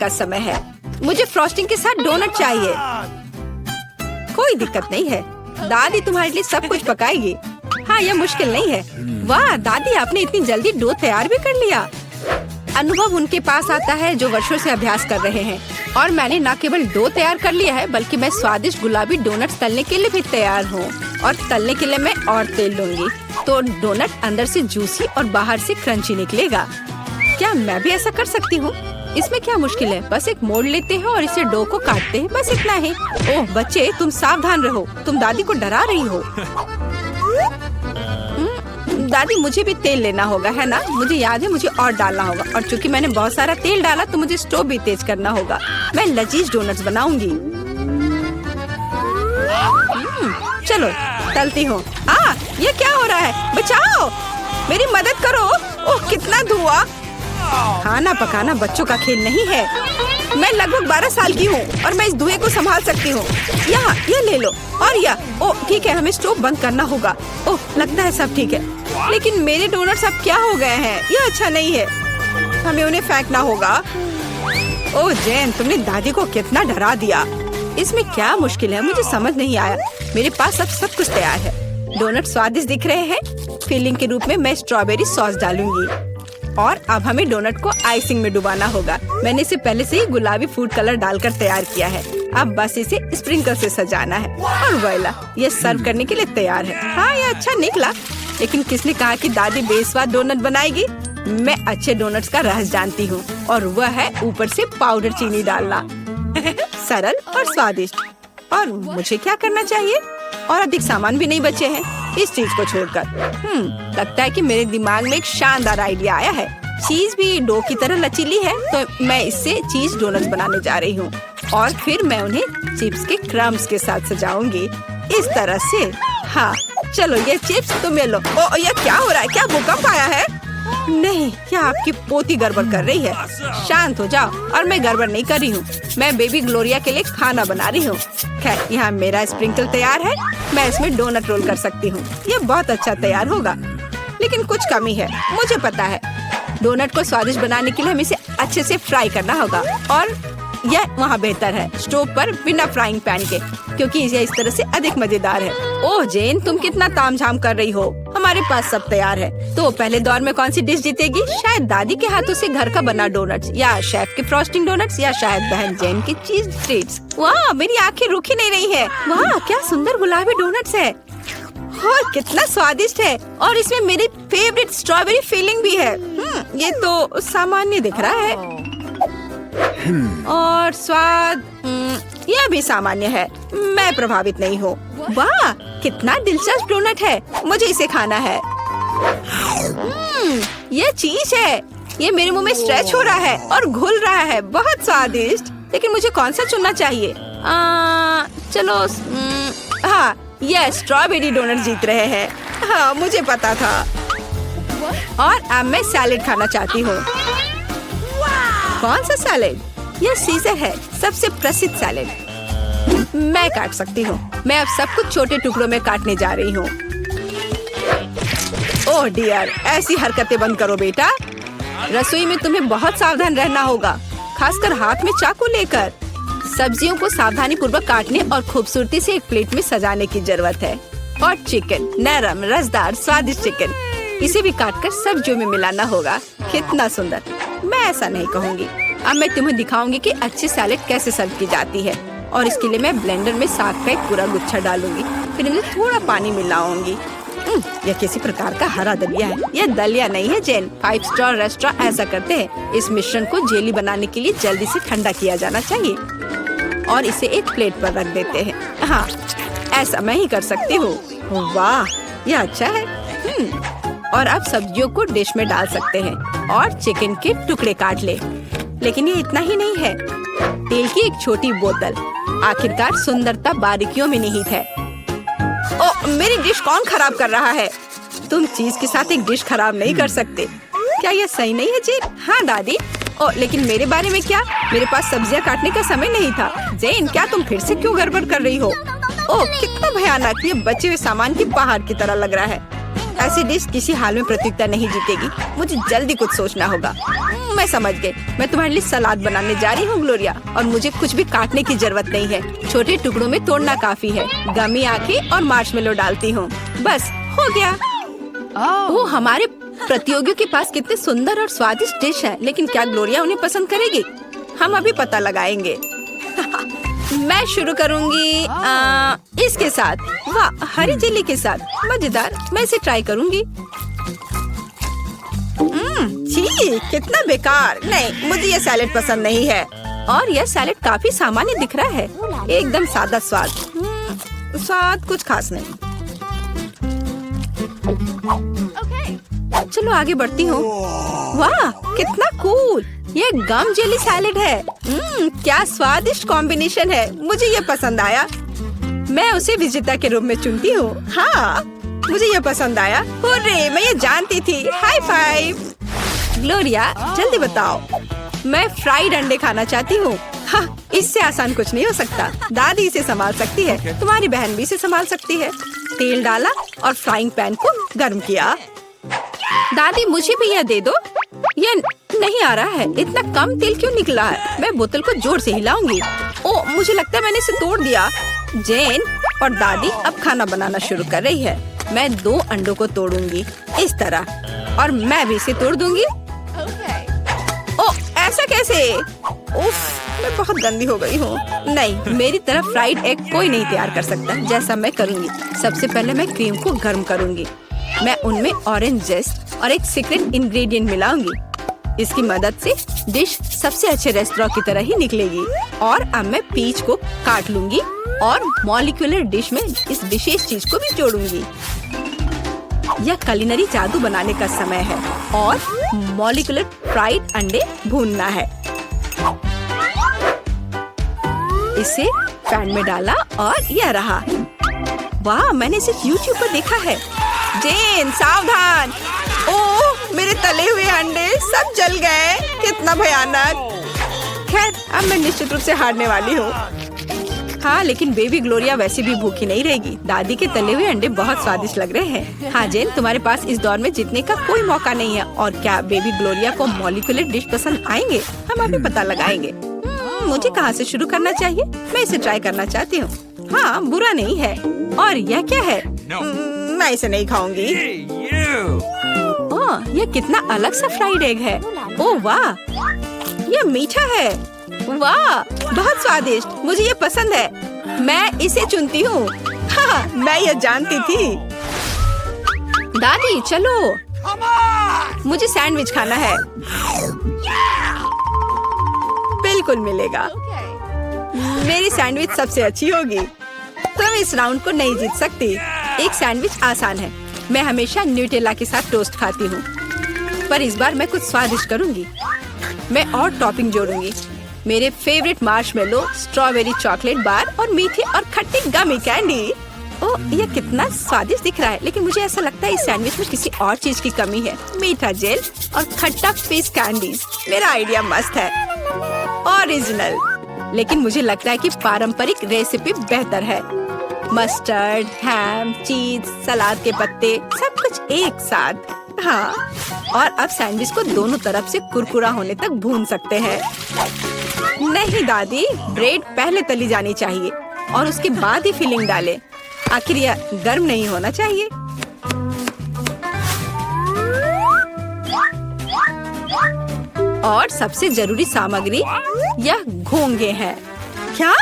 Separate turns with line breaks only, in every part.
का समय है। मुझे फ्रॉस्टिंग के साथ डोनट चाहिए। कोई दिक्कत नहीं है, दादी तुम्हारे लिए सब कुछ पकाएगी। हाँ, यह मुश्किल नहीं है। वाह दादी, आपने इतनी जल्दी डो तैयार भी कर लिया। अनुभव उनके पास आता है जो वर्षों से अभ्यास कर रहे हैं। और मैंने न केवल डो तैयार कर लिया है, बल्कि मैं स्वादिष्ट गुलाबी डोनट्स तलने के लिए भी तैयार हूँ। और तलने के लिए मैं और तेल लूंगी, तो डोनट अंदर से जूसी और बाहर से क्रंची निकलेगा। क्या मैं भी ऐसा कर सकती हूँ? इसमें क्या मुश्किल है? बस एक मोड़ लेते हैं और इसे डो को काटते हैं, बस इतना ही। ओह बच्चे, तुम सावधान रहो, तुम दादी को डरा रही हो। दादी, मुझे भी तेल लेना होगा, है ना? मुझे याद है, मुझे और डालना होगा। और चूंकि मैंने बहुत सारा तेल डाला, तो मुझे स्टोव भी तेज करना होगा। मैं लजीज डोनट्स बनाऊंगी। चलो तलती हूँ। ये क्या हो रहा है? बचाओ, मेरी मदद करो। ओह कितना धुआं! खाना पकाना बच्चों का खेल नहीं है। मैं लगभग 12 साल की हूँ और मैं इस धुएं को संभाल सकती हूँ। यहाँ ये ले लो। और यह ओह ठीक है, हमें स्टोव बंद करना होगा। ओह लगता है सब ठीक है, लेकिन मेरे डोनट्स अब क्या हो गए हैं? यह अच्छा नहीं है, हमें उन्हें फेंकना होगा। ओह जेन, तुमने दादी को कितना डरा दिया। इसमें क्या मुश्किल है? मुझे समझ नहीं आया। मेरे पास अब सब कुछ तैयार है। डोनट स्वादिष्ट दिख रहे हैं। फिलिंग के रूप में मैं स्ट्रॉबेरी सॉस डालूंगी। और अब हमें डोनट को आइसिंग में डुबाना होगा। मैंने इसे पहले से ही गुलाबी फूड कलर डालकर तैयार किया है। अब बस इसे स्प्रिंकल से सजाना है और वोइला, ये सर्व करने के लिए तैयार है। हाँ, ये अच्छा निकला। लेकिन किसने कहा कि दादी बेस्वाद डोनट बनाएगी? मैं अच्छे डोनट्स का रहस्य जानती हूँ, और वह है ऊपर से पाउडर चीनी डालना। सरल और स्वादिष्ट। और मुझे क्या करना चाहिए? और अधिक सामान भी नहीं बचे हैं इस चीज को छोड़कर। लगता है कि मेरे दिमाग में एक शानदार आइडिया आया है। चीज भी डो की तरह लचीली है, तो मैं इससे चीज डोनट्स बनाने जा रही हूँ। और फिर मैं उन्हें चिप्स के क्रम्स के साथ सजाऊंगी, इस तरह से। हाँ चलो, ये चिप्स तुम ले लो। ओ ये क्या हो रहा है? क्या भूकंप आया है? नहीं, क्या आपकी पोती गड़बड़ कर रही है? शांत हो जाओ। और मैं गड़बड़ नहीं कर रही हूँ, मैं बेबी ग्लोरिया के लिए खाना बना रही हूँ। खैर, यहाँ मेरा स्प्रिंकल तैयार है। मैं इसमें डोनट रोल कर सकती हूँ। ये बहुत अच्छा तैयार होगा, लेकिन कुछ कमी है, मुझे पता है। डोनट को स्वादिष्ट बनाने के लिए हमें इसे अच्छे से फ्राई करना होगा। और यह वहाँ बेहतर है स्टोव पर बिना फ्राइंग पैन के, क्योंकि यह इस तरह से अधिक मजेदार है। ओह जेन, तुम कितना तामझाम कर रही हो। हमारे पास सब तैयार है। तो पहले दौर में कौन सी डिश जीतेगी? शायद दादी के हाथों से घर का बना डोनट्स, या शेफ के फ्रॉस्टिंग डोनट्स, या शायद बहन जेन की चीज ट्रीट्स। वाह, मेरी आंखें रुक ही नहीं रही है। वाह, क्या सुंदर गुलाबी डोनट्स है। और कितना स्वादिष्ट है। और इसमें मेरी फेवरेट स्ट्रॉबेरी फिलिंग भी है। ये तो सामान्य दिख रहा है। और स्वाद यह भी सामान्य है। मैं प्रभावित नहीं हूँ। वाह, कितना दिलचस्प डोनट है। मुझे इसे खाना है। यह चीज है। ये मेरे मुंह में स्ट्रेच हो रहा है और घुल रहा है। बहुत स्वादिष्ट। लेकिन मुझे कौन सा चुनना चाहिए? चलो, हाँ, यह स्ट्रॉबेरी डोनट जीत रहे हैं। हाँ, मुझे पता था। और अब मैं सैलेड खाना चाहती हूँ। कौन सा सैलेड? यह सीजर है, सबसे प्रसिद्ध सैलेड। मैं काट सकती हूँ। मैं अब सब कुछ छोटे टुकड़ों में काटने जा रही हूँ। ओह डियर, ऐसी हरकतें बंद करो बेटा। रसोई में तुम्हें बहुत सावधान रहना होगा, खासकर हाथ में चाकू लेकर। सब्जियों को सावधानी पूर्वक काटने और खूबसूरती से एक प्लेट में सजाने की जरूरत है। और चिकन, नरम रसदार स्वादिष्ट चिकन, इसे भी काटकर सब्जियों में मिलाना होगा। कितना सुंदर। मैं ऐसा नहीं कहूँगी। अब मैं तुम्हें दिखाऊंगी कि अच्छी सैलेड कैसे सर्व की जाती है। और इसके लिए मैं ब्लेंडर में साग का एक पूरा गुच्छा डालूंगी, फिर इन्हें थोड़ा पानी मिलाऊंगी। यह किसी प्रकार का हरा दलिया है। यह दलिया नहीं है जेन। 5 स्टार रेस्टोरेंट ऐसा करते हैं। इस मिश्रण को जेली बनाने के लिए जल्दी से ठंडा किया जाना चाहिए और इसे एक प्लेट पर रख देते हैं। हाँ, ऐसा मैं ही कर सकती हूँ। वाह, यह अच्छा है। और अब सब्जियों को डिश में डाल सकते हैं और चिकन के टुकड़े काट ले। लेकिन ये इतना ही नहीं है। तेल की एक छोटी बोतल। आखिरकार सुंदरता बारीकियों में निहित है। ओ, मेरी डिश कौन खराब कर रहा है? तुम चीज के साथ एक डिश खराब नहीं कर सकते। क्या यह सही नहीं है जेन? हाँ दादी। ओ, लेकिन मेरे बारे में क्या? मेरे पास सब्जियां काटने का समय नहीं था। जेन, क्या तुम फिर से क्यों गड़बड़ कर रही हो? ओह, कितना भयानक। ये बचे हुए सामान की पहाड़ की तरह लग रहा है। ऐसी डिश किसी हाल में प्रतियोगिता नहीं जीतेगी। मुझे जल्दी कुछ सोचना होगा। मैं समझ गई। मैं तुम्हारे लिए सलाद बनाने जा रही हूँ ग्लोरिया, और मुझे कुछ भी काटने की जरूरत नहीं है। छोटे टुकड़ों में तोड़ना काफी है। गमी आंखें और मार्शमेलो डालती हूँ, बस हो गया। वो हमारे प्रतियोगियों के पास कितने सुंदर और स्वादिष्ट डिश है, लेकिन क्या ग्लोरिया उन्हें पसंद करेगी? हम अभी पता लगाएंगे। मैं शुरू करूंगी इसके साथ। वाह, हरी चिल्ली के साथ, मजेदार। मैं इसे ट्राई करूंगी। छी, कितना बेकार। नहीं, मुझे ये सैलेड पसंद नहीं है। और यह सैलेड काफी सामान्य दिख रहा है, एकदम सादा स्वाद। स्वाद कुछ खास नहीं। चलो आगे बढ़ती हूँ। वाह, कितना कूल। ये गम जेली सैलेड है। क्या स्वादिष्ट कॉम्बिनेशन है, मुझे ये पसंद आया। मैं उसे विजेता के रूप में चुनती हूँ। हाँ, मुझे ये पसंद आया। हुर्रे, मैं ये जानती थी। High five. ग्लोरिया, जल्दी बताओ। मैं फ्राइड अंडे खाना चाहती हूँ। हाँ, इससे आसान कुछ नहीं हो सकता। दादी इसे संभाल सकती है, तुम्हारी बहन भी इसे संभाल सकती है। तेल डाला और फ्राइंग पैन को गर्म किया। दादी, मुझे भी यह दे दो। यह नहीं आ रहा है, इतना कम तेल क्यों निकला है? मैं बोतल को जोर से हिलाऊंगी। ओह, मुझे लगता है मैंने इसे तोड़ दिया। जेन और दादी अब खाना बनाना शुरू कर रही है। मैं 2 अंडों को तोड़ूंगी इस तरह, और मैं भी इसे तोड़ दूंगी। ओह, ऐसा कैसे? उफ, मैं बहुत गंदी हो गई हूँ। नहीं, मेरी तरह फ्राइड एग कोई नहीं तैयार कर सकता जैसा मैं करूँगी। सबसे पहले मैं क्रीम को गर्म करूँगी। मैं उनमें ऑरेंज जेस्ट और एक सीक्रेट इंग्रेडिएंट मिलाऊंगी। इसकी मदद से डिश सबसे अच्छे रेस्टोरेंट की तरह ही निकलेगी। और अब मैं पीच को काट लूंगी और मॉलिक्यूलर डिश में इस विशेष चीज को भी जोड़ूंगी। यह कुलिनरी जादू बनाने का समय है और मॉलिक्यूलर फ्राइड अंडे भूनना है। इसे पैन में डाला और यह रहा। वाह, मैंने इसे YouTube पर देखा है। जेन, सावधान। ओह, मेरे तले हुए अंडे सब जल गए। कितना भयानक। खैर, अब मैं निश्चित रूप से हारने वाली हूँ। हाँ, लेकिन बेबी ग्लोरिया वैसे भी भूखी नहीं रहेगी। दादी के तले हुए अंडे बहुत स्वादिष्ट लग रहे हैं। हाँ जेन, तुम्हारे पास इस दौर में जीतने का कोई मौका नहीं है। और क्या बेबी ग्लोरिया को मॉलिक्यूलर डिश पसंद आएंगे? हम अभी पता लगाएंगे। मुझे कहाँ से शुरू करना चाहिए? मैं इसे ट्राई करना चाहती हूँ। हाँ, बुरा नहीं है। और यह क्या है? मैं इसे नहीं खाऊंगी। ओह, यह कितना अलग सा फ्राइड एग है। ओह वाह, यह मीठा है। वाह, बहुत स्वादिष्ट। मुझे ये पसंद है। मैं इसे चुनती हूँ। हाँ, मैं ये जानती थी। दादी, चलो, मुझे सैंडविच खाना है। बिल्कुल मिलेगा। मेरी सैंडविच सबसे अच्छी होगी। तुम इस राउंड को नहीं जीत सकती। एक सैंडविच आसान है। मैं हमेशा न्यूटेला के साथ टोस्ट खाती हूँ, पर इस बार मैं कुछ स्वादिष्ट करूँगी। मैं और टॉपिंग जोड़ूंगी। मेरे favourite marshmallow, strawberry chocolate bar और मीठे और खट्टे गमी कैंडी। ओह, यह कितना स्वादिष्ट दिख रहा है, लेकिन मुझे ऐसा लगता है इस सैंडविच में किसी और चीज की कमी है। मीठा जेल और खट्टा फिश कैंडीज। मेरा आइडिया मस्त है, ओरिजिनल। लेकिन मुझे लगता है कि पारंपरिक रेसिपी बेहतर है। मस्टर्ड, हैम, चीज, सलाद के पत्ते, सब कुछ एक साथ। हाँ, और अब सैंडविच को दोनों तरफ से कुरकुरा होने तक भून सकते हैं। नहीं दादी, ब्रेड पहले तली जानी चाहिए और उसके बाद ही फिलिंग डालें। आखिर यह गर्म नहीं होना चाहिए। और सबसे जरूरी सामग्री यह घोंगे हैं। क्या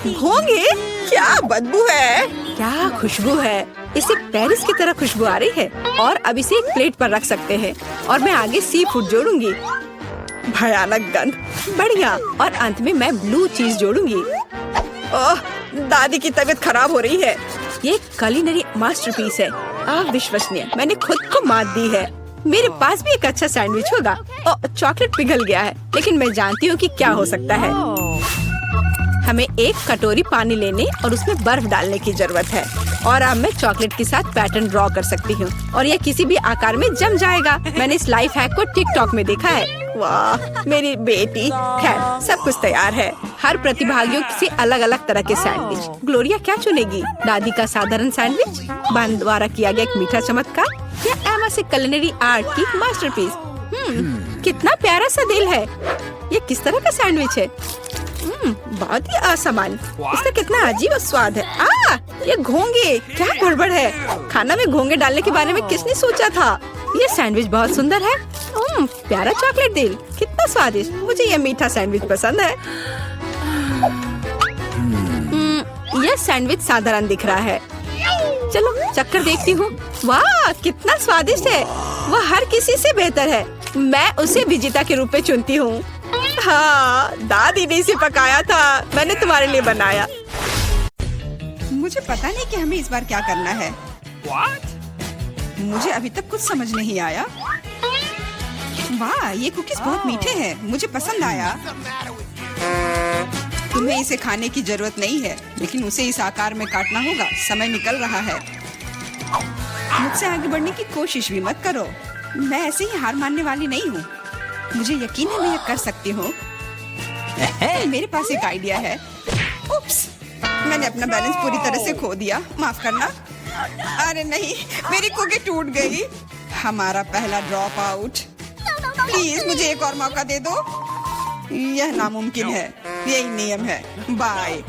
घोंगे? क्या बदबू है, क्या खुशबू है। इसे पेरिस की तरह खुशबू आ रही है। और अब इसे एक प्लेट पर रख सकते हैं और मैं आगे सी फूड जोड़ूंगी। भयानक गंध, बढ़िया। और अंत में मैं ब्लू चीज जोड़ूंगी। ओह, दादी की तबीयत खराब हो रही है। ये कुलिनरी मास्टरपीस है, अविश्वसनीय। मैंने खुद को मात दी है। मेरे पास भी एक अच्छा सैंडविच होगा। ओह, चॉकलेट पिघल गया है, लेकिन मैं जानती हूँ कि क्या हो सकता है। हमें एक कटोरी पानी लेने और उसमें बर्फ डालने की जरूरत है। और अब मैं चॉकलेट के साथ पैटर्न ड्रॉ कर सकती हूँ और यह किसी भी आकार में जम जाएगा। मैंने इस लाइफ हैक को टिकटॉक में देखा है। वाह, मेरी बेटी। खैर, सब कुछ तैयार है। हर प्रतिभागियों से अलग अलग तरह के सैंडविच। ग्लोरिया क्या चुनेगी? दादी का साधारण सैंडविच, बहन द्वारा किया गया एक मीठा चमत्कार, या एमा से कुलिनरी आर्ट की मास्टरपीस? कितना प्यारा सा दिल है। ये किस तरह का सैंडविच है? बहुत ही असामान्य। इसका कितना अजीब स्वाद है। ये घोंगे, क्या गड़बड़ है? खाना में घोंगे डालने के बारे में किसने सोचा था? ये सैंडविच बहुत सुंदर है। प्यारा चॉकलेट दिल, कितना स्वादिष्ट। मुझे ये मीठा सैंडविच पसंद है। यह सैंडविच साधारण दिख रहा है। चलो चक्कर देखती हूँ। वाह, कितना स्वादिष्ट है। वह हर किसी से बेहतर है। मैं उसे विजेता के रूप में चुनती हूँ। हाँ, दादी ने इसे पकाया था, मैंने तुम्हारे लिए बनाया। मुझे पता नहीं कि हमें इस बार क्या करना है। मुझे अभी तक कुछ समझ नहीं आया। वाह, ये कुकीज बहुत मीठे हैं, मुझे पसंद आया। तुम्हें इसे खाने की जरूरत नहीं है, लेकिन उसे इस आकार में काटना होगा। समय निकल रहा है। मुझसे आगे बढ़ने की कोशिश भी मत करो। मैं ऐसे ही हार मानने वाली नहीं हूँ। मुझे यकीन है मैं यह कर सकती हूँ। मेरे पास एक आइडिया है। उप्स, मैंने अपना बैलेंस पूरी तरह से खो दिया, माफ करना। अरे नहीं, मेरी कुकी टूट गई। हमारा पहला ड्रॉप आउट। प्लीज मुझे एक और मौका दे दो। यह नामुमकिन है, यही नियम है। बाय।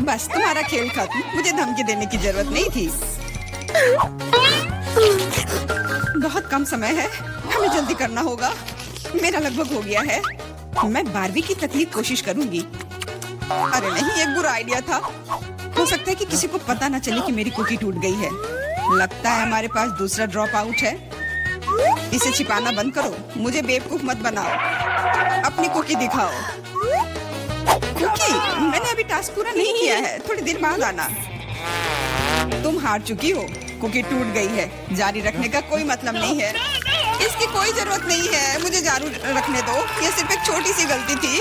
बस तुम्हारा खेल खत्म। मुझे धमकी देने की जरूरत नहीं थी। बहुत कम समय है, हमें जल्दी करना होगा। मेरा लगभग हो गया है। मैं बारबी की तकलीफ कोशिश करूंगी। अरे नहीं, एक बुरा आइडिया था। हो सकता है कि किसी को पता न चले कि मेरी कुकी टूट गई है। लगता है हमारे पास दूसरा ड्रॉप आउट है। इसे छिपाना बंद करो। मुझे बेवकूफ मत बनाओ। अपनी कुकी दिखाओ। कुकी, मैंने अभी टास्क पूरा नहीं किया है। थोड़ी देर बाद आना। तुम हार चुकी हो। कुकी टूट गई है। जारी रखने का कोई मतलब नहीं है। इसकी कोई जरूरत नहीं है। मुझे जारी रखने दो। ये सिर्फ एक छोटी सी गलती थी।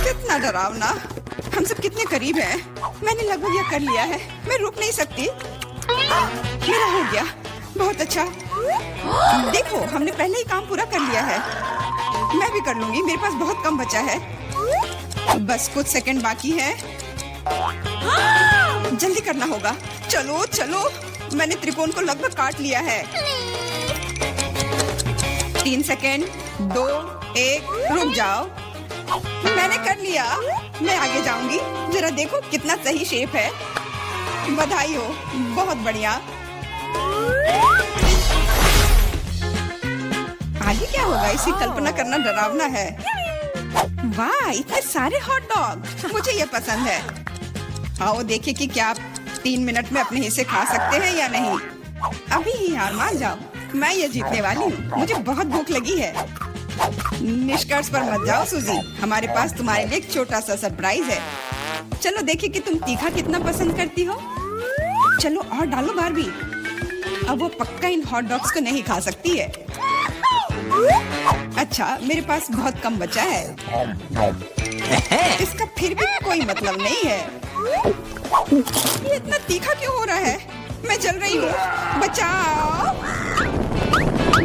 कितना डरावना। हम सब कितने करीब हैं। मैंने लगभग यह कर लिया है। मैं रुक नहीं सकती। मेरा हो गया। बहुत अच्छा। देखो, हमने पहले ही काम पूरा कर लिया है। मैं भी कर लूंगी। मेरे पास बहुत कम बचा है। बस कुछ सेकंड बाकी है। जल्दी करना होगा। चलो चलो, मैंने त्रिकोण को लगभग काट लिया है। 3 सेकंड, 2, 1, रुक जाओ। मैंने कर लिया। मैं आगे जाऊंगी। जरा देखो कितना सही शेप है। बधाई हो, बहुत बढ़िया। आगे क्या होगा, इसी कल्पना करना डरावना है। वाह, इतने सारे हॉट डॉग। मुझे ये पसंद है। आओ देखिए कि क्या आप 3 मिनट में अपने हिस्से खा सकते हैं या नहीं। अभी ही हार मान जाओ। मैं ये जीतने वाली हूँ। मुझे बहुत भूख लगी है। निष्कर्ष पर मत जाओ सूजी। हमारे पास तुम्हारे लिए एक छोटा सा सरप्राइज है। चलो देखिए कि तुम तीखा कितना पसंद करती हो। चलो और डालो बारबी। अब वो पक्का इन हॉट डॉग्स को नहीं खा सकती है। अच्छा, मेरे पास बहुत कम बचा है। इसका फिर भी कोई मतलब नहीं है। ये इतना तीखा क्यों हो रहा है? मैं जल रही हूँ, बचाओ।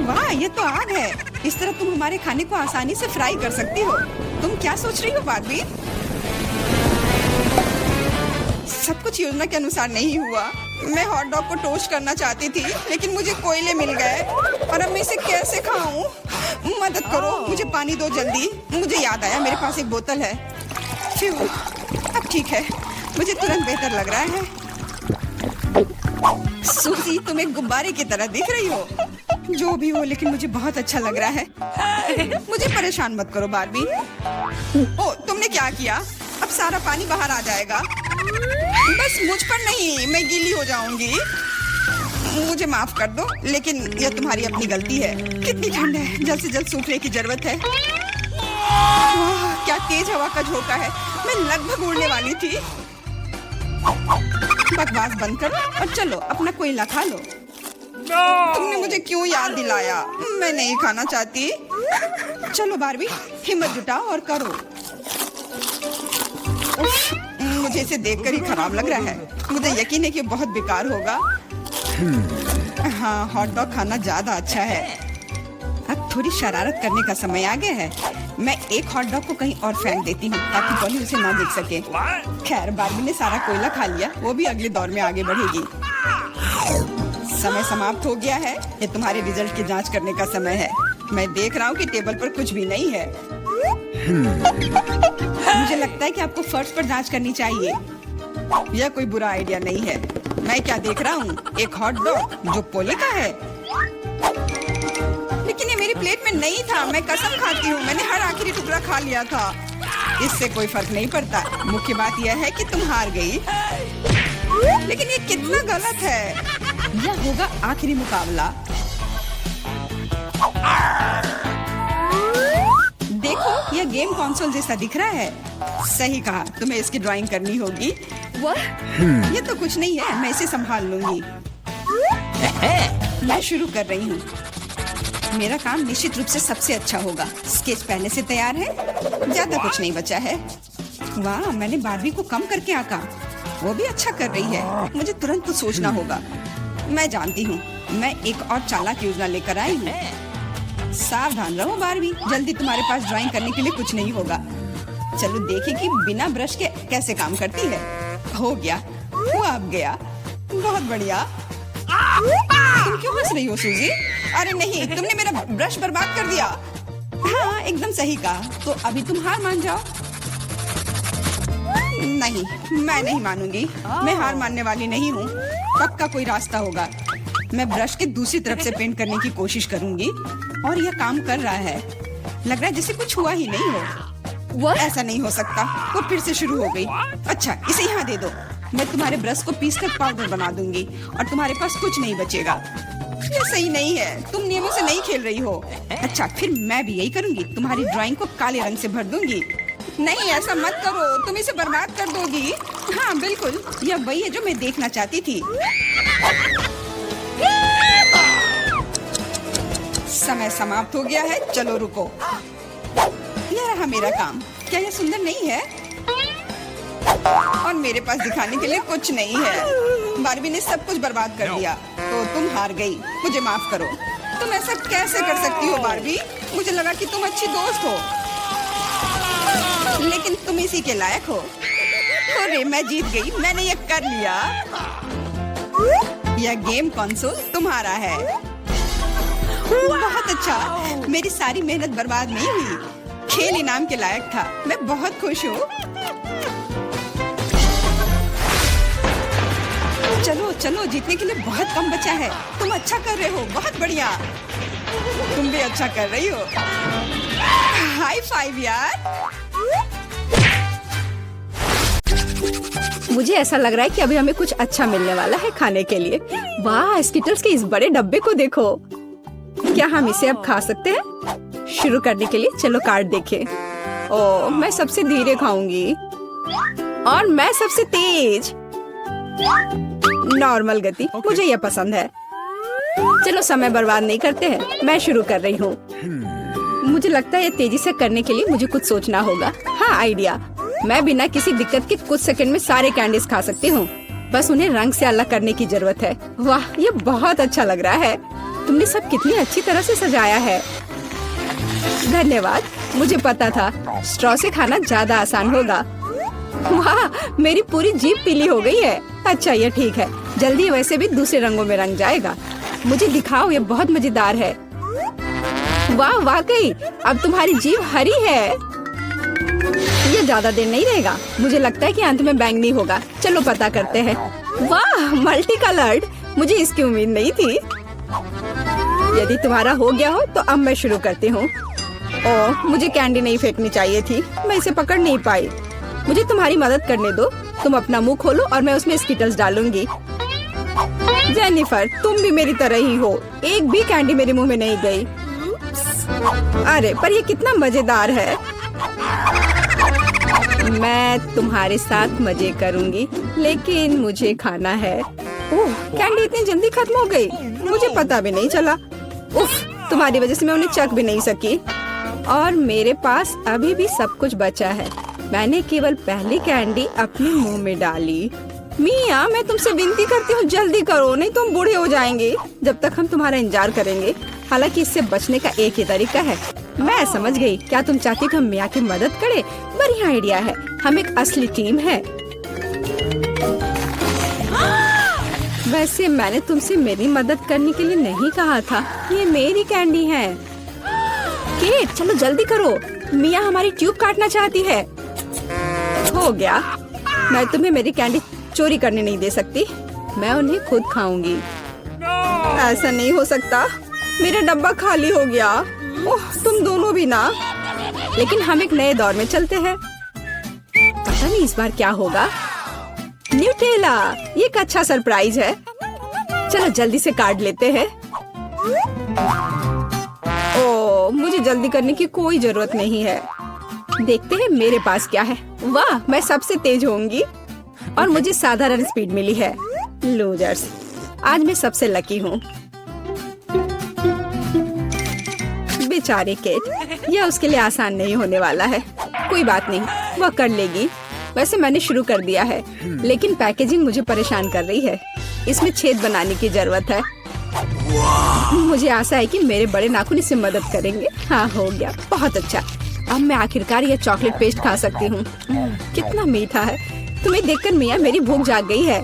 वाह, ये तो आग है। इस तरह तुम हमारे खाने को आसानी से फ्राई कर सकती हो। तुम क्या सोच रही हो बारबी? सब कुछ योजना के अनुसार नहीं हुआ। मैं हॉट डॉग को टोस्ट करना चाहती थी, लेकिन मुझे कोयले मिल गए और अब मैं इसे कैसे खाऊं? मदद करो, मुझे पानी दो जल्दी। मुझे याद आया, मेरे पास एक बोतल है। अब ठीक है, मुझे तुरंत बेहतर लग रहा है। सूजी, तुम एक गुब्बारे की तरह दिख रही हो। जो भी हो, लेकिन मुझे बहुत अच्छा लग रहा है। मुझे परेशान मत करो बारबी। ओ, तुमने क्या किया? अब सारा पानी बाहर आ जाएगा। बस मुझ पर नहीं, मैं गीली हो जाऊंगी। मुझे माफ कर दो, लेकिन यह तुम्हारी अपनी गलती है। कितनी ठंड है, जल्द से जल्द सूखने की जरूरत है। क्या तेज हवा का झोंका है। मैं लगभग उड़ने वाली थी। बकवास बंद करो और चलो अपना कोयला खा लो। तुमने मुझे क्यों याद दिलाया? मैं नहीं खाना चाहती। चलो बारबी, हिम्मत जुटाओ और करो। मुझे इसे देखकर ही खराब लग रहा है। मुझे यकीन है कि बहुत बेकार होगा। हाँ, हॉट डॉग खाना ज्यादा अच्छा है। अब थोड़ी शरारत करने का समय आ गया है। मैं एक हॉट डॉग को कहीं और फेंक देती हूँ ताकि पॉली उसे ना देख सके। खैर, बारबी ने सारा कोयला खा लिया। वो भी अगले दौर में आगे बढ़ेगी। समय समाप्त हो गया है। ये तुम्हारे रिजल्ट की जांच करने का समय है। मैं देख रहा हूँ कि टेबल पर कुछ भी नहीं है। मुझे लगता है कि आपको फर्श पर जांच करनी चाहिए। यह कोई बुरा आइडिया नहीं है। मैं क्या देख रहा हूँ? एक हॉट डॉग जो पोले का है। लेकिन ये मेरी प्लेट में नहीं था। मैं कसम खाती हूँ, मैंने हर आखिरी टुकड़ा खा लिया था। इससे कोई फर्क नहीं पड़ता। मुख्य बात यह है कि तुम हार गई। लेकिन ये कितना गलत है। यह होगा आखिरी मुकाबला। देखो, यह गेम कंसोल जैसा दिख रहा है। सही कहा, तुम्हें इसकी ड्राइंग करनी होगी। वाह, ये तो कुछ नहीं है, मैं इसे संभाल लूंगी। मैं शुरू कर रही हूँ। मेरा काम निश्चित रूप से सबसे अच्छा होगा। स्केच पहले से तैयार है, ज्यादा कुछ नहीं बचा है। वाह, मैंने बारबी को कम करके आंका। वो भी अच्छा कर रही है। मुझे तुरंत कुछ सोचना होगा। मैं जानती हूँ, मैं एक और चालाक योजना लेकर आई हूँ। सावधान रहो बारबी, जल्दी तुम्हारे पास ड्राइंग करने के लिए कुछ नहीं होगा। चलो देखें कि बिना ब्रश के कैसे काम करती है। हो गया, वो अब गया। बहुत बढ़िया। तुम क्यों हंस रही हो सूजी? अरे नहीं, तुमने मेरा ब्रश बर्बाद कर दिया। हाँ, एकदम सही कहा। तो अभी तुम हार मान जाओ। नहीं, मैं नहीं मानूंगी। मैं हार मानने वाली नहीं हूँ। पक्का कोई रास्ता होगा। मैं ब्रश के दूसरी तरफ से पेंट करने की कोशिश करूंगी और यह काम कर रहा है। लग रहा है जैसे कुछ हुआ ही नहीं हो। वो ऐसा नहीं हो सकता। वो फिर से शुरू हो गई। अच्छा, इसे यहाँ दे दो। मैं तुम्हारे ब्रश को पीसकर पाउडर बना दूंगी और तुम्हारे पास कुछ नहीं बचेगा। ये सही नहीं है। तुम नियमों से नहीं खेल रही हो। अच्छा, फिर मैं भी यही करूंगी। तुम्हारी ड्राइंग को काले रंग से भर दूंगी। नहीं, ऐसा मत करो, तुम इसे बर्बाद कर दोगी। हाँ बिल्कुल, यह वही है जो मैं देखना चाहती थी। समय समाप्त हो गया है। चलो रुको। यह रहा मेरा काम। क्या यह सुंदर नहीं है? और मेरे पास दिखाने के लिए कुछ नहीं है। बारबी ने सब कुछ बर्बाद कर दिया। तो तुम हार गई। मुझे माफ करो। तुम ऐसा कैसे कर सकती हो बारबी? मुझे लगा कि तुम अच्छी दोस्त हो, लेकिन तुम इसी के लायक हो। अरे मैं जीत गई। मैंने ये कर लिया। यह गेम कंसोल तुम्हारा है। बहुत अच्छा। मेरी सारी मेहनत बर्बाद नहीं हुई। खेल इनाम के लायक था। मैं बहुत खुश हूँ। चलो चलो, जीतने के लिए बहुत कम बचा है। तुम अच्छा कर रहे हो। बहुत बढ़िया। तुम भी अच्छा कर रही हो। हाई फाइव यार। मुझे ऐसा लग रहा है कि अभी हमें कुछ अच्छा मिलने वाला है खाने के लिए। वाह, स्किटल्स के इस बड़े डब्बे को देखो। क्या हम इसे अब खा सकते हैं? शुरू करने के लिए चलो कार्ड देखें। ओह, मैं सबसे धीरे खाऊंगी और मैं सबसे तेज। नॉर्मल गति, मुझे यह पसंद है। चलो समय बर्बाद नहीं करते हैं। मैं शुरू कर रही हूँ। मुझे लगता है ये तेजी से करने के लिए मुझे कुछ सोचना होगा। हाँ, आइडिया। मैं बिना किसी दिक्कत के कुछ सेकंड में सारे कैंडीज खा सकती हूँ। बस उन्हें रंग से अलग करने की जरूरत है। वाह, ये बहुत अच्छा लग रहा है। तुमने सब कितनी अच्छी तरह से सजाया है। धन्यवाद। मुझे पता था स्ट्रॉ से खाना ज्यादा आसान होगा। वाह, मेरी पूरी जीभ पीली हो गई है। अच्छा, ये ठीक है। जल्दी वैसे भी दूसरे रंगों में रंग जाएगा। मुझे दिखाओ, ये बहुत मजेदार है। वाह, वाकई अब तुम्हारी जीभ हरी है। ये ज्यादा देर नहीं रहेगा। मुझे लगता है कि अंत में बैंगनी होगा। चलो पता करते हैं। वाह, मल्टी कलर्ड। मुझे इसकी उम्मीद नहीं थी। यदि तुम्हारा हो गया हो तो अब मैं शुरू करती हूँ। ओह, मुझे कैंडी नहीं फेंकनी चाहिए थी। मैं इसे पकड़ नहीं पाई। मुझे तुम्हारी मदद करने दो। तुम अपना मुंह खोलो और मैं उसमें स्किटल्स डालूंगी। जेनिफर, तुम भी मेरी तरह ही हो। एक भी कैंडी मेरे मुंह में नहीं गई। अरे पर ये कितना मजेदार है। मैं तुम्हारे साथ मजे करूंगी, लेकिन मुझे खाना है। ओह, कैंडी इतनी जल्दी खत्म हो गई। मुझे पता भी नहीं चला। उफ, तुम्हारी वजह से मैं उन्हें चख भी नहीं सकी। और मेरे पास अभी भी सब कुछ बचा है। मैंने केवल पहली कैंडी अपने मुंह में डाली। मिया, मैं तुमसे विनती करती हूँ, जल्दी करो, नहीं तो हम बूढ़े हो जाएंगे जब तक हम तुम्हारा इंतजार करेंगे। हालांकि इससे बचने का एक ही तरीका है। मैं समझ गई। क्या तुम चाहती हो कि हम मिया की मदद करें? बढ़िया आइडिया है। हम एक असली टीम है। वैसे मैंने तुमसे मेरी मदद करने के लिए नहीं कहा था। ये मेरी कैंडी है। केट चलो जल्दी करो, मिया हमारी ट्यूब काटना चाहती है। हो गया, मैं तुम्हें मेरी कैंडी चोरी करने नहीं दे सकती। मैं उन्हें खुद खाऊंगी। ऐसा नहीं हो सकता, मेरा डब्बा खाली हो गया। ओह तुम दोनों भी ना। लेकिन हम एक नए दौर में चलते हैं। पता नहीं इस बार क्या होगा। न्यूटेला, ये एक अच्छा सरप्राइज है। चलो जल्दी से काट लेते हैं। ओह मुझे जल्दी करने की कोई जरूरत नहीं है। देखते हैं मेरे पास क्या है। वाह मैं सबसे तेज होंगी और मुझे साधारण स्पीड मिली है। लूजर्स, आज मैं सबसे लकी हूँ। बेचारे केट, यह उसके लिए आसान नहीं होने वाला है। कोई बात नहीं, वह कर लेगी। वैसे मैंने शुरू कर दिया है, लेकिन पैकेजिंग मुझे परेशान कर रही है। इसमें छेद बनाने की जरूरत है। मुझे आशा है कि मेरे बड़े नाखून इससे मदद करेंगे। हाँ हो गया, बहुत अच्छा। अब मैं आखिरकार यह चॉकलेट पेस्ट खा सकती हूँ। कितना मीठा है। तुम्हें देखकर मिया मेरी भूख जाग गई है।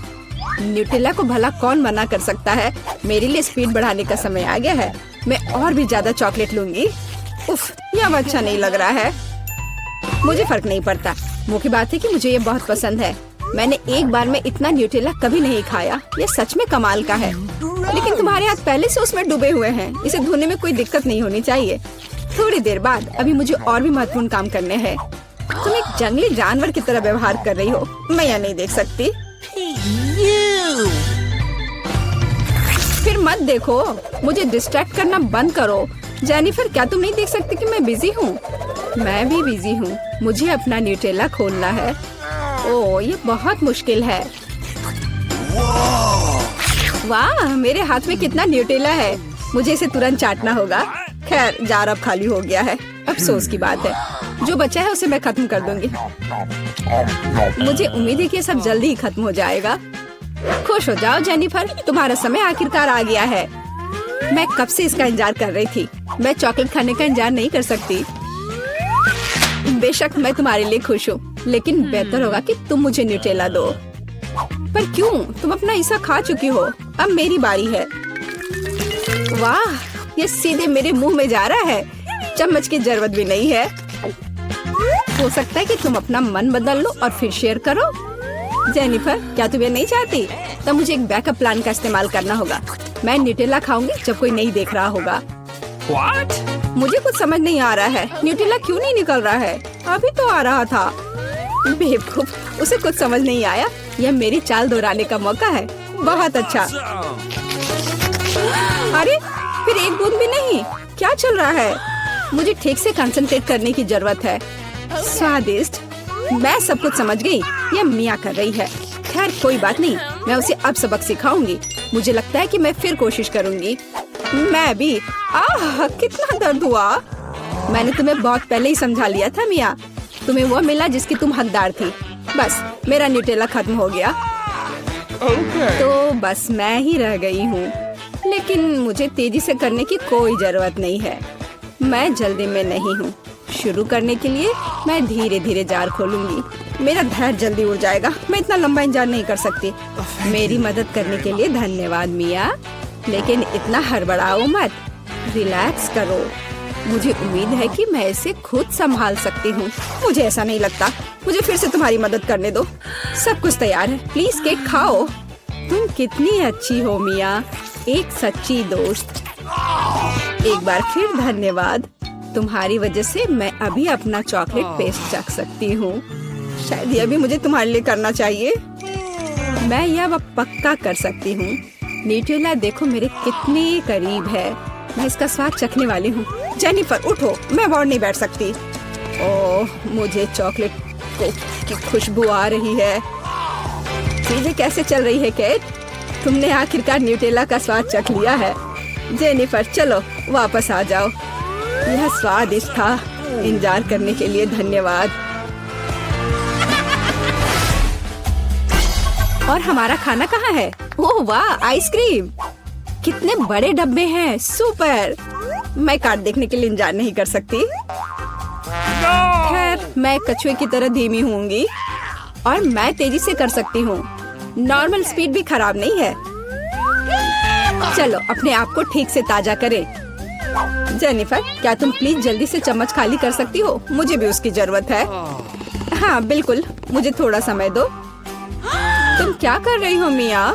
न्यूटेला को भला कौन मना कर सकता है। मेरे लिए स्पीड बढ़ाने का समय आ गया है। मैं और भी ज्यादा चॉकलेट लूंगी। उफ, यह अच्छा नहीं लग रहा है। मुझे फर्क नहीं पड़ता। मुख्य बात है कि मुझे ये बहुत पसंद है। मैंने एक बार में इतना न्यूटेला कभी नहीं खाया। ये सच में कमाल का है। लेकिन तुम्हारे हाथ पहले से उसमें डूबे हुए हैं। इसे धोने में कोई दिक्कत नहीं होनी चाहिए। थोड़ी देर बाद अभी मुझे और भी महत्वपूर्ण काम करने हैं। तुम एक जंगली जानवर की तरह व्यवहार कर रही हो। मैं यह नहीं देख सकती। फिर मत देखो, मुझे डिस्ट्रैक्ट करना बंद करो। जेनिफर, क्या तुम नहीं देख सकती कि मैं बिजी हूँ? मैं भी बिजी हूँ। मुझे अपना न्यूटेला खोलना है। ओह, ये बहुत मुश्किल है। वाह, मेरे हाथ में कितना न्यूटेला है। मुझे इसे तुरंत चाटना होगा। खैर, जार अब खाली हो गया है। अफसोस की बात है। जो बचा है उसे मैं खत्म कर दूंगी। मुझे उम्मीद है कि सब जल्दी ही खत्म हो जाएगा। खुश हो जाओ जेनिफर, तुम्हारा समय आखिरकार आ गया है। मैं कब से इसका इंतजार कर रही थी। मैं चॉकलेट खाने का इंतजार नहीं कर सकती। बेशक मैं तुम्हारे लिए खुश हूँ, लेकिन बेहतर होगा कि तुम मुझे न्यूटेला दो। पर क्यों? तुम अपना हिस्सा खा चुकी हो। अब मेरी बारी है। वाह, ये सीधे मेरे मुंह में जा रहा है। चम्मच की जरूरत भी नहीं है। हो सकता है कि तुम अपना मन बदल लो और फिर शेयर करो। जेनिफर, क्या तुम ये नहीं चाहती? तब मुझे एक बैकअप प्लान का इस्तेमाल करना होगा। मैं न्यूटेला खाऊंगी जब कोई नहीं देख रहा होगा। What? मुझे कुछ समझ नहीं आ रहा है। न्यूटेला क्यों नहीं निकल रहा है? अभी तो आ रहा था। बेवकूफ, उसे कुछ समझ नहीं आया। यह मेरी चाल दोहराने का मौका है। बहुत अच्छा। अरे, फिर एक बूंद भी नहीं। क्या चल रहा है? मुझे ठीक से कंसंट्रेट करने की जरूरत है। स्वादिष्ट। मैं सब कुछ समझ गई। यह मिया कर रही है। खैर कोई बात नहीं, मैं उसे अब सबक सिखाऊंगी। मुझे लगता है कि मैं फिर कोशिश करूंगी। मैं भी। आह, कितना दर्द हुआ। मैंने तुम्हें बहुत पहले ही समझा लिया था मिया। तुम्हें वो मिला जिसकी तुम हकदार थी। बस मेरा न्यूटेला खत्म हो गया। तो बस मैं ही रह गई हूँ। लेकिन मुझे तेजी से करने की कोई जरूरत नहीं है। मैं जल्दी में नहीं हूँ। शुरू करने के लिए मैं धीरे धीरे जार खोलूंगी। मेरा धैर्य जल्दी उड़ जाएगा। मैं इतना लंबा इंतजार नहीं कर सकती। मेरी मदद करने के लिए धन्यवाद मिया, लेकिन इतना हड़बड़ाओ मत। रिलैक्स करो। मुझे उम्मीद है कि मैं इसे खुद संभाल सकती हूँ। मुझे ऐसा नहीं लगता। मुझे फिर से तुम्हारी मदद करने दो। सब कुछ तैयार है। प्लीज केक खाओ। तुम कितनी अच्छी हो मिया, एक सच्ची दोस्त। एक बार फिर धन्यवाद। तुम्हारी वजह से मैं अभी अपना चॉकलेट पेस्ट चख सकती हूँ। शायद ये भी मुझे तुम्हारे लिए करना चाहिए। मैं यह पक्का कर सकती हूँ। न्यूटेला देखो मेरे कितने करीब है। मैं इसका स्वाद चखने वाली हूँ। जेनिफर उठो, मैं और नहीं बैठ सकती। ओह, मुझे चॉकलेट की खुशबू आ रही है। चीजें कैसे चल रही है केट? तुमने आखिरकार न्यूटेला का स्वाद चख लिया है। जेनिफर चलो वापस आ जाओ। यह स्वादिष्ट था। इंतजार करने के लिए धन्यवाद। और हमारा खाना कहाँ है? ओह वाह, आइसक्रीम। कितने बड़े डब्बे हैं। सुपर। मैं कार्ड देखने के लिए इंतजार नहीं कर सकती। खैर, मैं कछुए की तरह धीमी होंगी और मैं तेजी से कर सकती हूँ। नॉर्मल स्पीड भी खराब नहीं है। चलो अपने आप को ठीक से ताजा करें। जेनिफर, क्या तुम प्लीज जल्दी से चम्मच खाली कर सकती हो? मुझे भी उसकी जरूरत है। हाँ बिल्कुल, मुझे थोड़ा समय दो। तुम क्या कर रही हो मिया?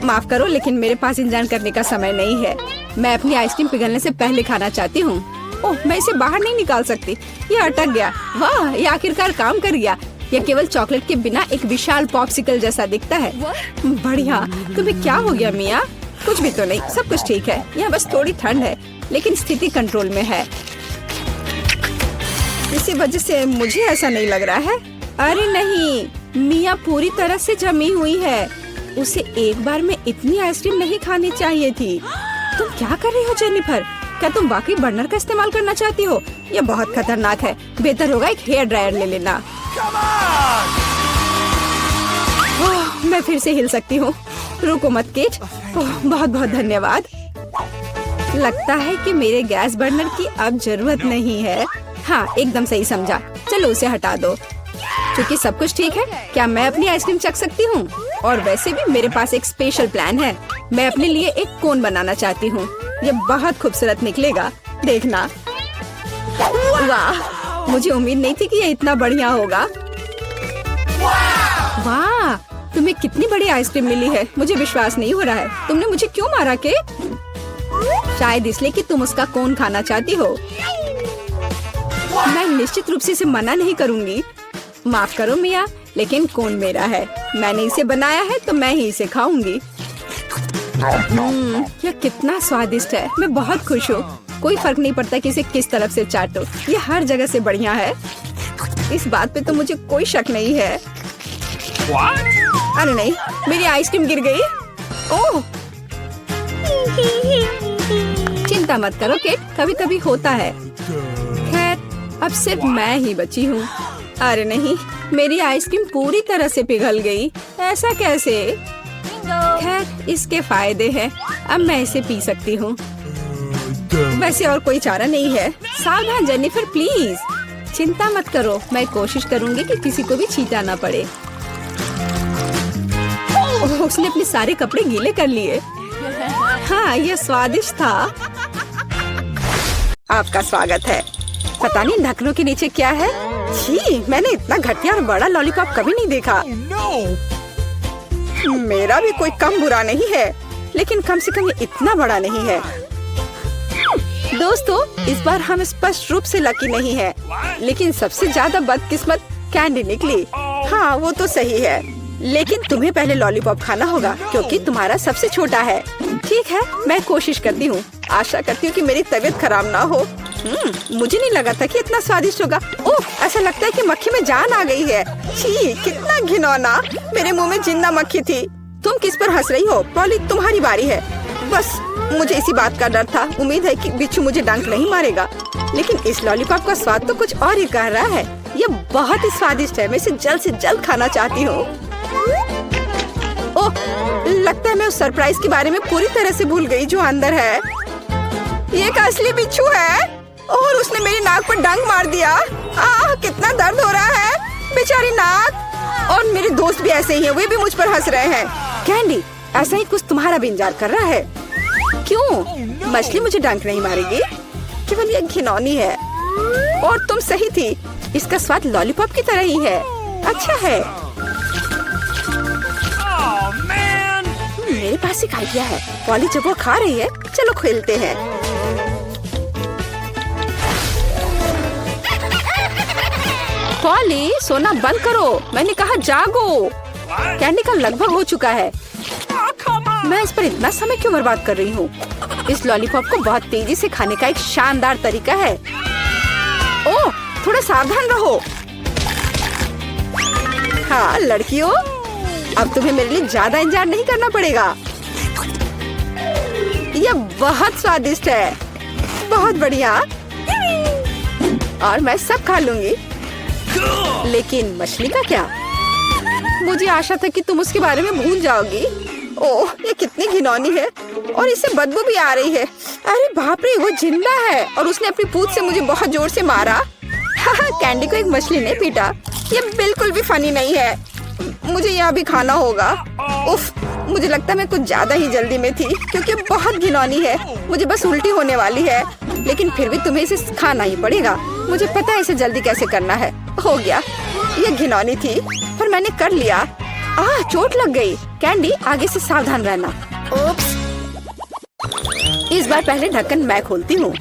माफ करो लेकिन मेरे पास इंतजार करने का समय नहीं है। मैं अपनी आइसक्रीम पिघलने से पहले खाना चाहती हूँ। ओह, मैं इसे बाहर नहीं निकाल सकती, ये अटक गया। वाह, ये आखिरकार काम कर गया। यह केवल चॉकलेट के बिना एक विशाल पॉप्सिकल जैसा दिखता है। बढ़िया। तुम्हें क्या हो गया मिया? कुछ भी तो नहीं, सब कुछ ठीक है। यहाँ बस थोड़ी ठंड है लेकिन स्थिति कंट्रोल में है। इसी वजह से मुझे ऐसा नहीं लग रहा है। अरे नहीं, मिया पूरी तरह से जमी हुई है। उसे एक बार में इतनी आइसक्रीम नहीं खानी चाहिए थी। तुम क्या कर रही हो जेनिफर? क्या तुम वाकई बर्नर का इस्तेमाल करना चाहती हो? यह बहुत खतरनाक है। बेहतर होगा एक हेयर ड्रायर ले लेना। मैं फिर से हिल सकती हूँ। रुको मत केट। बहुत बहुत धन्यवाद। लगता है कि मेरे गैस बर्नर की अब जरूरत नहीं है। हाँ, एकदम सही समझा। चलो उसे हटा दो। क्योंकि सब कुछ ठीक है, क्या मैं अपनी आइसक्रीम चख सकती हूँ? और वैसे भी मेरे पास एक स्पेशल प्लान है। मैं अपने लिए एक कोन बनाना चाहती हूँ। ये बहुत खूबसूरत निकलेगा, देखना। वाह, मुझे उम्मीद नहीं थी कि ये इतना बढ़िया होगा। वाह, तुम्हें कितनी बड़ी आइसक्रीम मिली है। मुझे विश्वास नहीं हो रहा है। तुमने मुझे क्यों मारा के? शायद इसलिए कि तुम उसका कोन खाना चाहती हो। मैं निश्चित रूप से इसे मना नहीं करूंगी। माफ करो मिया, लेकिन कोन मेरा है। मैंने इसे बनाया है तो मैं ही इसे खाऊंगी। यह कितना स्वादिष्ट है। मैं बहुत खुश हूँ। कोई फर्क नहीं पड़ता कि इसे किस तरफ से चाटो, ये हर जगह से बढ़िया है। इस बात पे तो मुझे कोई शक नहीं है। अरे नहीं, मेरी आइसक्रीम गिर गई। ओह, चिंता मत करो केट, कभी कभी होता है। खैर, अब सिर्फ मैं ही बची हूँ। अरे नहीं, मेरी आइसक्रीम पूरी तरह से पिघल गई। ऐसा कैसे? खैर, इसके फायदे हैं। अब मैं इसे पी सकती हूँ। वैसे और कोई चारा नहीं है। सावधान जेनिफर, प्लीज। चिंता मत करो, मैं कोशिश करूँगी कि किसी को भी छींटा ना पड़े। उसने अपने सारे कपड़े गीले कर लिए। हाँ, यह स्वादिष्ट था। आपका स्वागत है। पता नहीं ढक्कनों के नीचे क्या है। छी, मैंने इतना घटिया और बड़ा लॉलीपॉप कभी नहीं देखा। मेरा भी कोई कम बुरा नहीं है, लेकिन कम से कम ये इतना बड़ा नहीं है। दोस्तों, इस बार हम स्पष्ट रूप से लकी नहीं है, लेकिन सबसे ज्यादा बदकिस्मत कैंडी निकली। हाँ, वो तो सही है, लेकिन तुम्हें पहले लॉलीपॉप खाना होगा क्योंकि तुम्हारा सबसे छोटा है। ठीक है, मैं कोशिश करती हूँ। आशा करती हूँ कि मेरी तबीयत खराब ना हो। मुझे नहीं लगा था कि इतना स्वादिष्ट होगा। ओह, ऐसा लगता है कि मक्खी में जान आ गई है। छी, कितना घिनौना। मेरे मुंह में जिंदा मक्खी थी। तुम किस पर हंस रही हो? पॉली, तुम्हारी बारी है। बस मुझे इसी बात का डर था। उम्मीद है कि बिच्छू मुझे डंक नहीं मारेगा। लेकिन इस लॉलीपॉप का स्वाद तो कुछ और ही कह रहा है। ये बहुत ही स्वादिष्ट है। मैं इसे जल्द से जल्द खाना चाहती हूँ। ओह, लगता है मैं उस सरप्राइज के बारे में पूरी तरह से भूल गई जो अंदर है। ये एक असली बिच्छू है और उसने मेरी नाक पर डंक मार दिया। कितना दर्द हो रहा है, बेचारी नाक। और मेरे दोस्त भी ऐसे ही हैं, वे भी मुझ पर हंस रहे हैं। कैंडी, ऐसा ही कुछ तुम्हारा भी इंतजार कर रहा है। क्यों? मछली मुझे डंक नहीं मारेगी, केवल ये घिनौनी है। और तुम सही थी, इसका स्वाद लॉलीपॉप की तरह ही है। अच्छा है। मेरे पास एक आइडिया है। पॉली जब वो खा रही है, चलो खेलते हैं। पॉली, सोना बंद करो। मैंने कहा जागो। कैंडी का लगभग हो चुका है। मैं इस पर इतना समय क्यों बर्बाद कर रही हूँ? इस लॉलीपॉप को बहुत तेजी से खाने का एक शानदार तरीका है। ओह, थोड़ा सावधान रहो। हाँ लड़कियों, अब तुम्हें मेरे लिए ज्यादा इंतजार नहीं करना पड़ेगा। यह बहुत स्वादिष्ट है, बहुत बढ़िया। और मैं सब खा लूंगी। लेकिन मछली का क्या? मुझे आशा था कि तुम उसके बारे में भूल जाओगी। ओह, ये कितनी घिनौनी है और इससे बदबू भी आ रही है। अरे बाप रे, वो जिंदा है और उसने अपनी पूंछ से मुझे बहुत जोर से मारा। कैंडी को एक मछली ने पीटा। ये बिल्कुल भी फनी नहीं है। मुझे यहाँ भी खाना होगा। उफ, मुझे लगता है मैं कुछ ज्यादा ही जल्दी में थी क्योंकि बहुत घिनौनी है। मुझे बस उल्टी होने वाली है, लेकिन फिर भी तुम्हें इसे खाना ही पड़ेगा। मुझे पता है इसे जल्दी कैसे करना है। हो गया, ये घिनौनी थी पर मैंने कर लिया। चोट लग गई। कैंडी, आगे से सावधान रहना। ओप्स। इस बार पहले ढक्कन मैं खोलती हूँ।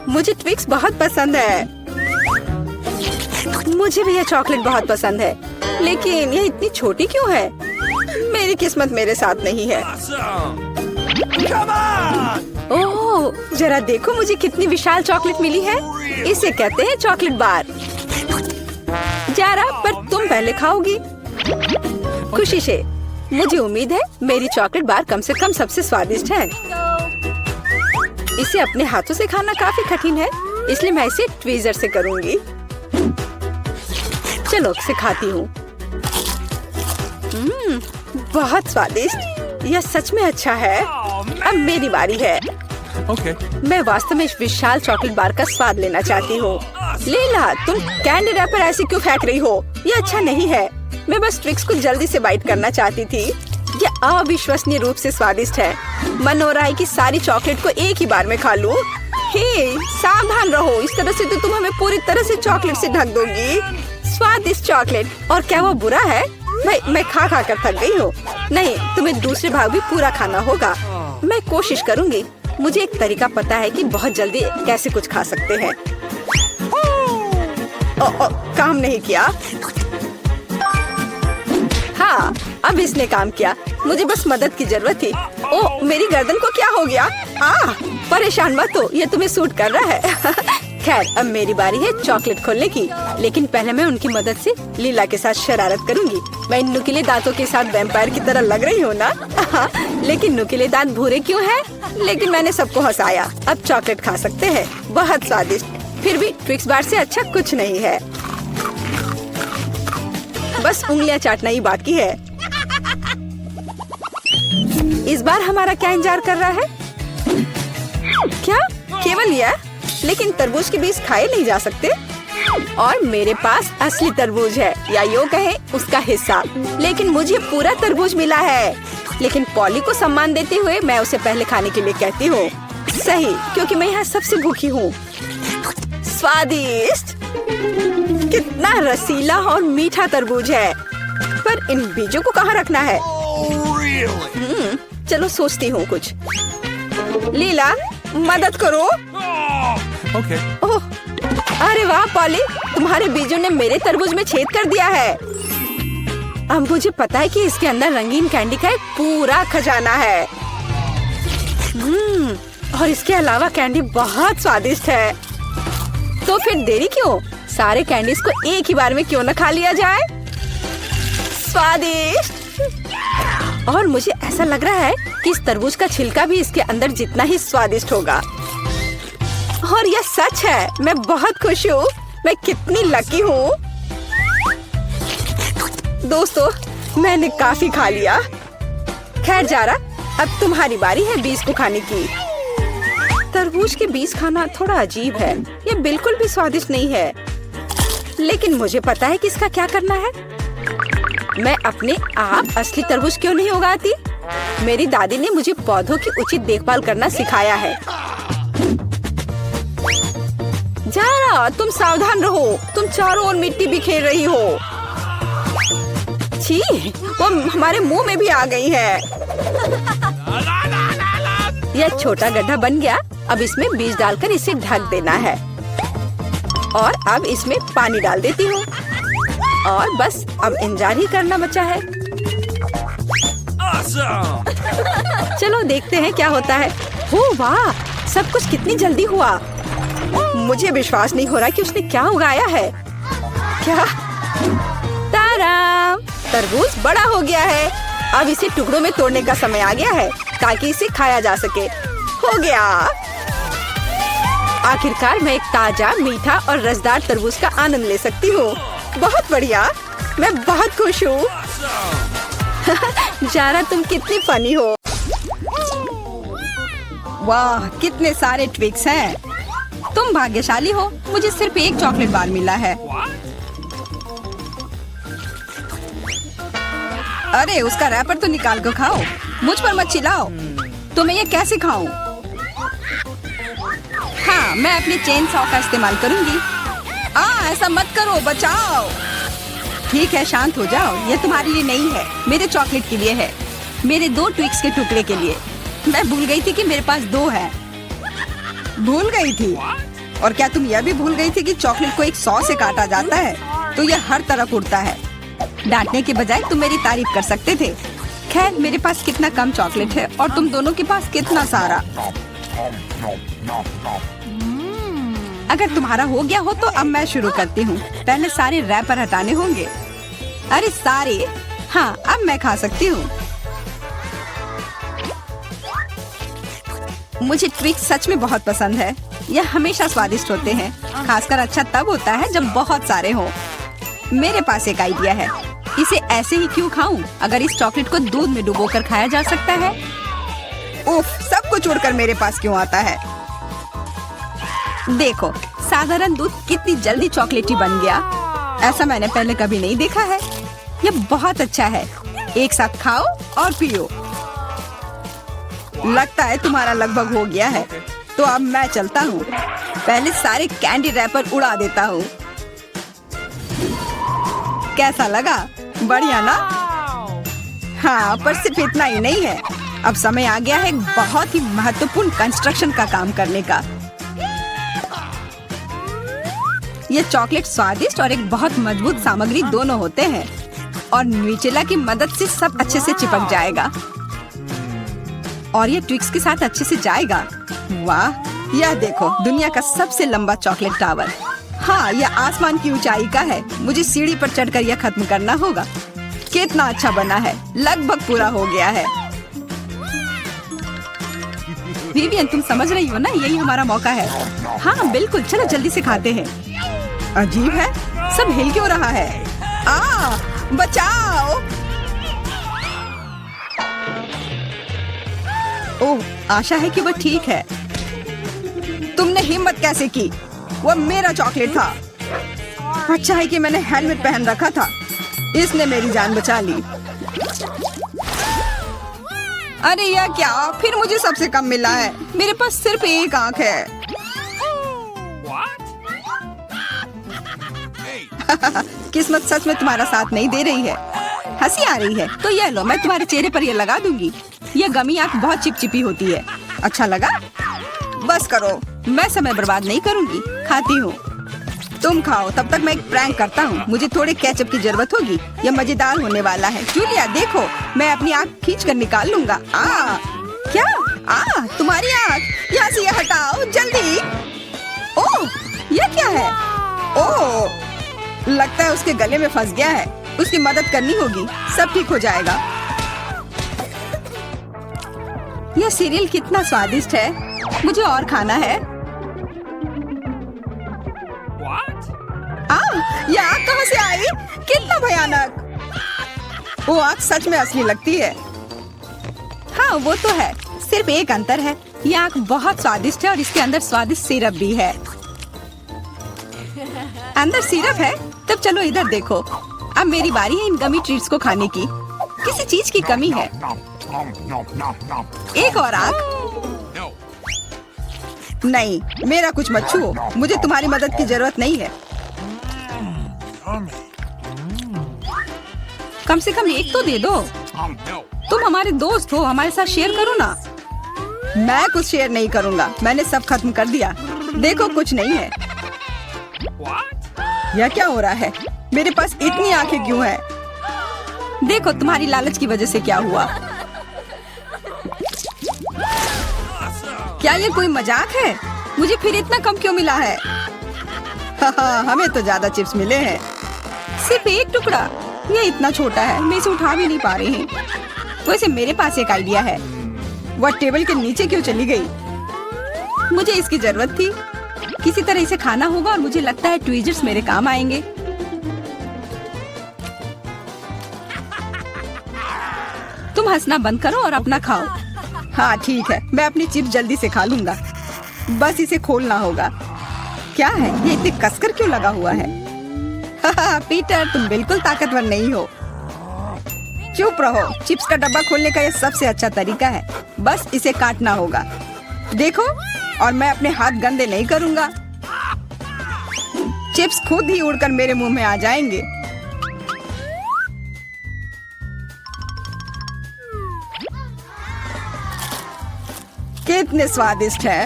मुझे ट्विक्स बहुत पसंद है। मुझे भी यह चॉकलेट बहुत पसंद है, लेकिन यह इतनी छोटी क्यों है? मेरी किस्मत मेरे साथ नहीं है। ओह, जरा देखो मुझे कितनी विशाल चॉकलेट मिली है। इसे कहते हैं चॉकलेट बार। जारा, पर तुम पहले खाओगी। खुशी से। मुझे उम्मीद है मेरी चॉकलेट बार कम से कम सबसे स्वादिष्ट है। इसे अपने हाथों से खाना काफी कठिन है, इसलिए मैं इसे ट्वीजर से करूंगी। चलो इसे खाती हूँ। बहुत स्वादिष्ट। यह सच में अच्छा है। अब मेरी बारी है। मैं वास्तव में इस विशाल चॉकलेट बार का स्वाद लेना चाहती हूँ। लीला, तुम कैंडी रैपर ऐसे क्यों फेंक रही हो? यह अच्छा नहीं है। मैं बस ट्विक्स को जल्दी से बाइट करना चाहती थी। यह अविश्वसनीय रूप से स्वादिष्ट है। मन हो रहा है कि सारी चॉकलेट को एक ही बार में खा लूं। हे, सावधान रहो, इस तरह से तो तुम हमें पूरी तरह से चॉकलेट से ढक दोगी। स्वादिष्ट चॉकलेट, और क्या वो बुरा है? मैं खा खा कर थक गई हूँ। नहीं, तुम्हें दूसरे भाग भी पूरा खाना होगा। मैं कोशिश करूँगी। मुझे एक तरीका पता है कि बहुत जल्दी कैसे कुछ खा सकते हैं। काम नहीं किया। हाँ, अब इसने काम किया। मुझे बस मदद की जरूरत थी। ओह, मेरी गर्दन को क्या हो गया? परेशान मत हो, ये तुम्हें सूट कर रहा है। खैर, अब मेरी बारी है चॉकलेट खोलने की, लेकिन पहले मैं उनकी मदद से लीला के साथ शरारत करूंगी। मैं इन नुकीले दांतों के साथ वैम्पायर की तरह लग रही हूँ ना? लेकिन नुकीले दांत भूरे क्यों हैं? लेकिन मैंने सबको हंसाया। अब चॉकलेट खा सकते हैं। बहुत स्वादिष्ट। फिर भी ट्विक्स बार से अच्छा कुछ नहीं है। बस उंगलियां चाटना ही बाकी है। इस बार हमारा क्या इंतजार कर रहा है? क्या केवल यह? लेकिन तरबूज के बीज खाए नहीं जा सकते। और मेरे पास असली तरबूज है, या यूं कहें उसका हिस्सा। लेकिन मुझे पूरा तरबूज मिला है। लेकिन पॉली को सम्मान देते हुए मैं उसे पहले खाने के लिए कहती हूँ। सही, क्योंकि मैं यहाँ सबसे भूखी हूँ। स्वादिष्ट। कितना रसीला और मीठा तरबूज है। पर इन बीजों को कहाँ रखना है? चलो सोचती हूँ कुछ। लीला, मदद करो। ओह, अरे वाह पॉली, तुम्हारे बीजों ने मेरे तरबूज में छेद कर दिया है। अब मुझे पता है कि इसके अंदर रंगीन कैंडी का एक पूरा खजाना है। और इसके अलावा कैंडी बहुत स्वादिष्ट है। तो फिर देरी क्यों? सारे कैंडीज को एक ही बार में क्यों न खा लिया जाए? स्वादिष्ट। और मुझे ऐसा लग रहा है कि इस तरबूज का छिलका भी इसके अंदर जितना ही स्वादिष्ट होगा। और यह सच है। मैं बहुत खुश हूँ। मैं कितनी लकी हूँ। दोस्तों, मैंने काफी खा लिया। खैर जारा, अब तुम्हारी बारी है बीज को खाने की। तरबूज के बीज खाना थोड़ा अजीब है। ये बिल्कुल भी स्वादिष्ट नहीं है। लेकिन मुझे पता है कि इसका क्या करना है। मैं अपने आप असली तरबूज क्यों नहीं उगाती? मेरी दादी ने मुझे पौधों की उचित देखभाल करना सिखाया है। जारा, तुम सावधान रहो। तुम चारों ओर मिट्टी बिखेर रही हो। छी, वो हमारे मुंह में भी आ गई है। यह छोटा गड्ढा बन गया। अब इसमें बीज डालकर इसे ढक देना है। और अब इसमें पानी डाल देती हूँ। और बस अब इंतजार ही करना बचा है। चलो देखते हैं क्या होता है। ओह वाह, सब कुछ कितनी जल्दी हुआ। मुझे विश्वास नहीं हो रहा कि उसने क्या उगाया है। क्या? ताराम, तरबूज बड़ा हो गया है। अब इसे टुकड़ों में तोड़ने का समय आ गया है ताकि इसे खाया जा सके। हो गया। आखिरकार मैं एक ताजा, मीठा और रसदार तरबूज का आनंद ले सकती हूँ। बहुत बढ़िया। मैं बहुत खुश हूँ। जारा, तुम कितनी फनी हो। वाह, कितने सारे ट्विक्स हैं। तुम भाग्यशाली हो। मुझे सिर्फ एक चॉकलेट बार मिला है। अरे उसका रैपर तो निकाल कर खाओ, मुझ पर मत चिल्लाओ। तो मैं ये कैसे खाऊं? हाँ, मैं अपनी चेन सॉ का इस्तेमाल करूंगी। ऐसा मत करो, बचाओ। ठीक है, शांत हो जाओ। ये तुम्हारे लिए नहीं है, मेरे चॉकलेट के लिए है, मेरे 2 ट्विक्स के टुकड़े के लिए। मैं भूल गई थी कि मेरे पास 2 है। भूल गई थी? और क्या तुम यह भी भूल गई थी कि चॉकलेट को एक सॉ से काटा जाता है तो यह हर तरफ उड़ता है? डांटने के बजाय तुम मेरी तारीफ कर सकते थे। खैर, मेरे पास कितना कम चॉकलेट है और तुम दोनों के पास कितना सारा। अगर तुम्हारा हो गया हो तो अब मैं शुरू करती हूँ। पहले सारे रैपर हटाने होंगे। अरे सारे? हाँ, अब मैं खा सकती हूँ। मुझे ट्विक्स सच में बहुत पसंद है। यह हमेशा स्वादिष्ट होते हैं। खासकर अच्छा तब होता है जब बहुत सारे हों। मेरे पास एक आइडिया है। इसे ऐसे ही क्यों खाऊं? अगर इस चॉकलेट को दूध में डुबोकर खाया जा सकता है। उफ, सब कुछ उड़कर मेरे पास क्यों आता है? देखो, साधारण दूध कितनी जल्दी चॉकलेटी बन गया। ऐसा मैंने पहले कभी नहीं देखा है। यह बहुत अच्छा है। एक साथ खाओ और पियो। लगता है तुम्हारा लगभग हो गया है, तो अब मैं चलता हूँ। पहले सारे कैंडी रैपर उड़ा देता हूँ। कैसा लगा? बढ़िया ना? हाँ, पर सिर्फ इतना ही नहीं है। अब समय आ गया है एक बहुत ही महत्वपूर्ण कंस्ट्रक्शन का काम करने का। ये चॉकलेट स्वादिष्ट और एक बहुत मजबूत सामग्री दोनों होते हैं और न्यूटेला की मदद से सब अच्छे से चिपक जाएगा और ये ट्विक्स के साथ अच्छे से जाएगा। वाह, यह देखो, दुनिया का सबसे लंबा चॉकलेट टावर। हाँ, यह आसमान की ऊंचाई का है। मुझे सीढ़ी पर चढ़कर यह खत्म करना होगा। कितना अच्छा बना है, लगभग पूरा हो गया है। विवियन, तुम समझ रही हो ना, यही हमारा मौका है। हाँ बिल्कुल, चलो जल्दी से खाते हैं। अजीब है, सब हिल क्यों रहा है? बचाओ! ओह, आशा है कि वह ठीक है। तुमने हिम्मत कैसे की? वह मेरा चॉकलेट था। अच्छा है कि मैंने हेलमेट पहन रखा था। इसने मेरी जान बचा ली। अरे यह क्या? फिर मुझे सबसे कम मिला है। मेरे पास सिर्फ एक आंख है। किस्मत सच में तुम्हारा साथ नहीं दे रही है। हंसी आ रही है तो यह लो, मैं तुम्हारे चेहरे पर यह लगा दूंगी। यह गमी आंख बहुत चिपचिपी होती है। अच्छा लगा? बस करो, मैं समय बर्बाद नहीं करूंगी। खाती हूँ, तुम खाओ। तब तक मैं एक प्रैंक करता हूँ। मुझे थोड़े केचप की जरूरत होगी। यह मजेदार होने वाला है। जूलिया देखो, मैं अपनी आँख खींच कर निकाल लूंगा। क्या? तुम्हारी आँख? यहाँ से यह हटाओ जल्दी। ओह, यह क्या है? ओह, लगता है उसके गले में फंस गया है। उसकी मदद करनी होगी, सब ठीक हो जाएगा। यह सीरियल कितना स्वादिष्ट है। मुझे और खाना है। यह आग कहाँ से आई? कितना भयानक! वो आग सच में असली लगती है। हाँ वो तो है, सिर्फ एक अंतर है। यह आग बहुत स्वादिष्ट है और इसके अंदर स्वादिष्ट सिरप भी है। अंदर सिरप है? तब चलो इधर देखो। अब मेरी बारी है इन गमी ट्रीट्स को खाने की। किसी चीज की कमी है। एक और आग? नहीं, मेरा कुछ मत छुओ। मुझे तुम्हारी मदद की जरूरत नहीं है। कम से कम एक तो दे दो। तुम हमारे दोस्त हो, हमारे साथ शेयर करो ना। मैं कुछ शेयर नहीं करूँगा। मैंने सब खत्म कर दिया। देखो, कुछ नहीं है। यह क्या हो रहा है? मेरे पास इतनी आंखें क्यों हैं? देखो, तुम्हारी लालच की वजह से क्या हुआ। क्या ये कोई मजाक है? मुझे फिर इतना कम क्यों मिला है? हमें तो ज्यादा चिप्स मिले हैं। सिर्फ एक टुकड़ा? ये इतना छोटा है, मैं इसे उठा भी नहीं पा रही हूँ। वैसे मेरे पास एक आइडिया है। वह टेबल के नीचे क्यों चली गई? मुझे इसकी जरूरत थी। किसी तरह इसे खाना होगा और मुझे लगता है ट्वीजर्स मेरे काम आएंगे। तुम हंसना बंद करो और अपना खाओ। हाँ ठीक है, मैं अपनी चिप्स जल्दी से खा लूंगा। बस इसे खोलना होगा। क्या है ये इतने कसकर क्यों लगा हुआ है? पीटर, तुम बिल्कुल ताकतवर नहीं हो। चुप रहो। चिप्स का डब्बा खोलने का ये सबसे अच्छा तरीका है। बस इसे काटना होगा। देखो, और मैं अपने हाथ गंदे नहीं करूंगा। चिप्स खुद ही उड़कर मेरे मुंह में आ जाएंगे। कितने स्वादिष्ट है।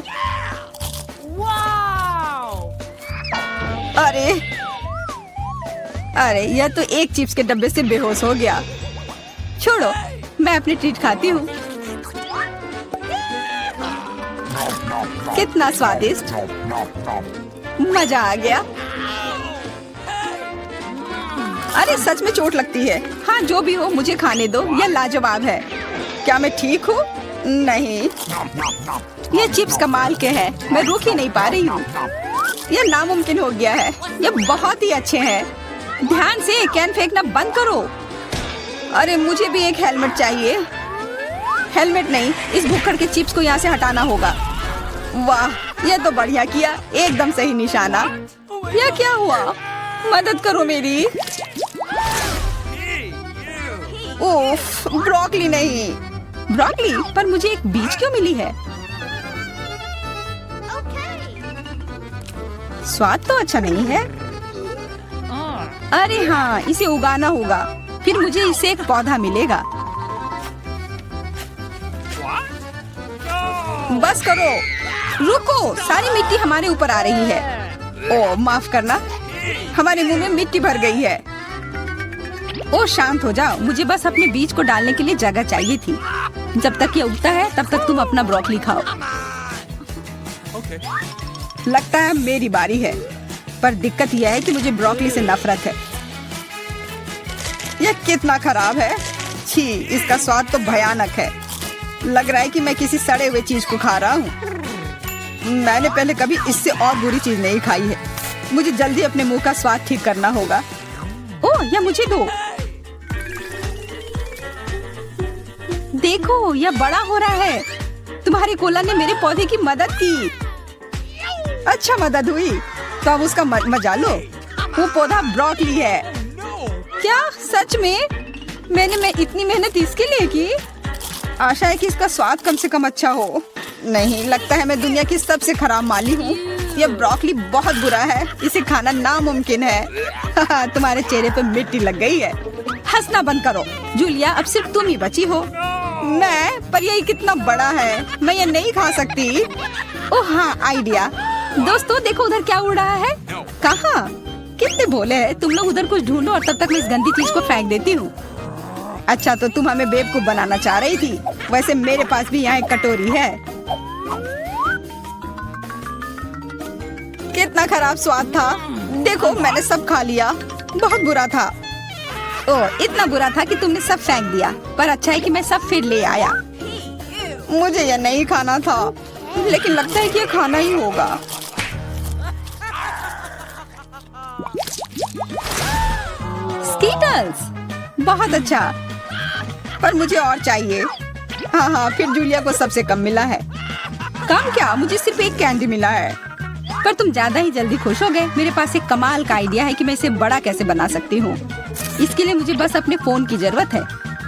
अरे अरे, यह तो एक चिप्स के डब्बे से बेहोश हो गया। छोड़ो, मैं अपनी ट्रीट खाती हूँ। कितना स्वादिष्ट, मजा आ गया। अरे सच में चोट लगती है। हाँ, जो भी हो मुझे खाने दो। यह लाजवाब है। क्या मैं ठीक हूँ? नहीं, ये चिप्स कमाल के हैं। मैं रुक ही नहीं पा रही हूँ। यह नामुमकिन हो गया है। ये बहुत ही अच्छे हैं। ध्यान से, कैन फेंकना बंद करो। अरे मुझे भी एक हेलमेट चाहिए। हेलमेट नहीं, इस भुक्कड़ के चिप्स को यहाँ से हटाना होगा। वाह, यह तो बढ़िया किया। एकदम सही निशाना। यह क्या हुआ? मदद करो मेरी। उफ, ब्रोकली नहीं। ब्रोकली, पर मुझे एक बीज क्यों मिली है? स्वाद तो अच्छा नहीं है। अरे हाँ, इसे उगाना होगा। फिर मुझे इससे एक पौधा मिलेगा। बस करो। रुको, सारी मिट्टी हमारे ऊपर आ रही है। ओह, माफ करना, हमारे मुंह में मिट्टी भर गई है। ओह, शांत हो जाओ। मुझे बस अपने बीज को डालने के लिए जगह चाहिए थी। जब तक ये उगता है तब तक तुम अपना ब्रोकली खाओ। लगता है मेरी बारी है, पर दिक्कत यह है कि मुझे ब्रोकली से नफरत है। यह कितना खराब है। छी, इसका स्वाद तो भयानक है। लग रहा है कि मैं किसी सड़े हुए चीज को खा रहा हूँ। मैंने पहले कभी इससे और बुरी चीज नहीं खाई है। मुझे जल्दी अपने मुंह का स्वाद ठीक करना होगा। ओह, यह मुझे दो। देखो, यह बड़ा हो रहा है। तुम्हारे कोला ने मेरे पौधे की मदद की। अच्छा, मदद हुई तो अब उसका मजा लो। वो पौधा ब्रोकली है। क्या सच में? मैंने इतनी मेहनत इसके लिए की। आशा है कि इसका स्वाद कम से कम अच्छा हो। नहीं, लगता है मैं दुनिया की सबसे खराब माली हूँ। यह ब्रोकली बहुत बुरा है। इसे खाना नामुमकिन है। तुम्हारे चेहरे पे मिट्टी लग गई है। हंसना बंद करो। जूलिया, अब सिर्फ तुम ही बची हो। मैं? पर यह कितना बड़ा है, मैं ये नहीं खा सकती। ओह हाँ, आइडिया। दोस्तों देखो, उधर क्या उड़ रहा है। कहाँ? कितने भोले हैं तुम लोग। उधर कुछ ढूंढो और तब तक मैं इस गंदी चीज को फेंक देती हूँ। अच्छा, तो तुम हमें बेवकूफ बनाना चाह रही थी। वैसे मेरे पास भी यहाँ एक कटोरी है। कितना खराब स्वाद था। देखो, मैंने सब खा लिया। बहुत बुरा था। ओह, इतना बुरा था कि तुमने सब फेंक दिया। पर अच्छा है कि मैं सब फिर ले आया। मुझे यह नहीं खाना था, लेकिन लगता है कि यह खाना ही होगा। स्कीटल्स, बहुत अच्छा, पर मुझे और चाहिए। हाँ हाँ, फिर जूलिया को सबसे कम मिला है। कम क्या, मुझे सिर्फ एक कैंडी मिला है। पर तुम ज्यादा ही जल्दी खुश हो गए। मेरे पास एक कमाल का आइडिया है कि मैं इसे बड़ा कैसे बना सकती हूँ। इसके लिए मुझे बस अपने फोन की जरूरत है।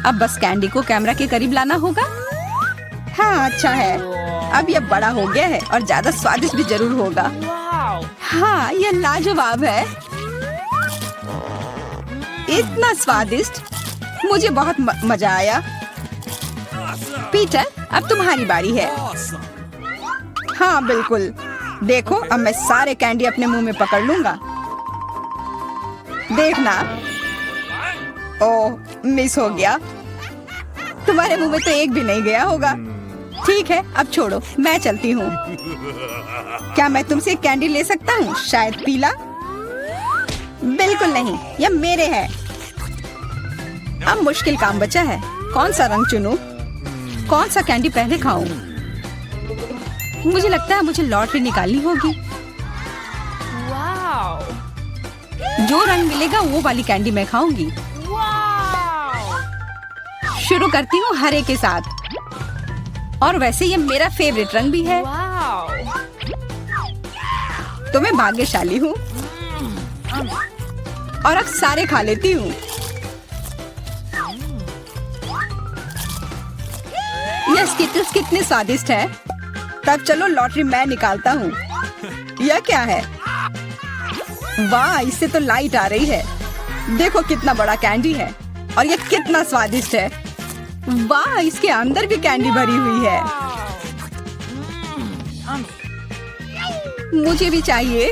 अब बस कैंडी को कैमरा के करीब लाना होगा। हाँ, अच्छा है। अब यह बड़ा हो गया है और ज्यादा स्वादिष्ट भी जरूर होगा। हाँ, यह लाजवाब है। इतना स्वादिष्ट, मुझे बहुत मजा आया। पीटर, अब तुम्हारी बारी है। हाँ बिल्कुल। देखो, अब मैं सारे कैंडी अपने मुंह में पकड़ लूंगा। देखना। ओह, मिस हो गया। तुम्हारे मुंह में तो एक भी नहीं गया होगा। ठीक है, अब छोड़ो, मैं चलती हूँ। क्या मैं तुमसे कैंडी ले सकता हूँ? शायद पीला? बिल्कुल नहीं, यह मेरे है। अब मुश्किल काम बचा है। कौन सा रंग चुनूं? कौन सा कैंडी पहले खाऊं? मुझे लगता है मुझे लॉटरी निकालनी होगी। जो रंग मिलेगा वो वाली कैंडी मैं खाऊंगी। शुरू करती हूँ हरे के साथ। और वैसे ये मेरा फेवरेट रंग भी है। तो मैं भाग्यशाली हूँ और अब सारे खा लेती हूँ। ये स्किटल्स कितने स्वादिष्ट है। तब चलो लॉटरी मैं निकालता हूँ। यह क्या है? वाह, इससे तो लाइट आ रही है। देखो कितना बड़ा कैंडी है और ये कितना स्वादिष्ट है। वाह, इसके अंदर भी कैंडी भरी हुई है। मुझे भी चाहिए।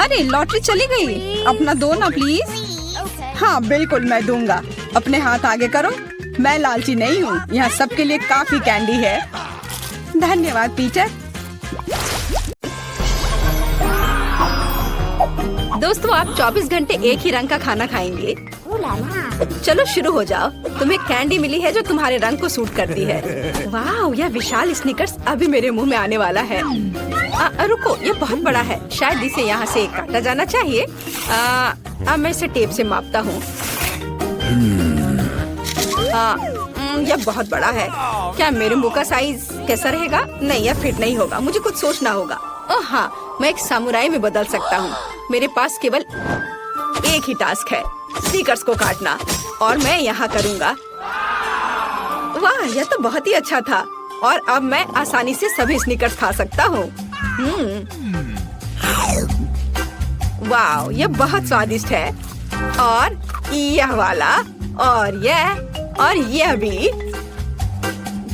अरे लॉटरी चली गई। अपना दो ना प्लीज। हाँ बिल्कुल मैं दूंगा। अपने हाथ आगे करो। मैं लालची नहीं हूँ। यहाँ सबके लिए काफी कैंडी है। धन्यवाद पीटर। दोस्तों, आप 24 घंटे एक ही रंग का खाना खाएंगे? चलो शुरू हो जाओ। तुम्हें कैंडी मिली है जो तुम्हारे रंग को सूट करती है। वाह, यह विशाल स्निकर्स अभी मेरे मुंह में आने वाला है। रुको, ये बहुत बड़ा है। शायद इसे यहाँ से काटा जाना चाहिए। अब मैं इसे टेप से मापता हूँ। यह बहुत बड़ा है। क्या मेरे मुंह का साइज कैसा रहेगा? नहीं, यह फिट नहीं होगा। मुझे कुछ सोचना होगा। ओह हाँ, मैं एक सामुराई में बदल सकता हूँ। मेरे पास केवल एक ही टास्क है, स्नीकर्स को काटना, और मैं यहाँ करूँगा। वाह, यह तो बहुत ही अच्छा था। और अब मैं आसानी से सभी स्नीकर्स खा सकता हूँ। वाह, यह बहुत स्वादिष्ट है। और यह वाला, और यह भी।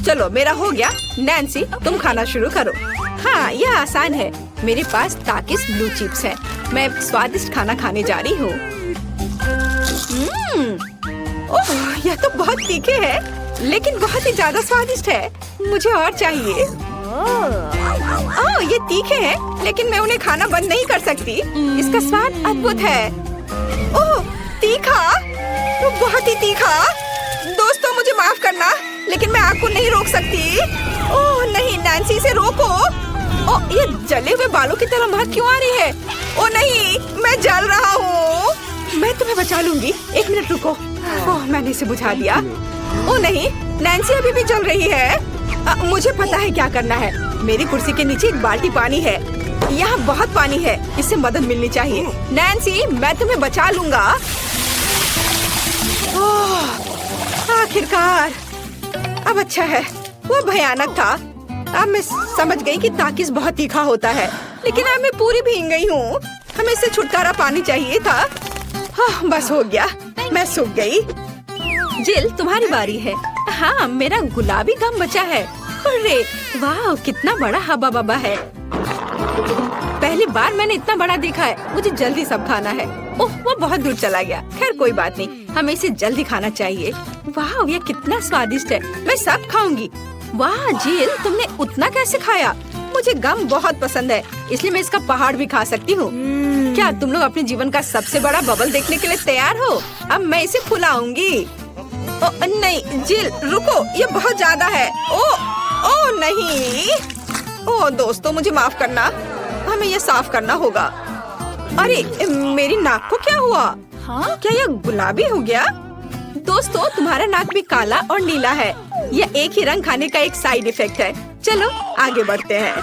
चलो मेरा हो गया। नैन्सी, तुम खाना शुरू करो। हाँ, यह आसान है। मेरे पास ताकिस ब्लू चिप्स है। मैं स्वादिष्ट खाना खाने जा रही हूँ। ओह, यह तो बहुत तीखे है, लेकिन बहुत ही ज्यादा स्वादिष्ट है। मुझे और चाहिए। ओह, ये तीखे हैं, लेकिन मैं उन्हें खाना बंद नहीं कर सकती। इसका स्वाद अद्भुत है। ओह, तीखा, तो बहुत ही तीखा। दोस्तों, मुझे माफ करना, लेकिन मैं आग को नहीं रोक सकती। ओह नहीं, नैन्सी से रोको। ओह, ये जले हुए बालों की तरह महक क्यों आ रही है? ओह नहीं, मैं जल रहा हूँ। मैं तुम्हें बचा लूंगी। एक मिनट रुको। ओह, मैंने इसे बुझा दिया। ओह नहीं, नैन्सी अभी भी जल रही है। मुझे पता है क्या करना है। मेरी कुर्सी के नीचे एक बाल्टी पानी है। यहाँ बहुत पानी है। इससे मदद मिलनी चाहिए। नैन्सी, मैं तुम्हें बचा लूंगा। आखिरकार, अब अच्छा है। वो भयानक था। अब मैं समझ गई कि ताकिस बहुत तीखा होता है, लेकिन अब मैं पूरी भीग गई हूँ। हमें इससे छुटकारा पानी चाहिए था। हाँ, बस हो गया। मैं सूख गई। जिल, तुम्हारी बारी है। हाँ, मेरा गुलाबी गम बचा है। अरे वाह, कितना बड़ा हब्बा बब्बा है। पहली बार मैंने इतना बड़ा देखा है। मुझे जल्दी सब खाना है। ओह, वो बहुत दूर चला गया। खैर कोई बात नहीं, हमें इसे जल्दी खाना चाहिए। वाह, ये कितना स्वादिष्ट है। मैं सब खाऊंगी। वाह जिल, तुमने उतना कैसे खाया? मुझे गम बहुत पसंद है, इसलिए मैं इसका पहाड़ भी खा सकती हूँ। क्या तुम लोग अपने जीवन का सबसे बड़ा बबल देखने के लिए तैयार हो? अब मैं इसे फुलाऊंगी। नहीं जिल, रुको, ये बहुत ज्यादा है। ओ नहीं। ओ दोस्तों, मुझे माफ करना। हमें ये साफ करना होगा। अरे मेरी नाक को क्या हुआ? हाँ? क्या यह गुलाबी हो गया? दोस्तों, तुम्हारा नाक भी काला और नीला है। यह एक ही रंग खाने का एक साइड इफेक्ट है। चलो आगे बढ़ते हैं।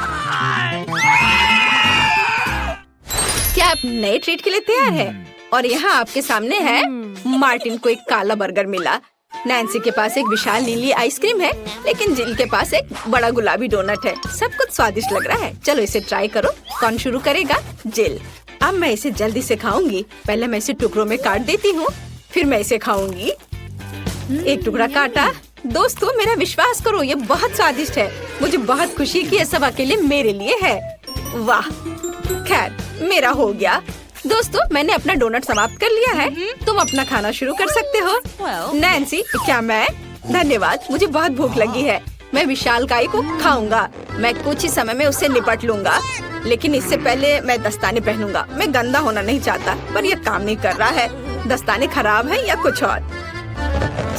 क्या आप नए ट्रीट के लिए तैयार हैं? और यहाँ आपके सामने है। मार्टिन को एक काला बर्गर मिला। नैन्सी के पास एक विशाल नीली आइसक्रीम है, लेकिन जिल के पास एक बड़ा गुलाबी डोनट है। सब कुछ स्वादिष्ट लग रहा है। चलो इसे ट्राई करो। कौन शुरू करेगा? जिल। अब मैं इसे जल्दी से खाऊंगी। पहले मैं इसे टुकड़ों में काट देती हूँ, फिर मैं इसे खाऊंगी। एक टुकड़ा काटा। दोस्तों, मेरा विश्वास करो, ये बहुत स्वादिष्ट है। मुझे बहुत खुशी कि ये सब अकेले मेरे लिए है। वाह, खैर मेरा हो गया। दोस्तों, मैंने अपना डोनट समाप्त कर लिया है। तुम अपना खाना शुरू कर सकते हो। नैन्सी, क्या मैं? धन्यवाद, मुझे बहुत भूख लगी है। मैं विशालकाय को खाऊंगा। मैं कुछ ही समय में उससे निपट लूंगा, लेकिन इससे पहले मैं दस्ताने पहनूंगा। मैं गंदा होना नहीं चाहता, पर यह काम नहीं कर रहा है। दस्ताने खराब है या कुछ और।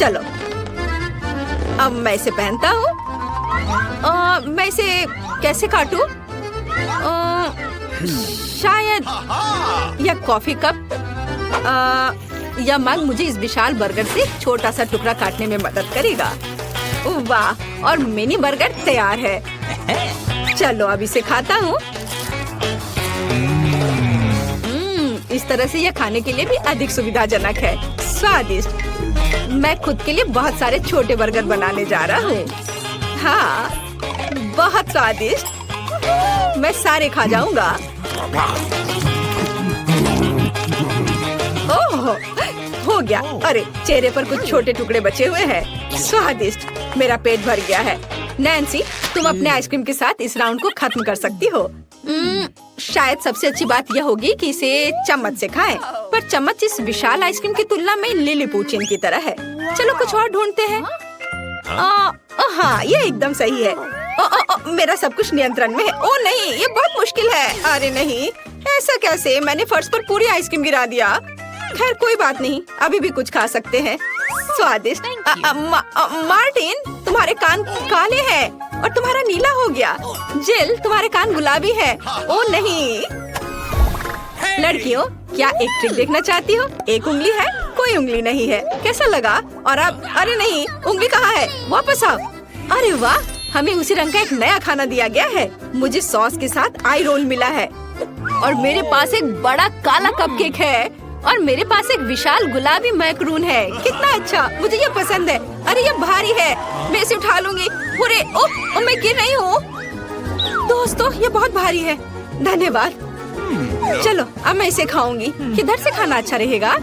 चलो अब मैं इसे पहनता हूँ। मैं इसे कैसे काटूं? शायद यह कॉफी कप या मग मुझे इस विशाल बर्गर से छोटा सा टुकड़ा काटने में मदद करेगा। वाह, और मिनी बर्गर तैयार है। चलो अब इसे खाता हूँ। इस तरह से यह खाने के लिए भी अधिक सुविधाजनक है। स्वादिष्ट। मैं खुद के लिए बहुत सारे छोटे बर्गर बनाने जा रहा हूँ। हाँ, बहुत स्वादिष्ट। मैं सारे खा जाऊंगा। ओह, हो गया। अरे चेहरे पर कुछ छोटे टुकड़े बचे हुए हैं। स्वादिष्ट। मेरा पेट भर गया है। नैन्सी, तुम अपने आइसक्रीम के साथ इस राउंड को खत्म कर सकती हो। शायद सबसे अच्छी बात यह होगी कि इसे चम्मच से खाएं। पर चम्मच इस विशाल आइसक्रीम की तुलना में लिलीपुचिन की तरह है। चलो कुछ और ढूंढते हैं। हाँ, ये एकदम सही है। मेरा सब कुछ नियंत्रण में है। ओ नहीं, ये बहुत मुश्किल है। अरे नहीं, ऐसा कैसे? मैंने फर्श पर पूरी आइसक्रीम गिरा दिया। खैर कोई बात नहीं, अभी भी कुछ खा सकते हैं। स्वादिष्ट। मार्टिन, तुम्हारे कान काले हैं और तुम्हारा नीला हो गया। जिल, तुम्हारे कान गुलाबी है। ओ नहीं। लड़कियों, क्या एक ट्रिक देखना चाहती हो? एक उंगली है, कोई उंगली नहीं है। कैसा लगा? और अब अरे नहीं, उंगली कहाँ है? वापस आओ। अरे वाह, हमें उसी रंग का एक नया खाना दिया गया है। मुझे सॉस के साथ आई रोल मिला है और मेरे पास एक बड़ा काला कपकेक है और मेरे पास एक विशाल गुलाबी मैक्रून है। कितना अच्छा, मुझे ये पसंद है। अरे ये भारी है, मैं इसे उठा लूंगी। पूरे ओह, मैं गिर रही हूँ। दोस्तों, ये बहुत भारी है। धन्यवाद। चलो अब मैं इसे खाऊंगी। किधर से खाना अच्छा रहेगा?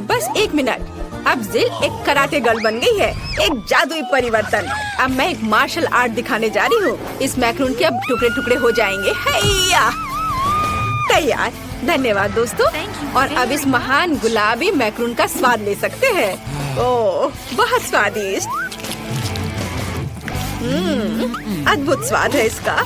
बस एक मिनट। अब जिल एक कराटे गर्ल बन गई है। एक जादुई परिवर्तन। अब मैं एक मार्शल आर्ट दिखाने जा रही हूँ। इस मैक्रून के अब टुकड़े टुकड़े हो जाएंगे। हैया, तैयार। धन्यवाद दोस्तों। और अब इस महान गुलाबी मैक्रून का स्वाद ले सकते हैं। ओह, बहुत स्वादिष्ट। अद्भुत स्वाद है इसका।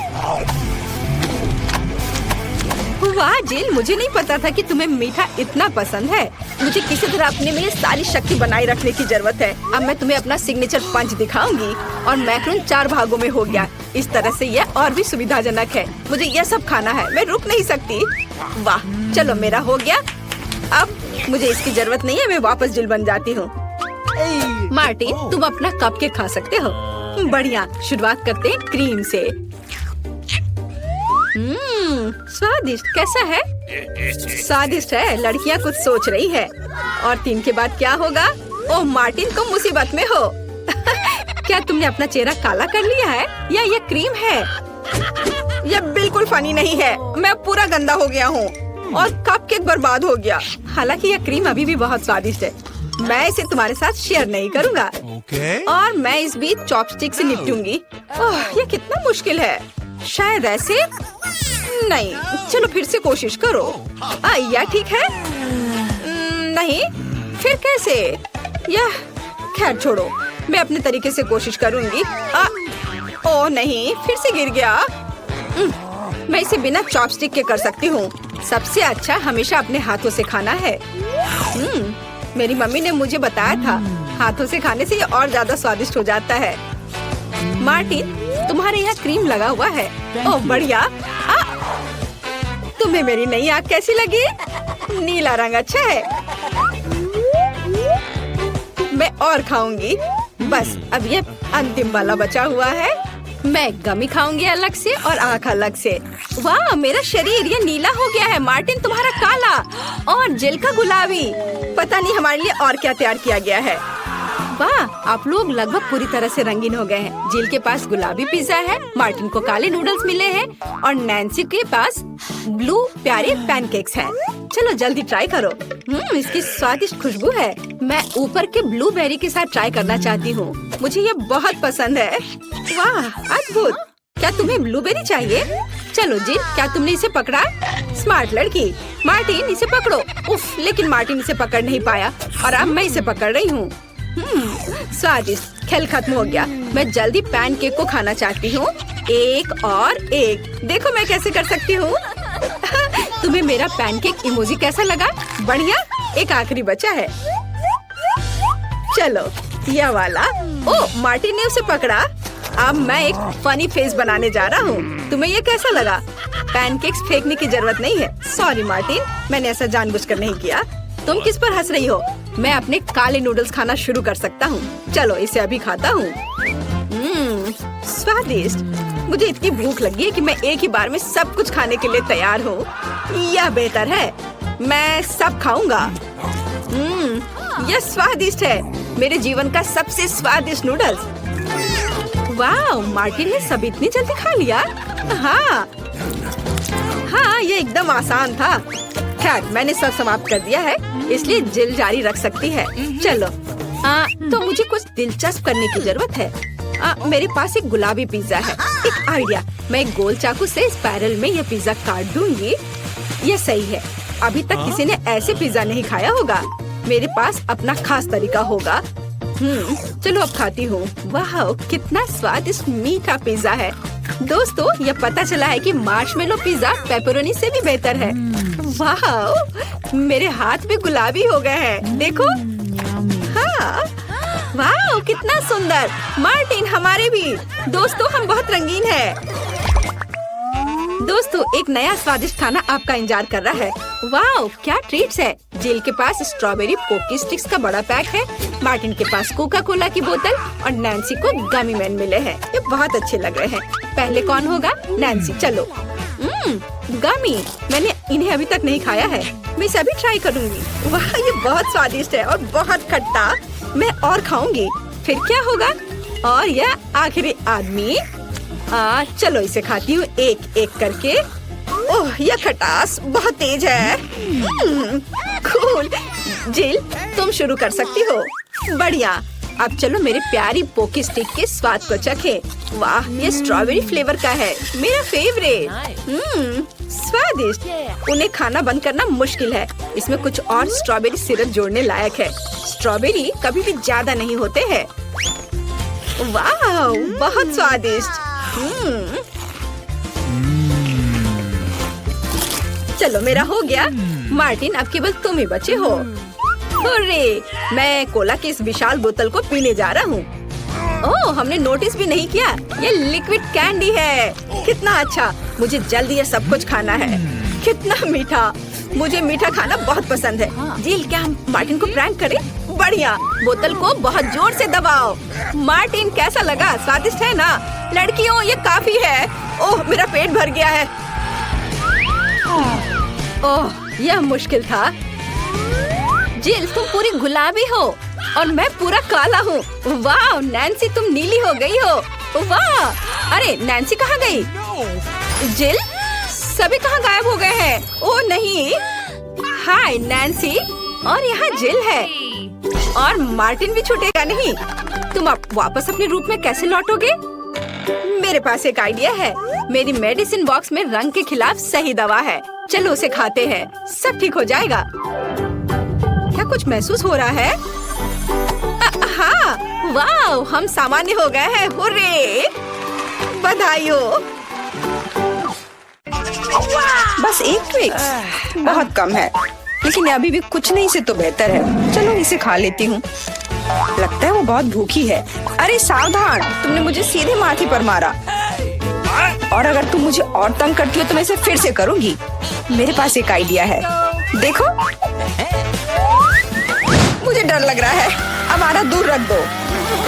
वाह जिल, मुझे नहीं पता था कि तुम्हें मीठा इतना पसंद है। मुझे किसी तरह अपने में सारी शक्ति बनाए रखने की जरूरत है। अब मैं तुम्हें अपना सिग्नेचर पंच दिखाऊंगी। और मैक्रून 4 भागों में हो गया। इस तरह से यह और भी सुविधाजनक है। मुझे यह सब खाना है, मैं रुक नहीं सकती। वाह, चलो मेरा हो गया। अब मुझे इसकी जरूरत नहीं है, मैं वापस जिल बन जाती हूँ। मार्टिन, तुम अपना कपकेक खा सकते हो। बढ़िया, शुरुआत करते हैं क्रीम से। स्वादिष्ट। कैसा है? स्वादिष्ट है। लड़कियाँ कुछ सोच रही है। और 3 के बाद क्या होगा? ओह, मार्टिन तुम मुसीबत में हो। क्या तुमने अपना चेहरा काला कर लिया है या ये क्रीम है? यह बिल्कुल फनी नहीं है। मैं पूरा गंदा हो गया हूँ और कपकेक बर्बाद हो गया। हालांकि यह क्रीम अभी भी बहुत स्वादिष्ट है। मैं इसे तुम्हारे साथ शेयर नहीं करूँगा। और मैं इस बीच चॉपस्टिक से निपटूंगी। ओह, ये कितना मुश्किल है। शायद ऐसे नहीं। चलो फिर से कोशिश करो। यह ठीक है? नहीं, फिर कैसे? यह खैर छोड़ो, मैं अपने तरीके से कोशिश करूंगी। ओह नहीं, फिर से गिर गया। मैं इसे बिना चॉपस्टिक के कर सकती हूँ। सबसे अच्छा हमेशा अपने हाथों से खाना है। मेरी मम्मी ने मुझे बताया था, हाथों से खाने से ये और ज्यादा स्वादिष्ट हो जाता है। मार्टिन, तुम्हारे यहाँ क्रीम लगा हुआ है। ओह बढ़िया। तुम्हें मेरी नई आँख कैसी लगी? नीला रंग अच्छा है। मैं और खाऊंगी। बस अब ये अंतिम वाला बचा हुआ है। मैं गमी खाऊंगी अलग से और आँख अलग से। वाह, मेरा शरीर ये नीला हो गया है। मार्टिन, तुम्हारा काला और जिल का गुलाबी। पता नहीं हमारे लिए और क्या तैयार किया गया है। वाह, आप लोग लगभग पूरी तरह से रंगीन हो गए हैं। जिल के पास गुलाबी पिज्जा है, मार्टिन को काले नूडल्स मिले हैं और नैन्सी के पास ब्लू प्यारे पैनकेक्स हैं। चलो जल्दी ट्राई करो। इसकी स्वादिष्ट खुशबू है। मैं ऊपर के ब्लूबेरी के साथ ट्राई करना चाहती हूँ। मुझे ये बहुत पसंद है। वाह, अद्भुत। क्या तुम्हें ब्लूबेरी चाहिए? चलो जिल, क्या तुमने इसे पकड़ा? स्मार्ट लड़की। मार्टिन, इसे पकड़ो। उफ, लेकिन मार्टिन इसे पकड़ नहीं पाया और अब मैं इसे पकड़ रही हूँ। स्वादिष्ट। खेल खत्म हो गया। मैं जल्दी पैनकेक को खाना चाहती हूँ। एक और एक। देखो मैं कैसे कर सकती हूँ। तुम्हें मेरा पैनकेक इमोजी कैसा लगा? बढ़िया। एक आखिरी बचा है। चलो यह वाला। ओह, मार्टिन ने उसे पकड़ा। अब मैं एक फनी फेस बनाने जा रहा हूँ। तुम्हें ये कैसा लगा? पैनकेक्स फेंकने की जरूरत नहीं है। सॉरी मार्टिन, मैंने ऐसा जानबूझकर नहीं किया। तुम किस पर हंस रही हो? मैं अपने काले नूडल्स खाना शुरू कर सकता हूँ। चलो इसे अभी खाता हूँ। स्वादिष्ट। मुझे इतनी भूख लगी है कि मैं एक ही बार में सब कुछ खाने के लिए तैयार हूँ। यह बेहतर है, मैं सब खाऊंगा। यह स्वादिष्ट है। मेरे जीवन का सबसे स्वादिष्ट नूडल्स। वाह, मार्टिन ने सब इतनी जल्दी खा लिया। हाँ हाँ, ये एकदम आसान था। खैर, मैंने सब समाप्त कर दिया है, इसलिए जिल जारी रख सकती है। चलो, तो मुझे कुछ दिलचस्प करने की जरूरत है। मेरे पास एक गुलाबी पिज्जा है। एक आइडिया, मैं एक गोल चाकू से स्पाइरल में यह पिज्जा काट दूंगी। ये सही है। अभी तक किसी ने ऐसे पिज्जा नहीं खाया होगा। मेरे पास अपना खास तरीका होगा। चलो अब खाती हूँ। वाह, कितना स्वादिष्ट मीठा पिज्जा है। दोस्तों, यह पता चला है कि मार्शमेलो पिज्जा पेपरोनी से भी बेहतर है। वाह, मेरे हाथ भी गुलाबी हो गए हैं। देखो। हाँ, वाह, कितना सुंदर। मार्टिन, हमारे भी। दोस्तों, हम बहुत रंगीन हैं। दोस्तों, एक नया स्वादिष्ट खाना आपका इंतजार कर रहा है। वाह, क्या ट्रीट्स है। जिल के पास स्ट्रॉबेरी पोकी स्टिक्स का बड़ा पैक है। मार्टिन के पास कोका कोला की बोतल और नैन्सी को गमी मैन मिले हैं। ये बहुत अच्छे लग रहे हैं। पहले कौन होगा? नैन्सी। चलो। गमी, मैंने इन्हें अभी तक नहीं खाया है। मैं इसे अभी ट्राई करूंगी। वाह, ये बहुत स्वादिष्ट है और बहुत खट्टा। मैं और खाऊंगी। फिर क्या होगा? और यह आखिरी आदमी। चलो इसे खाती हूँ एक एक करके। ओह, यह खटास बहुत तेज है। कूल। जिल, तुम शुरू कर सकती हो। बढ़िया। अब चलो मेरी प्यारी पोकी स्टिक के स्वाद को चखें। वाह, ये स्ट्रॉबेरी फ्लेवर का है, मेरा फेवरेट। स्वादिष्ट। उन्हें खाना बंद करना मुश्किल है। इसमें कुछ और स्ट्रॉबेरी सिरप जोड़ने लायक है। स्ट्रॉबेरी कभी भी ज्यादा नहीं होते हैं। वाह, बहुत स्वादिष्ट। चलो, मेरा हो गया। मार्टिन, अब केवल तुम ही बचे हो। अरे, मैं कोला की इस विशाल बोतल को पीने जा रहा हूँ। ओह, हमने नोटिस भी नहीं किया। ये लिक्विड कैंडी है। कितना अच्छा। मुझे जल्दी ये सब कुछ खाना है। कितना मीठा। मुझे मीठा खाना बहुत पसंद है। जिल, क्या हम मार्टिन को प्रैंक करें? बढ़िया। बोतल को बहुत जोर से दबाओ। मार्टिन, कैसा लगा? स्वादिष्ट है ना? लड़कियों, ये काफी है। ओह, मेरा पेट भर गया है। ओह, यह मुश्किल था। जिल, तुम पूरी गुलाबी हो और मैं पूरा काला हूँ। वाह, नैन्सी, तुम नीली हो गई हो। वाह। अरे, नैन्सी कहाँ गई? जिल, सभी कहाँ गायब हो गए हैं? ओह नहीं। हाय नैन्सी, और यहाँ जिल है और मार्टिन भी छूटेगा नहीं। तुम अब वापस अपने रूप में कैसे लौटोगे? मेरे पास एक आइडिया है। मेरी मेडिसिन बॉक्स में रंग के खिलाफ सही दवा है। चलो उसे खाते हैं, सब ठीक हो जाएगा। क्या कुछ महसूस हो रहा है? हाँ, वाह, हम सामान्य हो गए हैं। हुर्रे! बधाई हो। बस एक ट्विक्स, बहुत कम है, लेकिन अभी भी कुछ नहीं से तो बेहतर है। चलो इसे खा लेती हूँ। लगता है वो बहुत भूखी है। अरे सावधान, तुमने मुझे सीधे माथे पर मारा। और अगर तुम मुझे और तंग करती हो तो मैं इसे फिर से करूँगी। मेरे पास एक आइडिया है। देखो, मुझे डर लग रहा है। अब आरा दूर रख दो।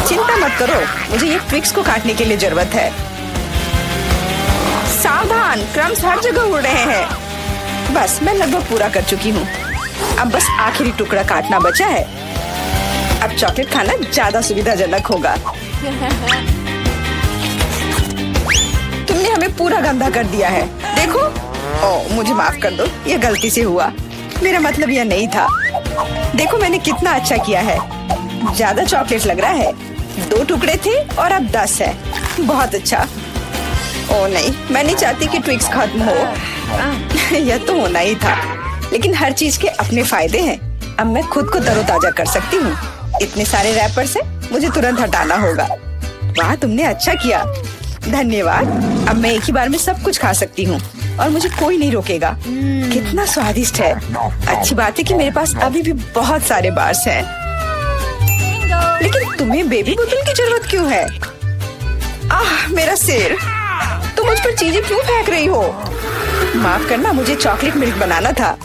चिंता मत करो, मुझे ये ट्विक्स को काटने के लिए जरूरत है। सावधान, क्रम्स हर जगह उड़ रहे हैं। बस मैं लगभग पूरा कर चुकी हूँ। अब बस आखिरी टुकड़ा काटना बचा है। अब चॉकलेट खाना ज्यादा सुविधाजनक होगा। तुमने हमें पूरा गंदा कर दिया है। देखो। ओह, मुझे माफ कर दो, ये गलती से हुआ। मेरा मतलब यह नहीं था। देखो मैंने कितना अच्छा किया है। ज्यादा चॉकलेट लग रहा है। 2 टुकड़े थे और अब 10 है। बहुत अच्छा। ओह नहीं, मैं नहीं चाहती कि ट्विक्स खत्म हो। यह तो होना ही था, लेकिन हर चीज के अपने फायदे हैं। अब मैं खुद को तरोताजा कर सकती हूँ। इतने सारे रैपर से मुझे तुरंत हटाना होगा। वाह, तुमने अच्छा किया, धन्यवाद। अब मैं एक ही बार में सब कुछ खा सकती हूँ और मुझे कोई नहीं रोकेगा। कितना स्वादिष्ट है। अच्छी बात है कि मेरे पास अभी भी बहुत सारे बार्स हैं। लेकिन तुम्हें बेबी बोतल की जरूरत क्यों है? आह, मेरा सिर। तुम मुझ पर चीजें क्यों फेंक रही हो? माफ करना, मुझे चॉकलेट मिल्क बनाना था।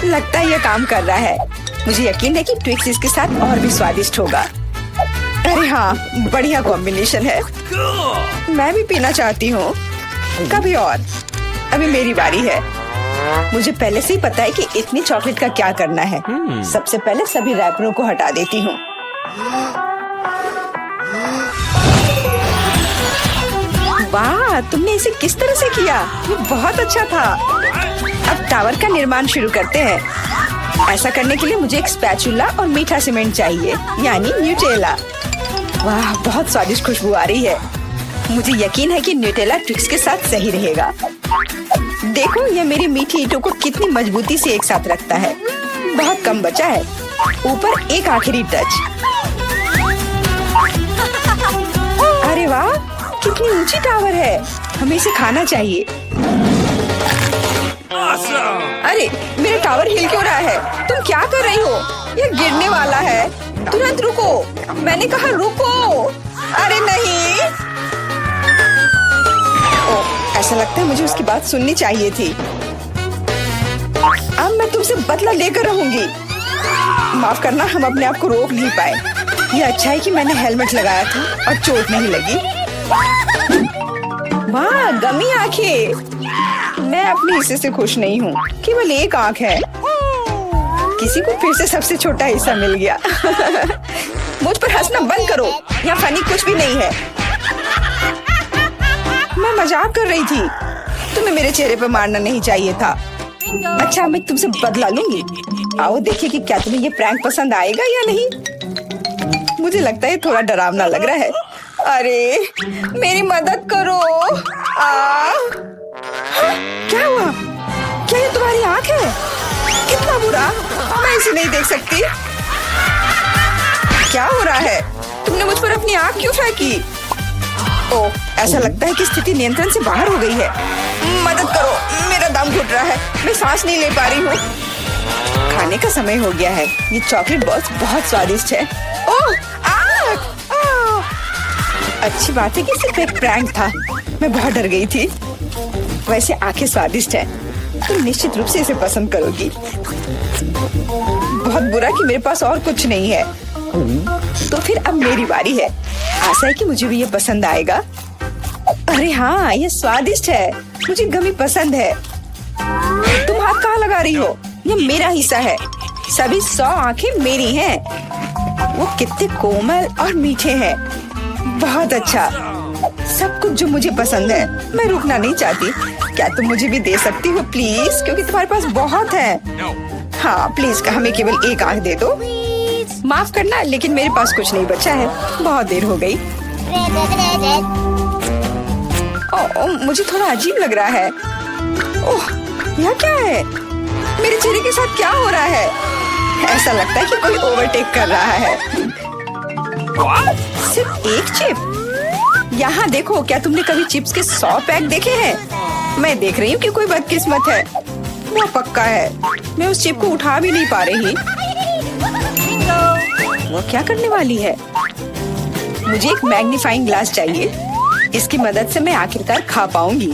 लगता है यह काम कर रहा है। मुझे यकीन है कि ट्विक्स इसके साथ और भी स्वादिष्ट होगा। अरे हाँ, बढ़िया कॉम्बिनेशन है। मैं भी पीना चाहती हूँ। कभी और। अभी मेरी बारी है। मुझे पहले से ही पता है कि इतनी चॉकलेट का क्या करना है। सबसे पहले सभी रैपरों को हटा देती हूँ। वाह, तुमने इसे किस तरह से किया? ये बहुत अच्छा था। अब टावर का निर्माण शुरू करते हैं। ऐसा करने के लिए मुझे एक स्पैचुला और मीठा सीमेंट चाहिए, यानी न्यूटेला। वाह, बहुत स्वादिष्ट खुशबू आ रही है। मुझे यकीन है कि न्यूटेला ट्विक्स के साथ सही रहेगा। देखो, यह मेरी मीठी ईंटों को कितनी मजबूती से एक साथ रखता है। बहुत कम बचा है। ऊपर एक आखिरी टच। अरे वाह, कितनी ऊंची टावर है। हमें इसे खाना चाहिए। अरे, मेरा टावर हिल क्यों रहा है? तुम क्या कर रही हो? यह गिरने वाला है। तुरंत रुको, मैंने कहा रुको। अरे नहीं। ऐसा लगता है मुझे उसकी बात सुननी चाहिए थी। अब मैं तुमसे बदला लेकर रहूंगी। माफ करना, हम अपने आप को रोक नहीं पाए। ये अच्छा है कि मैंने हेलमेट लगाया था और चोट नहीं लगी। वाह, गमी आंखें। मैं अपने हिस्से से खुश नहीं हूँ। केवल एक आंख है। किसी को फिर से सबसे छोटा हिस्सा मिल गया। मुझ पर हंसना बंद करो। यहाँ फनी कुछ भी नहीं है। मैं मजाक कर रही थी। तुम्हें मेरे चेहरे पर मारना नहीं चाहिए था। अच्छा, मैं तुमसे बदला लूंगी। आओ देखें कि क्या तुम्हें ये प्रैंक पसंद आएगा या नहीं। मुझे लगता है थोड़ा डरावना लग रहा है। अरे, मेरी मदद करो। क्या हुआ? क्या ये तुम्हारी आंख है? कितना बुरा। मैं इसे नहीं देख सकती। क्या हो रहा है? तुमने मुझ पर अपनी आंख क्यों फेंकी? ओह, ऐसा लगता है कि स्थिति नियंत्रण से बाहर हो गई है। मदद करो, मेरा दम घुट रहा है। मैं सांस नहीं ले पा रही हूँ। खाने का समय हो गया है। ये चॉकलेट बॉल्स बहुत स्वादिष्ट है। ओह, अच्छी बात है कि सिर्फ एक प्रैंक था। मैं बहुत डर गई थी। वैसे आंखें स्वादिष्ट है। तुम निश्चित रूप से इसे पसंद करोगी। बहुत बुरा कि मेरे पास और कुछ नहीं है। तो फिर अब मेरी बारी है। आशा है कि मुझे भी ये पसंद आएगा। अरे हाँ, ये स्वादिष्ट है। मुझे गमी पसंद है। तुम हाथ कहाँ लगा रही हो? ये मेरा हिस्सा है। सभी 100 आंखें मेरी हैं। वो कितने कोमल और मीठे हैं। बहुत अच्छा, सब कुछ जो मुझे पसंद है। मैं रुकना नहीं चाहती। क्या तुम मुझे भी दे सकती हो प्लीज? क्योंकि तुम्हारे पास बहुत है। हाँ प्लीज, हमें केवल एक आंख दे दो। माफ करना, लेकिन मेरे पास कुछ नहीं बचा है। बहुत देर हो गई। ओह, मुझे थोड़ा अजीब लग रहा है। ओह, यह क्या है? मेरे चेहरे के साथ क्या हो रहा है? ऐसा लगता है कि कोई ओवरटेक कर रहा है। सिर्फ एक चिप? यहाँ देखो, क्या तुमने कभी चिप्स के 100 पैक देखे हैं? मैं देख रही हूँ कि कोई बदकिस्मत है। वो पक्का है। मैं उस चिप को उठा भी नहीं पा रही। वो क्या करने वाली है? मुझे एक मैग्नीफाइंग ग्लास चाहिए। इसकी मदद से मैं आखिरकार खा पाऊंगी।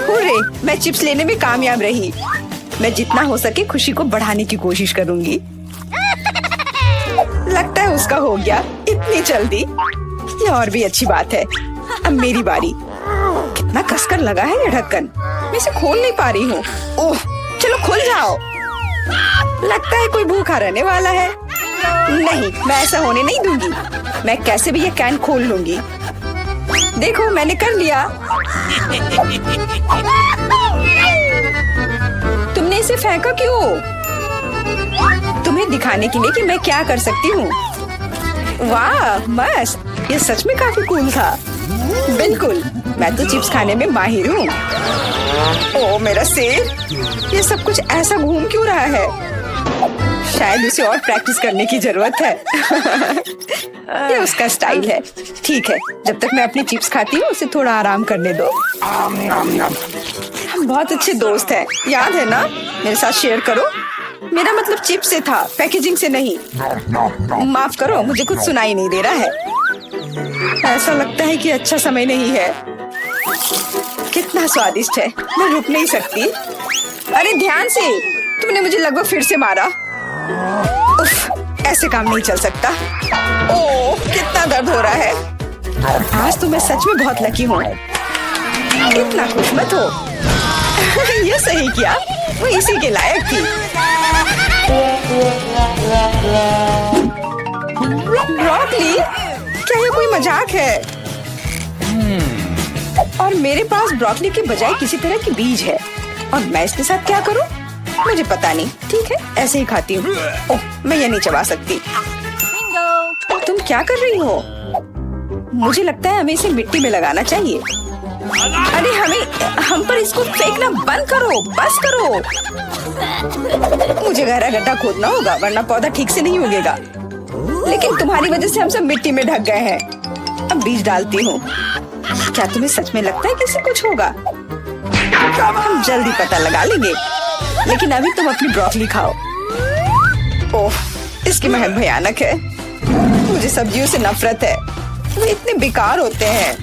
हुर्रे, मैं चिप्स लेने में कामयाब रही। मैं जितना हो सके खुशी को बढ़ाने की कोशिश करूंगी। लगता है उसका हो गया इतनी जल्दी। ये और भी अच्छी बात है। अब मेरी बारी। कितना कसकर लगा है ये ढक्कन। मैं इसे खोल नहीं पा रही हूँ। ओह, चलो खुल जाओ। लगता है कोई भूखा रहने वाला है। नहीं, मैं ऐसा होने नहीं दूंगी। मैं कैसे भी ये कैन खोल लूंगी। देखो, मैंने कर लिया। तुमने इसे फेंका क्यों? तुम्हें दिखाने के लिए कि मैं क्या कर सकती हूँ। वाह, मस्त। ये सच में काफी कूल था। बिल्कुल, मैं तो चिप्स खाने में माहिर हूँ। ओह मेरा सिर, ये सब कुछ ऐसा घूम क्यों रहा है? शायद उसे और प्रैक्टिस करने की जरूरत है। ये उसका स्टाइल है। ठीक है, जब तक मैं अपनी चिप्स खाती हूँ उसे थोड़ा आराम करने दो। हम बहुत अच्छे दोस्त हैं, याद है ना? मेरे साथ शेयर करो। मेरा मतलब चिप्स से था, पैकेजिंग से नहीं। माफ करो, मुझे कुछ सुनाई नहीं दे रहा है। ऐसा लगता है कि अच्छा समय नहीं है। कितना स्वादिष्ट है, मैं रुक नहीं सकती। अरे ध्यान से, तुमने मुझे लगभग फिर से मारा। उफ, ऐसे काम नहीं चल सकता। ओह, कितना दर्द हो रहा है। आज तो मैं सच में बहुत लकी हूँ। इतना खुश मत हो। ये सही किया, वो इसी के लायक थी। ब्रोकली, क्या ये कोई मजाक है? और मेरे पास ब्रोकली के बजाय किसी तरह की बीज है और मैं इसके साथ क्या करूं? मुझे पता नहीं। ठीक है, ऐसे ही खाती हूँ। ओह, मैं ये नहीं चबा सकती। तुम क्या कर रही हो? मुझे लगता है हमें इसे मिट्टी में लगाना चाहिए। अरे हम पर इसको फेंकना बंद करो, बस करो। मुझे गहरा गड्ढा खोदना होगा वरना पौधा ठीक से नहीं उगेगा। लेकिन तुम्हारी वजह से हम सब मिट्टी में ढक गए हैं। अब बीज डालती हूँ। क्या तुम्हें सच में लगता है कि इससे कुछ होगा? हम जल्दी पता लगा लेंगे। लेकिन अभी तुम अपनी ब्रोकली खाओ। ओह, इसकी महक भयानक है। मुझे सब्जियों से नफरत है, वे इतने बेकार होते हैं।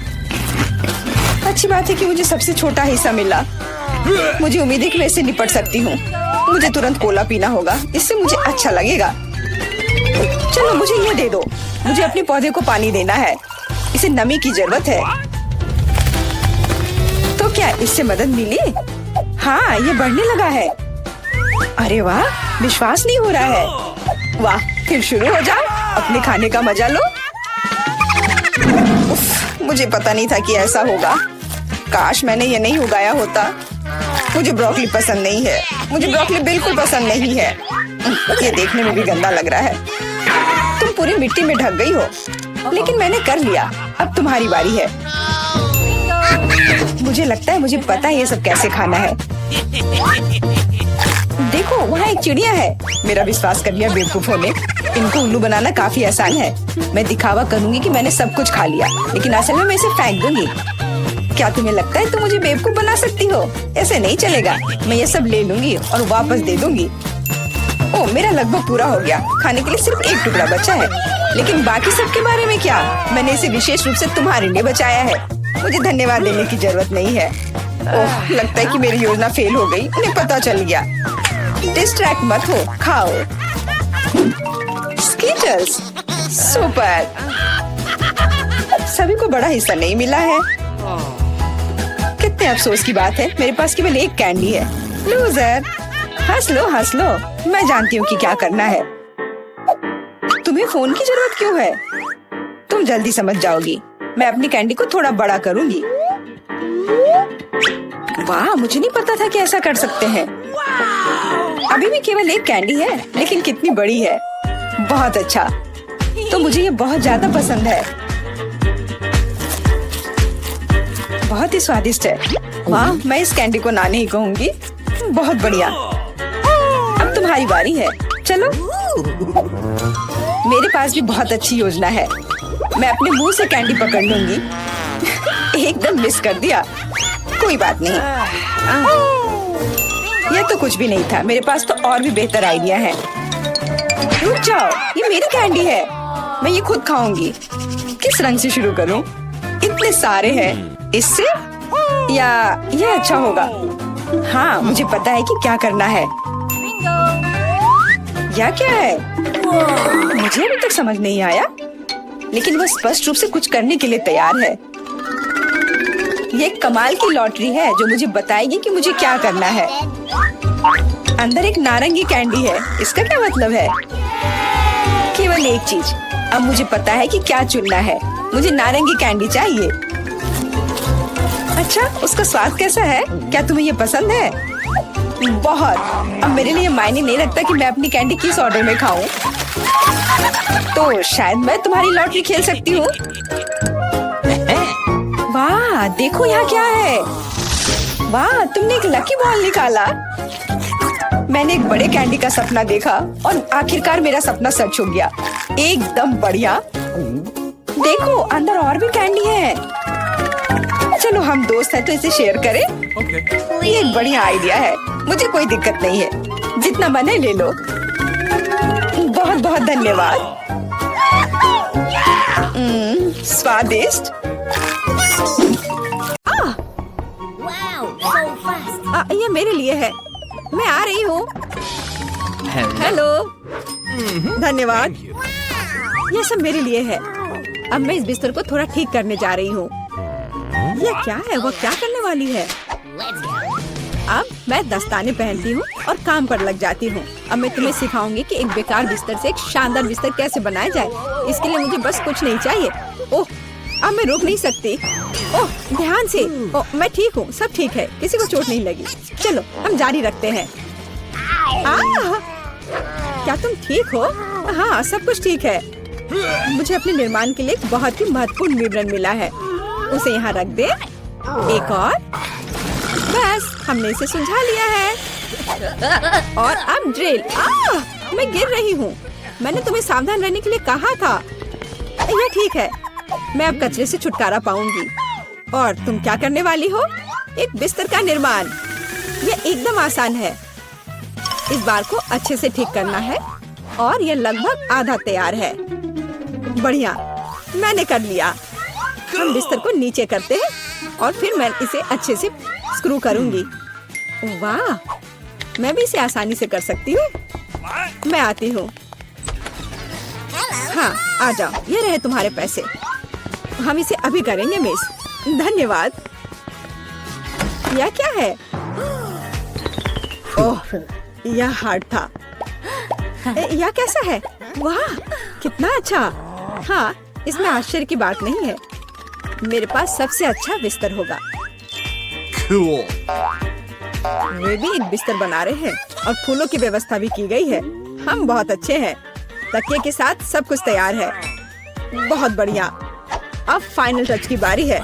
अच्छी बात है कि मुझे सबसे छोटा हिस्सा मिला। मुझे उम्मीद है कि मैं इससे निपट सकती हूँ। मुझे तुरंत कोला पीना होगा, इससे मुझे अच्छा लगेगा। चलो मुझे ये दे दो। मुझे अपने पौधे को पानी देना है, इसे नमी की जरूरत है। तो क्या इससे मदद मिली? हाँ, ये बढ़ने लगा है। अरे वाह, विश्वास नहीं हो रहा है। वाह, फिर शुरू हो जाओ, अपने खाने का मजा लो। उफ, मुझे पता नहीं था कि ऐसा होगा। काश मैंने ये नहीं उगाया होता। मुझे ब्रोकली पसंद नहीं है। मुझे ब्रोकली बिल्कुल पसंद नहीं है। ये देखने में भी गंदा लग रहा है। तुम पूरी मिट्टी में ढक गई हो, लेकिन मैंने कर लिया। अब तुम्हारी बारी है। मुझे लगता है मुझे पता है ये सब कैसे खाना है। देखो, वहाँ एक चिड़िया है। मेरा विश्वास कर लिया बेवकूफों ने। इनको उल्लू बनाना काफी आसान है। मैं दिखावा करूंगी कि मैंने सब कुछ खा लिया, लेकिन असल में मैं इसे फेंक दूंगी। क्या तुम्हें लगता है तुम मुझे बेवकूफ बना सकती हो? ऐसे नहीं चलेगा। मैं ये सब ले लूंगी और वापस दे दूंगी। ओह, मेरा लगभग पूरा हो गया। खाने के लिए सिर्फ एक टुकड़ा बचा है। लेकिन बाकी सब के बारे में क्या? मैंने इसे विशेष रूप से तुम्हारे लिए बचाया है। मुझे धन्यवाद देने की जरूरत नहीं है। ओह, लगता है कि मेरी योजना फेल हो गई। उन्हें पता चल गया। डिस्ट्रैक्ट मत हो, खाओ। Skittles, super. सभी को बड़ा हिस्सा नहीं मिला है। कितने अफसोस की बात है, मेरे पास केवल एक कैंडी है। लूजर। हंस लो, हंस लो। मैं जानती हूँ कि क्या करना है। तुम्हें फोन की जरूरत क्यों है? तुम जल्दी समझ जाओगी। मैं अपनी कैंडी को थोड़ा बड़ा करूंगी। वाह, मुझे नहीं पता था कि ऐसा कर सकते हैं। अभी भी केवल एक कैंडी है, लेकिन कितनी बड़ी है। बहुत अच्छा। तो मुझे ये बहुत ज्यादा पसंद है। बहुत ही स्वादिष्ट है। वाह, मैं इस कैंडी को ना नहीं कहूंगी। बहुत बढ़िया। अब तुम्हारी बारी है। चलो। मेरे पास भी बहुत अच्छी योजना है। मैं अपने मुंह से कैंडी पकड़ लूंगी। एकदम मिस कर दिया। कोई बात नहीं। यह तो कुछ भी नहीं था। मेरे पास तो और भी बेहतर आइडिया है। रुक जाओ, ये मेरी कैंडी है। मैं ये खुद खाऊंगी। किस रंग से शुरू करूं? इतने सारे हैं। इससे या ये अच्छा होगा? हाँ, मुझे पता है कि क्या करना है। या क्या है? मुझे अभी तक समझ नहीं आया, लेकिन वह स्पष्ट रूप से कुछ करने के लिए तैयार है। ये एक कमाल की लॉटरी है जो मुझे बताएगी कि मुझे क्या करना है। अंदर एक नारंगी कैंडी है। इसका क्या मतलब है? केवल एक चीज। अब मुझे पता है कि क्या चुनना है। मुझे नारंगी कैंडी चाहिए। अच्छा, उसका स्वाद कैसा है? क्या तुम्हें ये पसंद है? बहुत। अब मेरे लिए मायने नहीं रखता कि मैं अपनी कैंडी किस ऑर्डर में खाऊं। तो शायद मैं तुम्हारी लॉटरी खेल सकती हूँ। वाह, देखो यहाँ क्या है। वाह, तुमने एक लकी बॉल निकाला। मैंने एक बड़े कैंडी का सपना देखा और आखिरकार मेरा सपना सच हो गया। एकदम बढ़िया। देखो, अंदर और भी कैंडी है। चलो, हम दोस्त हैं तो इसे शेयर करें। ये एक बढ़िया आइडिया है। मुझे कोई दिक्कत नहीं है। जितना मन है ले लो। बहुत बहुत धन्यवाद। स्वादिष्ट। ये मेरे लिए है। मैं आ रही हूँ। हेलो। धन्यवाद। ये सब मेरे लिए है। अब मैं इस बिस्तर को थोड़ा ठीक करने जा रही हूँ। ये क्या है? वो क्या करने वाली है? अब मैं दस्ताने पहनती हूँ और काम पर लग जाती हूँ। अब मैं तुम्हें सिखाऊंगी कि एक बेकार बिस्तर से एक शानदार बिस्तर कैसे बनाया जाए। इसके लिए मुझे बस कुछ नहीं चाहिए। ओह, अब मैं रुक नहीं सकती। ओह ध्यान से। ओह मैं ठीक हूँ, सब ठीक है, किसी को चोट नहीं लगी। चलो हम जारी रखते हैं। क्या तुम ठीक हो? हाँ सब कुछ ठीक है। मुझे अपने निर्माण के लिए एक बहुत ही महत्वपूर्ण विवरण मिला है, उसे यहाँ रख दे। एक और, बस हमने इसे सुलझा लिया है। और अब ड्रिल। मैं गिर रही हूँ। मैंने तुम्हें सावधान रहने के लिए कहा था। यह ठीक है, मैं अब कचरे से छुटकारा पाऊंगी। और तुम क्या करने वाली हो? एक बिस्तर का निर्माण। यह एकदम आसान है। इस बार को अच्छे से ठीक करना है और यह लगभग आधा तैयार है। बढ़िया, मैंने कर लिया। हम बिस्तर को नीचे करते हैं और फिर मैं इसे अच्छे से स्क्रू करूंगी। वाह, मैं भी इसे आसानी से कर सकती हूँ। मैं आती हूँ। हाँ आ जाओ, ये रहे तुम्हारे पैसे। हम इसे अभी करेंगे मिस। धन्यवाद। यह क्या है? ओह यह हार्ड था। यह कैसा है? वाह कितना अच्छा। हाँ इसमें आश्चर्य की बात नहीं है। मेरे पास सबसे अच्छा बिस्तर होगा।
Cool.
वे भी एक बिस्तर बना रहे हैं और फूलों की व्यवस्था भी की गई है। हम बहुत अच्छे हैं। तकिए के साथ सब कुछ तैयार है। बहुत बढ़िया। अब फाइनल टच की बारी है।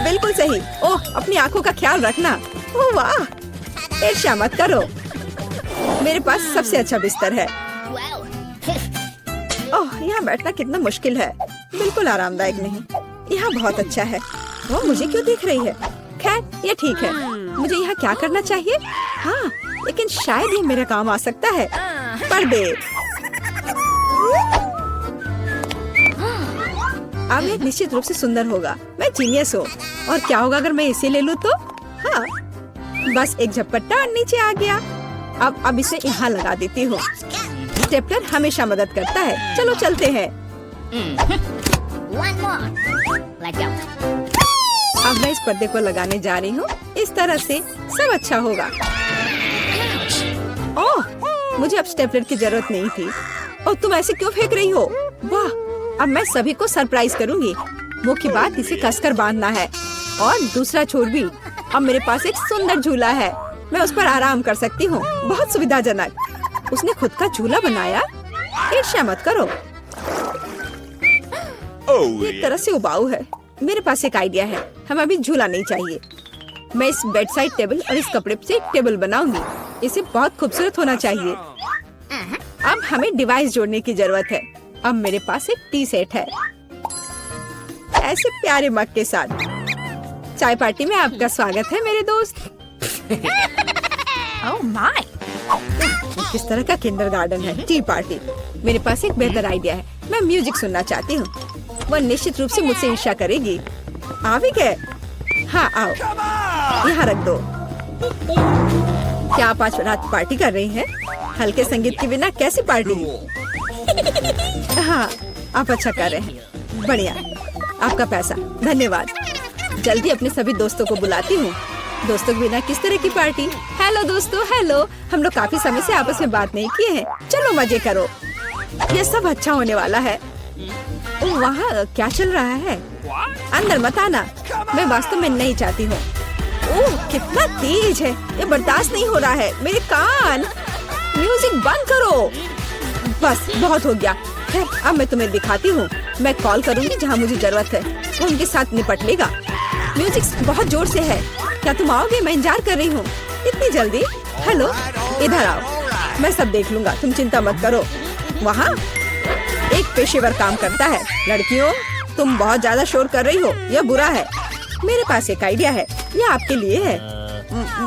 बिल्कुल सही। ओह अपनी आंखों का ख्याल रखना। ओह वाह, ईर्ष्या मत करो। मेरे पास सबसे अच्छा बिस्तर है। ओह यहाँ बैठना कितना मुश्किल है, बिल्कुल आरामदायक नहीं। यहाँ बहुत अच्छा है। वो मुझे क्यों देख रही है? खैर ये ठीक है। मुझे यहाँ क्या करना चाहिए? हाँ लेकिन शायद ये मेरे काम आ सकता है। पर्दे। अब ये निश्चित रूप से सुंदर होगा। मैं जीनियस हूँ। और क्या होगा अगर मैं इसे ले लूँ तो? हाँ बस एक झपट्टा और नीचे आ गया। अब इसे यहाँ लगा देती हूँ। स्टेपलर हमेशा मदद करता है। चलो चलते हैं।
One more. Let go.
अब मैं इस पर्दे को लगाने जा रही हूँ। इस तरह से सब अच्छा होगा। ओह मुझे अब स्टेपलर की जरूरत नहीं थी। और तुम ऐसे क्यों फेंक रही हो? वाह, अब मैं सभी को सरप्राइज करूँगी। मुख्य बात इसे कसकर बांधना है। और दूसरा छोर भी। अब मेरे पास एक सुंदर झूला है। मैं उस पर आराम कर सकती हूँ। बहुत सुविधाजनक। उसने खुद का झूला बनाया। ईर्ष्या मत करो।
Oh,
एक तरह से उबाऊ है। मेरे पास एक आइडिया है। हमें अभी झूला नहीं चाहिए। मैं इस बेड साइड टेबल और इस कपड़े से एक टेबल बनाऊंगी। इसे बहुत खूबसूरत होना चाहिए। अब हमें डिवाइस जोड़ने की जरूरत है। अब मेरे पास एक टी सेट है, ऐसे प्यारे मग के साथ। चाय पार्टी में आपका स्वागत है मेरे दोस्त।
Oh my.
किस तरह का किंडरगार्टन है? T party. मेरे पास एक बेहतर आइडिया है। मैं म्यूजिक सुनना चाहती हूँ। वह निश्चित रूप से मुझसे ईर्ष्या करेगी। आ भी गए? हाँ आओ, यहाँ रख दो। क्या आप आज रात पार्टी कर रही हैं? हल्के संगीत के बिना कैसी पार्टी? हाँ आप अच्छा कर रहे हैं। बढ़िया, आपका पैसा। धन्यवाद। जल्दी अपने सभी दोस्तों को बुलाती हूँ। दोस्तों के बिना किस तरह की पार्टी? हेलो दोस्तों, हेलो। हम लोग काफी समय से आपस में बात नहीं किए हैं। चलो मजे करो। ये सब अच्छा होने वाला है। ओह वहाँ क्या चल रहा है? अंदर मत आना। मैं वास्तव में नहीं चाहती हूँ। ओह कितना तेज है, ये बर्दाश्त नहीं हो रहा है। मेरे कान। म्यूजिक बंद करो। बस बहुत हो गया। खैर अब मैं तुम्हें दिखाती हूँ। मैं कॉल करूँगी जहाँ मुझे जरूरत है। वो उनके साथ निपट लेगा। म्यूजिक बहुत जोर से है। क्या तुम आओगे? मैं इंतजार कर रही हूँ। इतनी जल्दी? हेलो, इधर आओ। मैं सब देख लूंगा, तुम चिंता मत करो। वहाँ एक पेशेवर काम करता है। लड़कियों, तुम बहुत ज्यादा शोर कर रही हो, यह बुरा है। मेरे पास एक आइडिया है, यह आपके लिए है।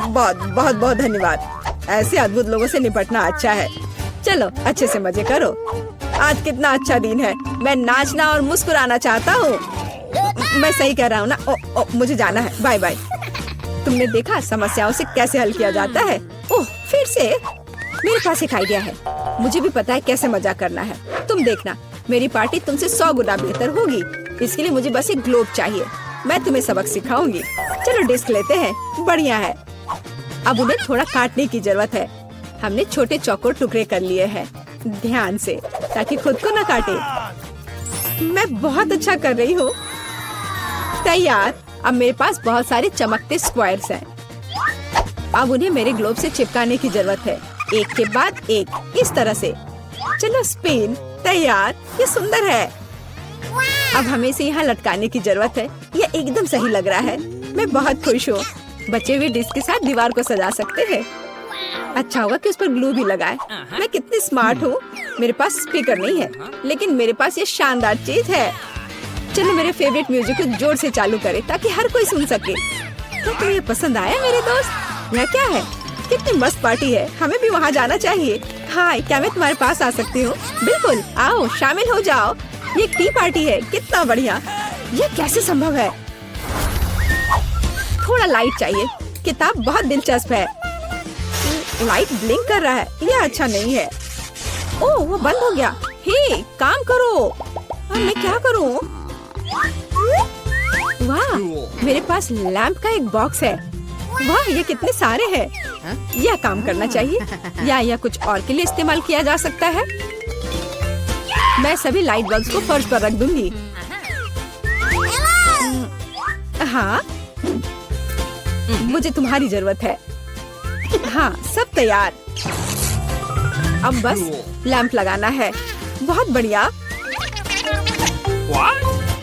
बहुत बहुत बहुत धन्यवाद। ऐसे अद्भुत लोगों से निपटना अच्छा है। चलो अच्छे से मजे करो। आज कितना अच्छा दिन है। मैं नाचना और मुस्कुराना चाहता हूँ। मैं सही कह रहा हूँ ना? मुझे जाना है। Bye bye. तुमने देखा समस्याओं से कैसे हल किया जाता है? ओह फिर से? मेरे पास एक आइडिया है। मुझे भी पता है कैसे मजाक करना है। तुम देखना, मेरी पार्टी तुमसे 100 गुना बेहतर होगी। इसके लिए मुझे बस एक ग्लोब चाहिए। मैं तुम्हें सबक सिखाऊंगी। चलो डिस्क लेते हैं। बढ़िया है। अब उन्हें थोड़ा काटने की जरूरत है। हमने छोटे चौकोर टुकड़े कर लिए हैं, ध्यान से, ताकि खुद को न काटे। मैं बहुत अच्छा कर रही हूँ। तैयार। अब मेरे पास बहुत सारे चमकते स्क्वायर्स हैं। अब उन्हें मेरे ग्लोब से चिपकाने की जरूरत है, एक के बाद एक, इस तरह से। चलो स्पिन। तैयार। ये सुंदर है। अब हमें इसे यहाँ लटकाने की जरूरत है। ये एकदम सही लग रहा है। मैं बहुत खुश हूँ। बचे हुए डिस्क के साथ दीवार को सजा सकते हैं। अच्छा होगा कि उस पर ग्लू भी लगाए। मैं कितनी स्मार्ट हूँ। मेरे पास स्पीकर नहीं है, लेकिन मेरे पास ये शानदार चीज है। चलो मेरे फेवरेट म्यूजिक को जोर से चालू करें ताकि हर कोई सुन सके। क्या तुम्हें ये पसंद आया मेरे दोस्त? यह क्या है? कितनी मस्त पार्टी है। हमें भी वहाँ जाना चाहिए। हाय, क्या मैं तुम्हारे पास आ सकती हूँ? बिल्कुल, आओ शामिल हो जाओ। ये एक टी पार्टी है। कितना बढ़िया। ये कैसे संभव है? थोड़ा लाइट चाहिए। किताब बहुत दिलचस्प है। लाइट ब्लिंक कर रहा है। यह अच्छा नहीं है। ओह, वो बंद हो गया। हे, काम करो। अब मैं क्या करूँ? वाह, मेरे पास लैंप का एक बॉक्स है। वाह, ये कितने सारे हैं। यह काम करना चाहिए या कुछ और के लिए इस्तेमाल किया जा सकता है। मैं सभी लाइट बल्ब्स को फर्श पर रख दूंगी। हाँ, मुझे तुम्हारी जरूरत है। हाँ, सब तैयार। अब बस लैंप लगाना है। बहुत बढ़िया।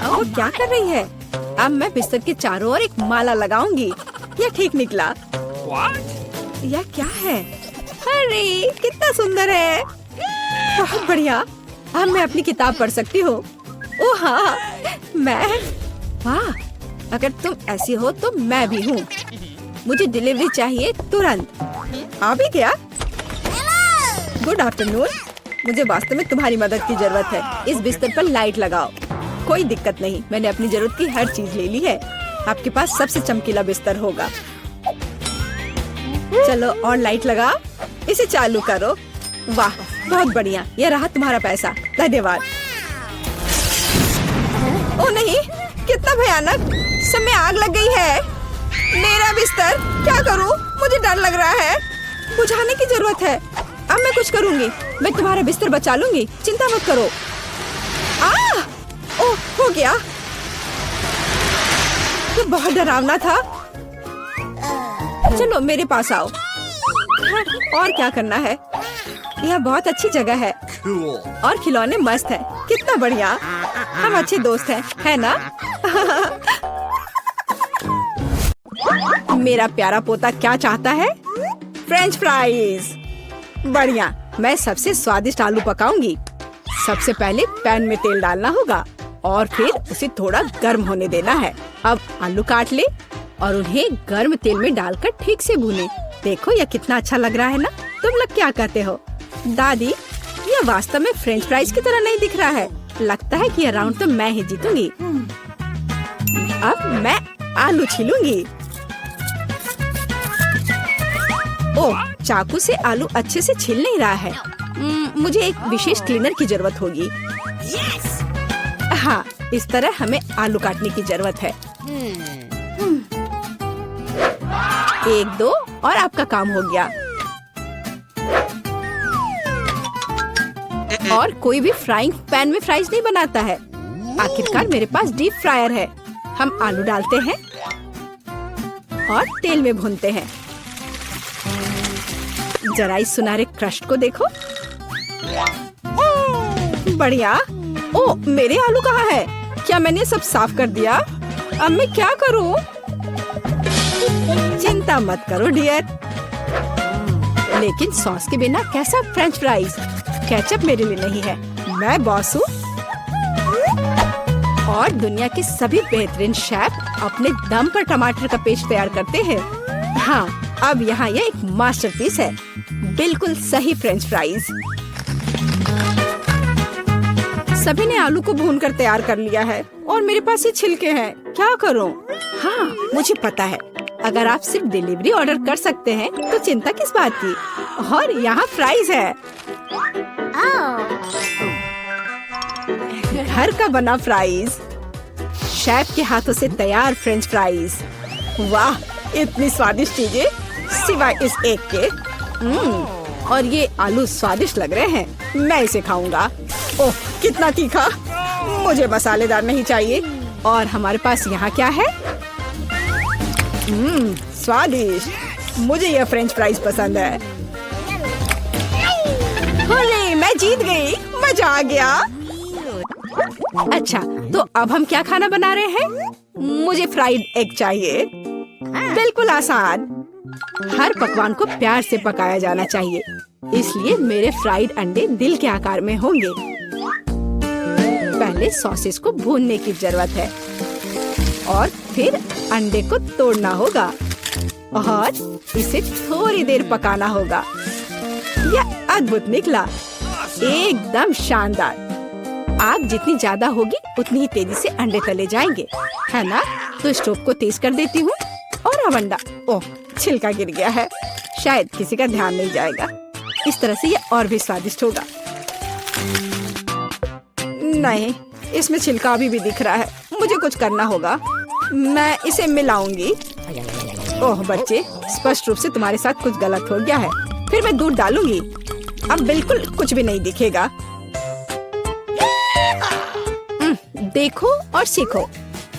वो क्या कर रही है? अब मैं बिस्तर के चारों ओर एक माला लगाऊंगी। यह ठीक निकला। यह क्या है? अरे कितना सुंदर है। बहुत बढ़िया। अब मैं अपनी किताब पढ़ सकती हूँ। ओह हाँ, मैं। वाह, अगर तुम ऐसी हो तो मैं भी हूँ। मुझे डिलीवरी चाहिए तुरंत। आ भी गया। Good afternoon. मुझे वास्तव में तुम्हारी मदद की जरूरत है। इस बिस्तर पर लाइट लगाओ। कोई दिक्कत नहीं, मैंने अपनी जरूरत की हर चीज ले ली है। आपके पास सबसे चमकीला बिस्तर होगा। चलो और लाइट लगाओ। इसे चालू करो। वाह, बहुत बढ़िया। यह रहा तुम्हारा पैसा। धन्यवाद। ओ नहीं, कितना भयानक। सब में आग लग गई है। मेरा बिस्तर, क्या करूं? मुझे डर लग रहा है। बुझाने की जरूरत है। अब मैं कुछ करूंगी। मैं तुम्हारा बिस्तर बचा लूंगी। चिंता मत करो। ओह, हो गया। ये बहुत डरावना था। चलो मेरे पास आओ। और क्या करना है? यह बहुत अच्छी जगह है।
Cool.
और खिलौने मस्त हैं। कितना बढ़िया। हम अच्छे दोस्त हैं, है ना? मेरा प्यारा पोता क्या चाहता है? French fries. बढ़िया। मैं सबसे स्वादिष्ट आलू पकाऊंगी। सबसे पहले पैन में तेल डालना होगा और फिर उसे थोड़ा गर्म होने देना है। अब आलू काट ले और उन्हें गर्म तेल में डालकर ठीक से भूने। देखो यह कितना अच्छा लग रहा है ना? तुम लोग क्या कहते हो? दादी, यह वास्तव में फ्रेंच फ्राइज की तरह नहीं दिख रहा है। लगता है कि यह राउंड तो मैं ही जीतूंगी। अब मैं आलू छीलूंगी। ओह, चाकू से आलू अच्छे से छिल नहीं रहा है। मुझे एक विशेष क्लीनर की जरूरत होगी। हाँ, इस तरह हमें आलू काटने की जरूरत है। 1, 2 और आपका काम हो गया। और कोई भी फ्राइंग पैन में फ्राइज नहीं बनाता है। आखिरकार मेरे पास डीप फ्रायर है। हम आलू डालते हैं और तेल में भूनते हैं। जरा इस सुनहरे क्रस्ट को देखो। बढ़िया। ओ, मेरे आलू कहाँ है? क्या मैंने सब साफ कर दिया? अब मैं क्या करूं? चिंता मत करो डियर। लेकिन सॉस के बिना कैसा फ्रेंच फ्राइज? केचप मेरे लिए नहीं है। मैं बॉस हूँ। और दुनिया के सभी बेहतरीन शेफ अपने दम पर टमाटर का पेस्ट तैयार करते हैं। हाँ, अब यहाँ यह एक मास्टरपीस है। बिल्कुल सही फ्रेंच फ्राइज। सभी ने आलू को भूनकर तैयार कर लिया है और मेरे पास ये छिलके हैं। क्या करूं? हाँ, मुझे पता है। अगर आप सिर्फ डिलीवरी ऑर्डर कर सकते हैं तो चिंता किस बात की। और यहाँ फ्राइज है। घर का बना फ्राइज। शेफ के हाथों से तैयार फ्रेंच फ्राइज। वाह, इतनी स्वादिष्ट चीजें सिवाय इस एक के। और ये आलू स्वादिष्ट लग रहे हैं। मैं इसे खाऊंगा। ओह, कितना तीखा। मुझे मसालेदार नहीं चाहिए। और हमारे पास यहाँ क्या है? स्वादिष्ट। मुझे यह फ्रेंच फ्राइज पसंद है। अरे मैं जीत गई, मजा आ गया। अच्छा, तो अब हम क्या खाना बना रहे हैं? मुझे फ्राइड एग चाहिए। बिल्कुल आसान। हर पकवान को प्यार से पकाया जाना चाहिए, इसलिए मेरे फ्राइड अंडे दिल के आकार में होंगे। पहले सॉसेस को भूनने की जरूरत है और फिर अंडे को तोड़ना होगा और इसे थोड़ी देर पकाना होगा। यह अद्भुत निकला, एकदम शानदार। आग जितनी ज्यादा होगी उतनी ही तेजी से अंडे तले जाएंगे, है ना? तो स्टोव को तेज कर देती हूँ और अब अंडा, ओह छिलका गिर गया है, शायद किसी का ध्यान नहीं जाएगा। इस तरह से यह और भी स्वादिष्ट होगा। नहीं, इसमें छिलका अभी भी दिख रहा है, मुझे कुछ करना होगा। मैं इसे मिलाऊंगी। ओह बच्चे, स्पष्ट रूप से तुम्हारे साथ कुछ गलत हो गया है। फिर मैं दूध डालूंगी, अब बिल्कुल कुछ भी नहीं दिखेगा। देखो और सीखो,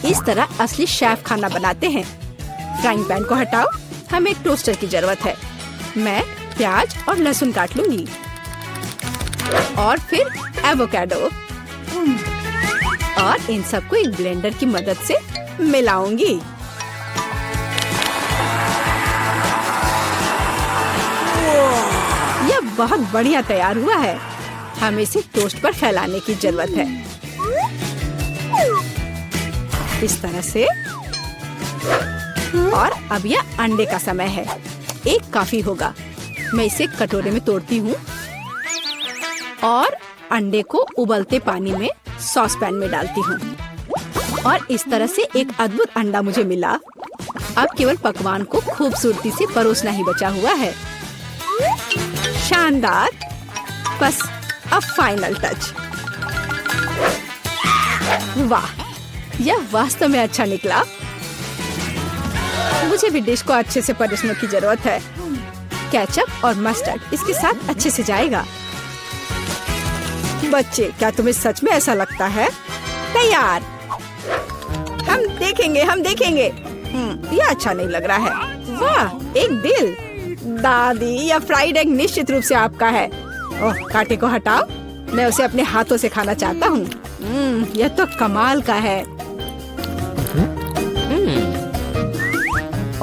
इस तरह असली शेफ खाना बनाते हैं। फ्राइंग पैन को हटाओ, हमें एक टोस्टर की जरूरत है। मैं प्याज और लहसुन काट लूंगी और फिर एवोकाडो और इन सबको एक ब्लेंडर की मदद से मिलाऊंगी। यह बहुत बढ़िया तैयार हुआ है। हमें इसे टोस्ट पर फैलाने की जरूरत है, इस तरह से। और अब यह अंडे का समय है। एक काफी होगा। मैं इसे कटोरे में तोड़ती हूँ और अंडे को उबलते पानी में सॉस पैन में डालती हूँ और इस तरह से एक अद्भुत अंडा मुझे मिला। अब केवल पकवान को खूबसूरती से परोसना ही बचा हुआ है। शानदार। बस अब फाइनल टच। वाह, यह वास्तव में अच्छा निकला। मुझे भी डिश को अच्छे से परोसने की जरूरत है। केचप और मस्टर्ड इसके साथ अच्छे से जाएगा। बच्चे, क्या तुम्हें सच में ऐसा लगता है? तैयार। हम देखेंगे। यह अच्छा नहीं लग रहा है। वाह, एक दिल। दादी, यह फ्राइड एग निश्चित रूप से आपका है। ओह, कांटे को हटाओ, मैं उसे अपने हाथों से खाना चाहता हूँ। यह तो कमाल का है।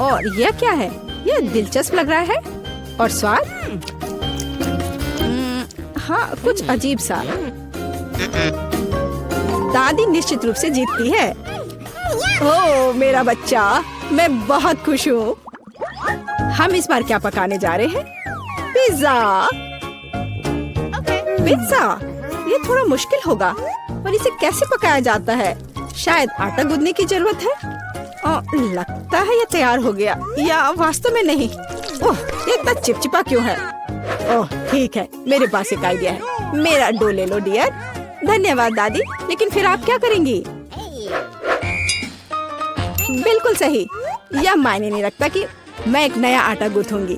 और यह क्या है? यह दिलचस्प लग रहा है। और स्वाद? हाँ, कुछ अजीब सा। दादी निश्चित रूप से जीतती है। ओह मेरा बच्चा, मैं बहुत खुश हूँ। हम इस बार क्या पकाने जा रहे हैं? पिज्जा। पिज्जा, ये थोड़ा मुश्किल होगा, पर इसे कैसे पकाया जाता है? शायद आटा गूंदने की जरूरत है। लगता है ये तैयार हो गया, या वास्तव में नहीं। ओह, ये इतना चिपचिपा क्यों है? ओह ठीक है, मेरे पास एक आइडिया है। मेरा डो ले लो डियर। धन्यवाद दादी, लेकिन फिर आप क्या करेंगी? बिल्कुल सही। यह मायने नहीं रखता कि मैं एक नया आटा गूंथूंगी।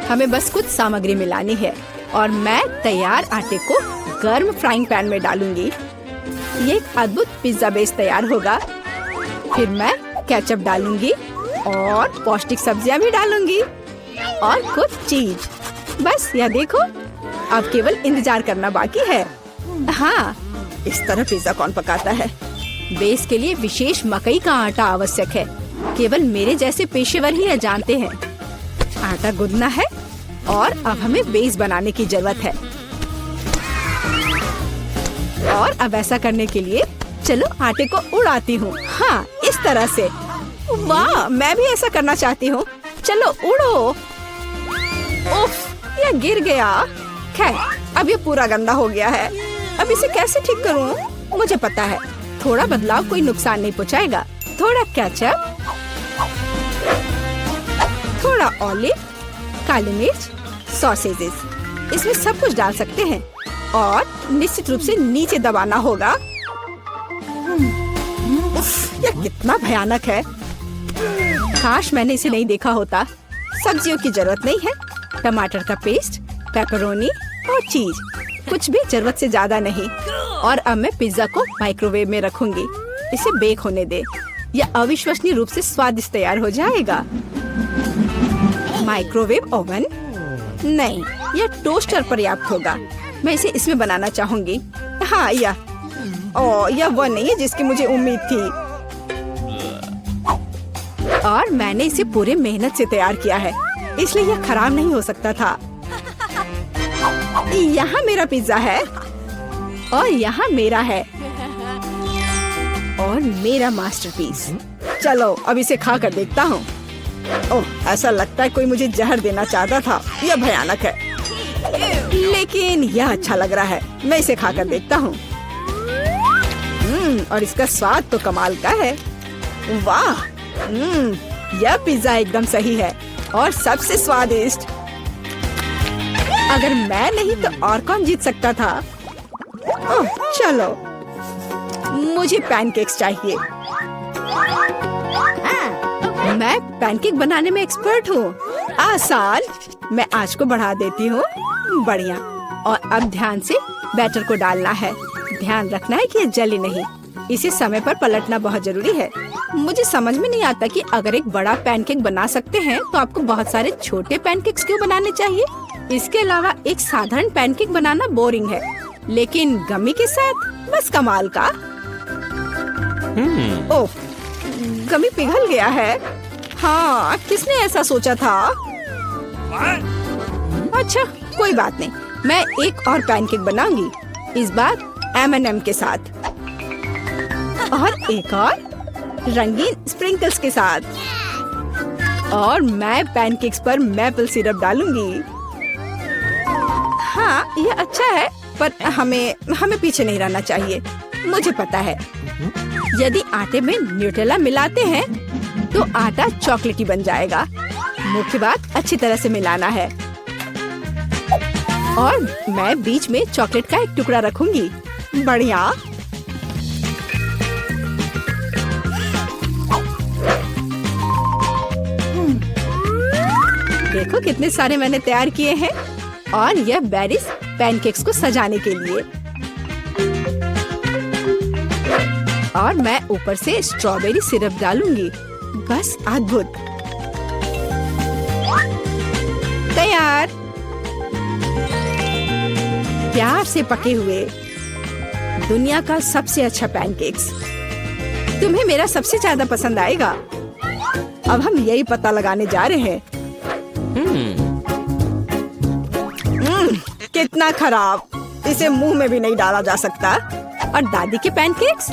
हमें बस कुछ सामग्री मिलानी है और मैं तैयार आटे को गर्म फ्राइंग पैन में डालूंगी। ये एक अद्भुत पिज्जा बेस तैयार होगा। फिर मैं केचप डालूंगी और पौष्टिक सब्जियां भी डालूंगी और कुछ चीज। बस यह देखो, अब केवल इंतजार करना बाकी है। हाँ, इस तरह पिज्जा कौन पकाता है? बेस के लिए विशेष मकई का आटा आवश्यक है। केवल मेरे जैसे पेशेवर ही यह जानते हैं। आटा गूंदना है और अब हमें बेस बनाने की जरूरत है। और अब ऐसा करने के लिए चलो आटे को उड़ाती हूँ। हाँ, इस तरह से। वाह, मैं भी ऐसा करना चाहती हूँ। चलो उड़ो। उफ, यह गिर गया। खैर, अब ये पूरा गंदा हो गया है। अब इसे कैसे ठीक करूँ? मुझे पता है, थोड़ा बदलाव कोई नुकसान नहीं पहुँचाएगा। थोड़ा केचप, थोड़ा ऑलिव, काली मिर्च, सॉसेजेस, इसमें सब कुछ डाल सकते हैं और निश्चित रूप से नीचे दबाना होगा। उफ, यह कितना भयानक है। काश मैंने इसे नहीं देखा होता। सब्जियों की जरूरत नहीं है। टमाटर का पेस्ट, पेपरोनी और चीज, कुछ भी जरूरत से ज्यादा नहीं। और अब मैं पिज्जा को माइक्रोवेव में रखूंगी। इसे बेक होने दे। यह अविश्वसनीय रूप से स्वादिष्ट तैयार हो जाएगा। Microwave oven? नहीं, यह टोस्टर पर्याप्त होगा। मैं इसे इसमें बनाना चाहूंगी। हाँ, यह वो नहीं है जिसकी मुझे उम्मीद थी। और मैंने इसे पूरे मेहनत से तैयार किया है, इसलिए यह खराब नहीं हो सकता था। यहाँ मेरा पिज्जा है और यहाँ मेरा है और मेरा मास्टरपीस। चलो अब इसे खा कर देखता हूँ। ओह, ऐसा लगता है कोई मुझे जहर देना चाहता था। यह भयानक है, लेकिन यह अच्छा लग रहा है। मैं इसे खा कर देखता हूँ। और इसका स्वाद तो कमाल का है। वाह, यह पिज्जा एकदम सही है और सबसे स्वादिष्ट। अगर मैं नहीं तो और कौन जीत सकता था? ओह, चलो मुझे पैनकेक्स चाहिए। मैं पैनकेक बनाने में एक्सपर्ट हूँ। आसान। मैं आंच को बढ़ा देती हूँ। बढ़िया। और अब ध्यान से बैटर को डालना है। ध्यान रखना है कि ये जले नहीं। इसे समय पर पलटना बहुत जरूरी है। मुझे समझ में नहीं आता कि अगर एक बड़ा पैनकेक बना सकते हैं तो आपको बहुत सारे छोटे पैनकेक्स क्यों बनाने चाहिए? इसके अलावा एक साधारण पैनकेक बनाना बोरिंग है, लेकिन गमी के साथ बस कमाल का। ओह, गमी पिघल गया है। हाँ, किसने ऐसा सोचा था? अच्छा, कोई बात नहीं। मैं एक और पैनकेक बनाऊंगी, इस बार M&M के साथ और एक और रंगीन स्प्रिंकल्स के साथ। और मैं पैनकेक्स पर मैपल सिरप डालूंगी। हाँ, यह अच्छा है, पर हमें पीछे नहीं रहना चाहिए। मुझे पता है, यदि आटे में न्यूटेला मिलाते हैं तो आटा चॉकलेटी बन जाएगा। मुख्य बात अच्छी तरह से मिलाना है। और मैं बीच में चॉकलेट का एक टुकड़ा रखूंगी। बढ़िया। देखो कितने सारे मैंने तैयार किए हैं। और यह बेरीज पैनकेक्स को सजाने के लिए। और मैं ऊपर से स्ट्रॉबेरी सिरप डालूंगी। बस अद्भुत। तैयार। प्यार से पके हुए दुनिया का सबसे अच्छा पैनकेक्स। तुम्हें मेरा सबसे ज्यादा पसंद आएगा। अब हम यही पता लगाने जा रहे हैं। कितना खराब। इसे मुंह में भी नहीं डाला जा सकता। और दादी के पैनकेक्स?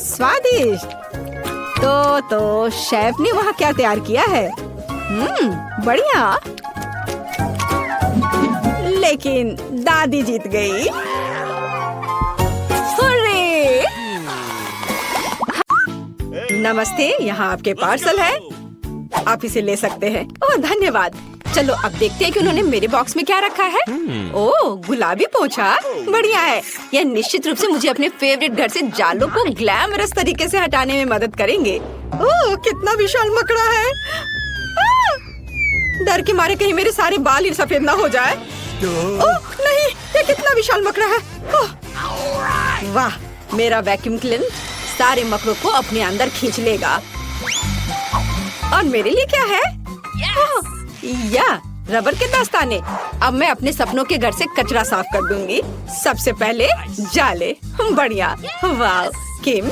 स्वादिष्ट। तो शेफ ने वहाँ क्या तैयार किया है? बढ़िया। लेकिन दादी जीत गई। हुर्रे! नमस्ते, यहाँ आपके पार्सल है। आप इसे ले सकते हैं। ओह, धन्यवाद। चलो अब देखते हैं कि उन्होंने मेरे बॉक्स में क्या रखा है। ओह, गुलाबी पोंछा। बढ़िया है। यह निश्चित रूप से मुझे अपने फेवरेट घर से जालों को ग्लैमरस तरीके से हटाने में मदद करेंगे। ओह, कितना विशाल मकड़ा है। डर के मारे कहीं मेरे सारे बाल ही सफेद ना हो जाए। ओह नहीं, ये कितना विशाल मकड़ा है। वाह, मेरा वैक्यूम क्लीनर सारे मकड़ों को अपने अंदर खींच लेगा। और मेरे लिए क्या है? या रबर के दस्ताने। अब मैं अपने सपनों के घर से कचरा साफ कर दूंगी। सबसे पहले जाले। बढ़िया। वाह किम।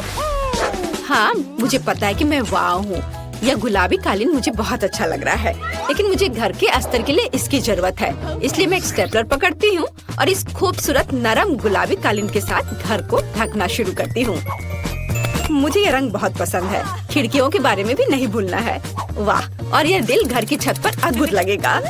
हाँ, मुझे पता है कि मैं वाह हूँ। यह गुलाबी कालीन मुझे बहुत अच्छा लग रहा है, लेकिन मुझे घर के अस्तर के लिए इसकी जरूरत है। इसलिए मैं एक स्टेपलर पकड़ती हूँ और इस खूबसूरत नरम गुलाबी कालीन के साथ घर को ढकना शुरू करती हूँ। मुझे ये रंग बहुत पसंद है। खिड़कियों के बारे में भी नहीं भूलना है। वाह, और यह दिल घर की छत पर अद्भुत लगेगा।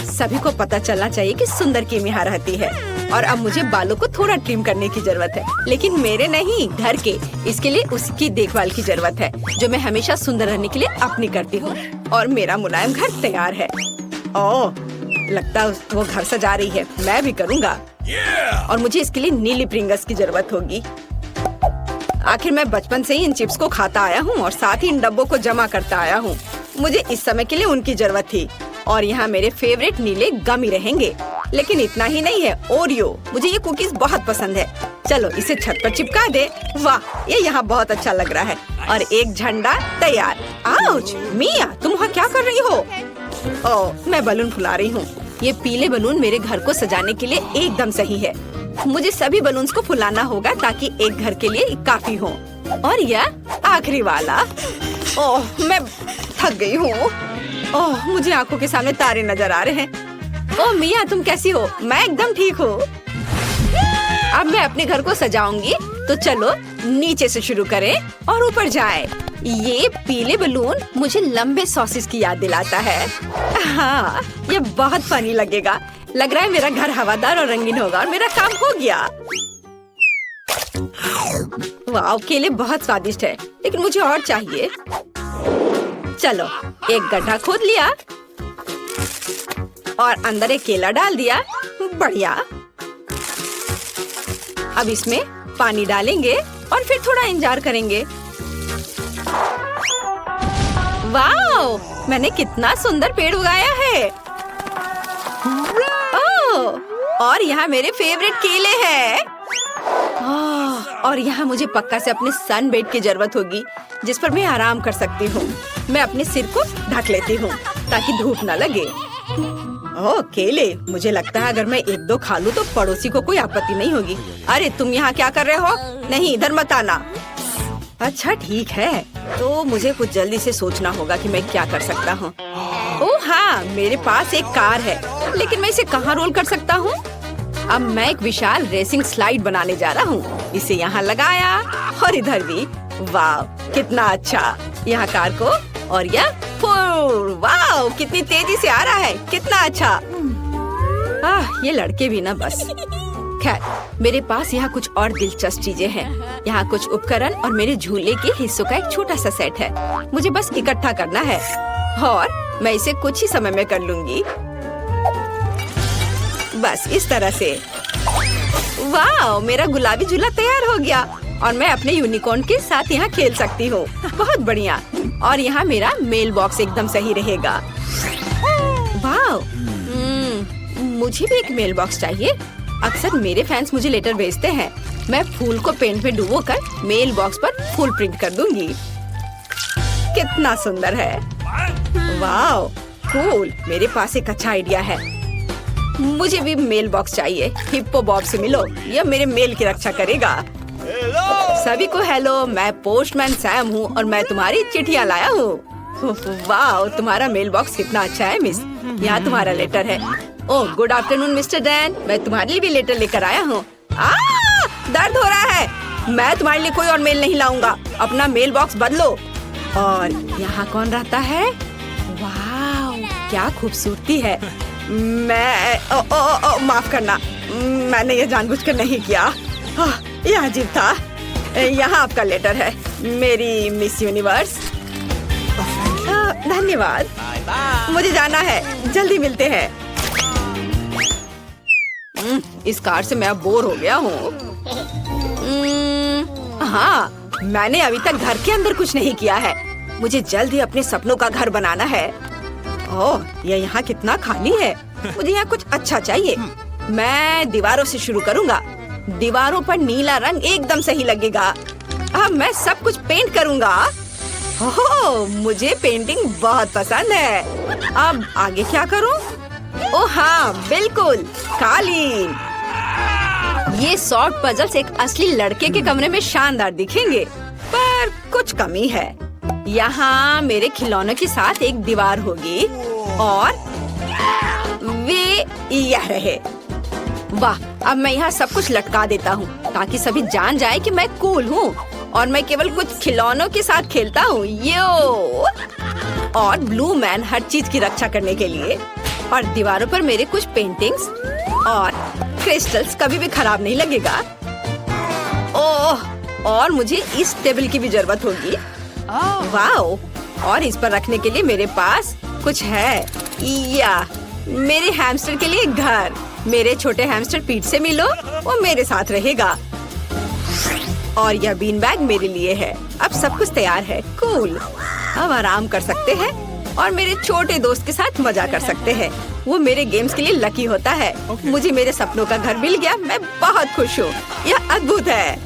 सभी को पता चलना चाहिए कि सुंदर किम यहाँ रहती है। और अब मुझे बालों को थोड़ा ट्रिम करने की जरूरत है, लेकिन मेरे नहीं, घर के। इसके लिए उसकी देखभाल की जरूरत है, जो मैं हमेशा सुंदर रहने के लिए अपनी करती हूँ। और मेरा मुलायम घर तैयार है। ओह, लगता है वो घर सजा रही है। मैं भी करूँगा। और मुझे इसके लिए नीली प्रिंगल्स की जरूरत होगी। आखिर मैं बचपन से ही इन चिप्स को खाता आया हूँ और साथ ही इन डब्बों को जमा करता आया हूँ। मुझे इस समय के लिए उनकी जरूरत थी। और यहाँ मेरे फेवरेट नीले गमी रहेंगे। लेकिन इतना ही नहीं है, ओरियो। मुझे ये कुकीज बहुत पसंद है। चलो इसे छत पर चिपका दे। वाह, ये यहाँ बहुत अच्छा लग रहा है। और एक झंडा तैयार। आउच, मिया तुम वहाँ क्या कर रही हो? ओह, मैं बलून फुला रही हूँ। ये पीले बलून मेरे घर को सजाने के लिए एकदम सही है। मुझे सभी बलून्स को फुलाना होगा ताकि एक घर के लिए काफी हो। और यह आखिरी वाला। ओह, मैं थक गई हूँ। ओह, मुझे आंखों के सामने तारे नजर आ रहे हैं। ओह मिया, तुम कैसी हो? मैं एकदम ठीक हूँ। अब मैं अपने घर को सजाऊंगी, तो चलो नीचे से शुरू करें और ऊपर जाएं। ये पीले बलून मुझे लंबे सॉसेस की याद दिलाता है। हाँ, ये बहुत फनी लगेगा। लग रहा है मेरा घर हवादार और रंगीन होगा और मेरा काम हो गया। वाह, केले बहुत स्वादिष्ट है, लेकिन मुझे और चाहिए। चलो, एक गड्ढा खोद लिया और अंदर एक केला डाल दिया। बढ़िया। अब इसमें पानी डालेंगे और फिर थोड़ा इंतजार करेंगे। वाह, मैंने कितना सुंदर पेड़ उगाया है। ओह, और यहाँ मेरे फेवरेट केले हैं। और यहाँ मुझे पक्का से अपने सन बेड की जरूरत होगी, जिस पर मैं आराम कर सकती हूँ। मैं अपने सिर को ढक लेती हूँ ताकि धूप न लगे। ओह, केले। मुझे लगता है अगर मैं एक दो खा लूँ तो पड़ोसी को कोई आपत्ति नहीं होगी। अरे तुम यहाँ क्या कर रहे हो? नहीं, इधर मत आना। अच्छा ठीक है, तो मुझे कुछ जल्दी से सोचना होगा कि मैं क्या कर सकता हूँ। ओह हाँ, मेरे पास एक कार है, लेकिन मैं इसे कहाँ रोल कर सकता हूँ? अब मैं एक विशाल रेसिंग स्लाइड बनाने जा रहा हूँ। इसे यहाँ लगाया और इधर भी। वाह, कितना अच्छा। यहाँ कार को और यह वाह, कितनी तेजी से आ रहा है। कितना अच्छा। ये लड़के भी ना बस। खैर, मेरे पास यहाँ कुछ और दिलचस्प चीजें हैं। यहाँ कुछ उपकरण और मेरे झूले के हिस्सों का एक छोटा सा सेट है। मुझे बस इकट्ठा करना है और मैं इसे कुछ ही समय में कर लूंगी। बस इस तरह से। वाह, मेरा गुलाबी झूला तैयार हो गया और मैं अपने यूनिकॉर्न के साथ यहाँ खेल सकती हूँ। बहुत बढ़िया। और यहाँ मेरा मेल बॉक्स एकदम सही रहेगा। वाह, मुझे भी एक मेल बॉक्स चाहिए। अक्सर मेरे फैंस मुझे लेटर भेजते हैं। मैं फूल को पेन पे डुबोकर मेल बॉक्स पर फूल प्रिंट कर दूंगी। कितना सुंदर है। वाह, कूल। मेरे पास एक अच्छा आइडिया है। मुझे भी मेल बॉक्स चाहिए। हिप्पो बॉब से मिलो, यह मेरे मेल की रक्षा करेगा। सभी को हेलो, मैं पोस्टमैन सैम हूँ और मैं तुम्हारी चिट्ठियाँ लाया हूँ। वाह, तुम्हारा मेल बॉक्स कितना अच्छा है मिस। यहाँ तुम्हारा लेटर है। ओह, गुड आफ्टरनून मिस्टर डैन, मैं तुम्हारे लिए भी लेटर लेकर आया हूँ। दर्द हो रहा है। मैं तुम्हारे लिए कोई और मेल नहीं लाऊंगा। अपना मेल बॉक्स बदलो। और यहाँ कौन रहता है? वाह, क्या खूबसूरती है। मैं माफ करना, मैंने ये जानबूझकर नहीं किया। ये अजीब था। यहाँ आपका लेटर है, मेरी मिस यूनिवर्स। धन्यवाद। मुझे जाना है, जल्दी मिलते हैं। इस कार से मैं अब बोर हो गया हूँ। हाँ, मैंने अभी तक घर के अंदर कुछ नहीं किया है। मुझे जल्द ही अपने सपनों का घर बनाना है। ओह, ये यहाँ कितना खाली है। मुझे यहाँ कुछ अच्छा चाहिए। मैं दीवारों से शुरू करूँगा। दीवारों पर नीला रंग एकदम सही लगेगा। अब मैं सब कुछ पेंट करूँगा। ओह, मुझे पेंटिंग बहुत पसंद है। अब आगे क्या करूँ? ओह हाँ, बिल्कुल, कालीन। ये सॉर्ट पजल्स एक असली लड़के के कमरे में शानदार दिखेंगे, पर कुछ कमी है। यहाँ मेरे खिलौनों के साथ एक दीवार होगी और वे यह रहे। वाह, अब मैं यहाँ सब कुछ लटका देता हूँ ताकि सभी जान जाए कि मैं कूल हूँ और मैं केवल कुछ खिलौनों के साथ खेलता हूँ। यो, और ब्लू मैन हर चीज की रक्षा करने के लिए। और दीवारों पर मेरे कुछ पेंटिंग्स और क्रिस्टल्स कभी भी खराब नहीं लगेगा। ओह, और मुझे इस टेबल की भी जरूरत होगी। वाह, और इस पर रखने के लिए मेरे पास कुछ है। या मेरे हैमस्टर के लिए घर। मेरे छोटे हैमस्टर पीठ से मिलो, वो मेरे साथ रहेगा। और यह बीन बैग मेरे लिए है। अब सब कुछ तैयार है। कूल। अब आराम कर सकते हैं। और मेरे छोटे दोस्त के साथ मजा कर सकते हैं। वो मेरे गेम्स के लिए लकी होता है। मुझे मेरे सपनों का घर मिल गया। मैं बहुत खुश हूँ। यह अद्भुत है।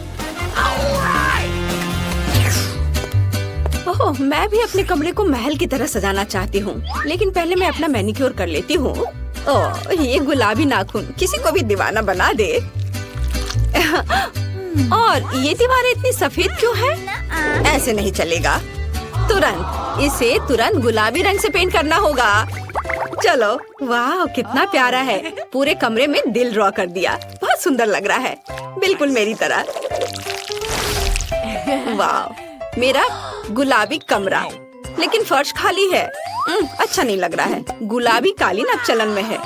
ओह, मैं भी अपने कमरे को महल की तरह सजाना चाहती हूँ, लेकिन पहले मैं अपना मैनिक्योर कर लेती हूँ। ओह, ये गुलाबी नाखून किसी को भी दीवाना बना दे। और ये दीवारें इतनी सफेद क्यों है? ऐसे नहीं चलेगा। इसे तुरंत गुलाबी रंग से पेंट करना होगा। चलो, वाह कितना प्यारा है। पूरे कमरे में दिल ड्रॉ कर दिया। बहुत सुंदर लग रहा है, बिल्कुल मेरी तरह। वाह, मेरा गुलाबी कमरा, लेकिन फर्श खाली है। अच्छा नहीं लग रहा है। गुलाबी कालीन अब चलन में है।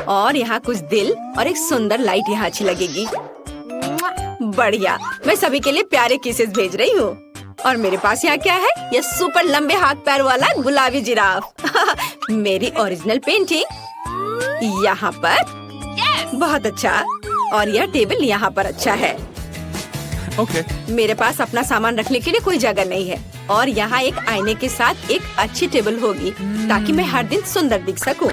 और यहाँ कुछ दिल और एक सुंदर लाइट यहाँ अच्छी लगेगी। बढ़िया, मैं सभी के लिए प्यारे किसेस भेज रही हूँ। और मेरे पास यहाँ क्या है? ये सुपर लंबे हाथ पैर वाला गुलाबी जिराफ। मेरी ओरिजिनल पेंटिंग यहाँ पर। बहुत अच्छा। और यह टेबल यहाँ पर अच्छा है। मेरे पास अपना सामान रखने के लिए कोई जगह नहीं है। और यहाँ एक आईने के साथ एक अच्छी टेबल होगी, ताकि मैं हर दिन सुंदर दिख सकूं।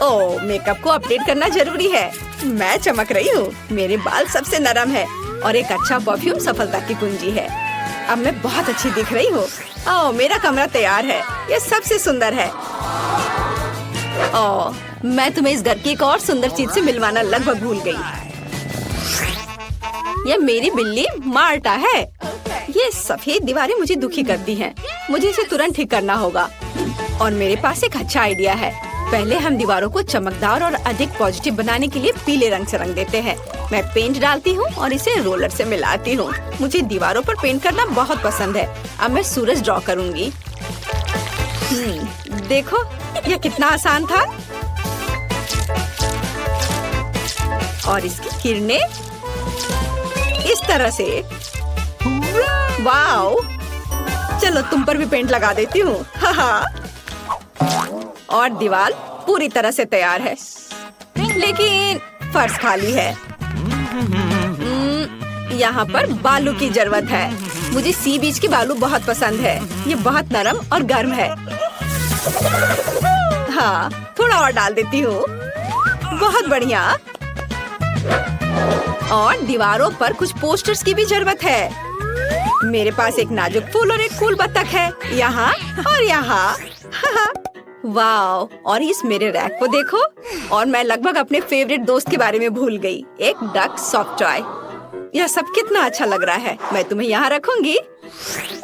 ओह, मेकअप को अपडेट करना जरूरी है। मैं चमक रही हूँ। मेरे बाल सबसे नरम है और एक अच्छा परफ्यूम सफलता की कुंजी है। अब मैं बहुत अच्छी दिख रही हूँ। ओह, मेरा कमरा तैयार है। ये सबसे सुंदर है। ओह, मैं तुम्हें इस घर की एक और सुंदर चीज से मिलवाना लगभग भूल गई। यह मेरी बिल्ली मार्टा है। ये सफेद दीवारें मुझे दुखी करती हैं। मुझे इसे तुरंत ठीक करना होगा। और मेरे पास एक अच्छा आइडिया है। पहले हम दीवारों को चमकदार और अधिक पॉजिटिव बनाने के लिए पीले रंग से रंग देते हैं। मैं पेंट डालती हूँ और इसे रोलर से मिलाती हूँ। मुझे दीवारों पर पेंट करना बहुत पसंद है। अब मैं सूरज ड्रॉ करूँगी। देखो, यह कितना आसान था। और इसकी किरणें इस तरह से। वाओ, चलो तुम पर भी पेंट लगा देती हूँ। और दीवार पूरी तरह से तैयार है, लेकिन फर्श खाली है। यहाँ पर बालू की जरूरत है। मुझे सी बीच के बालू बहुत पसंद है। ये बहुत नरम और गर्म है। हाँ, थोड़ा और डाल देती हूँ। बहुत बढ़िया। और दीवारों पर कुछ पोस्टर्स की भी जरूरत है। मेरे पास एक नाजुक फूल और एक फूल बत्तख है, यहाँ और यहाँ। वाओ, और इस मेरे रैक को देखो। और मैं लगभग अपने फेवरेट दोस्त के बारे में भूल गई, एक डक सॉफ्ट टॉय। यह सब कितना अच्छा लग रहा है। मैं तुम्हें यहाँ रखूंगी।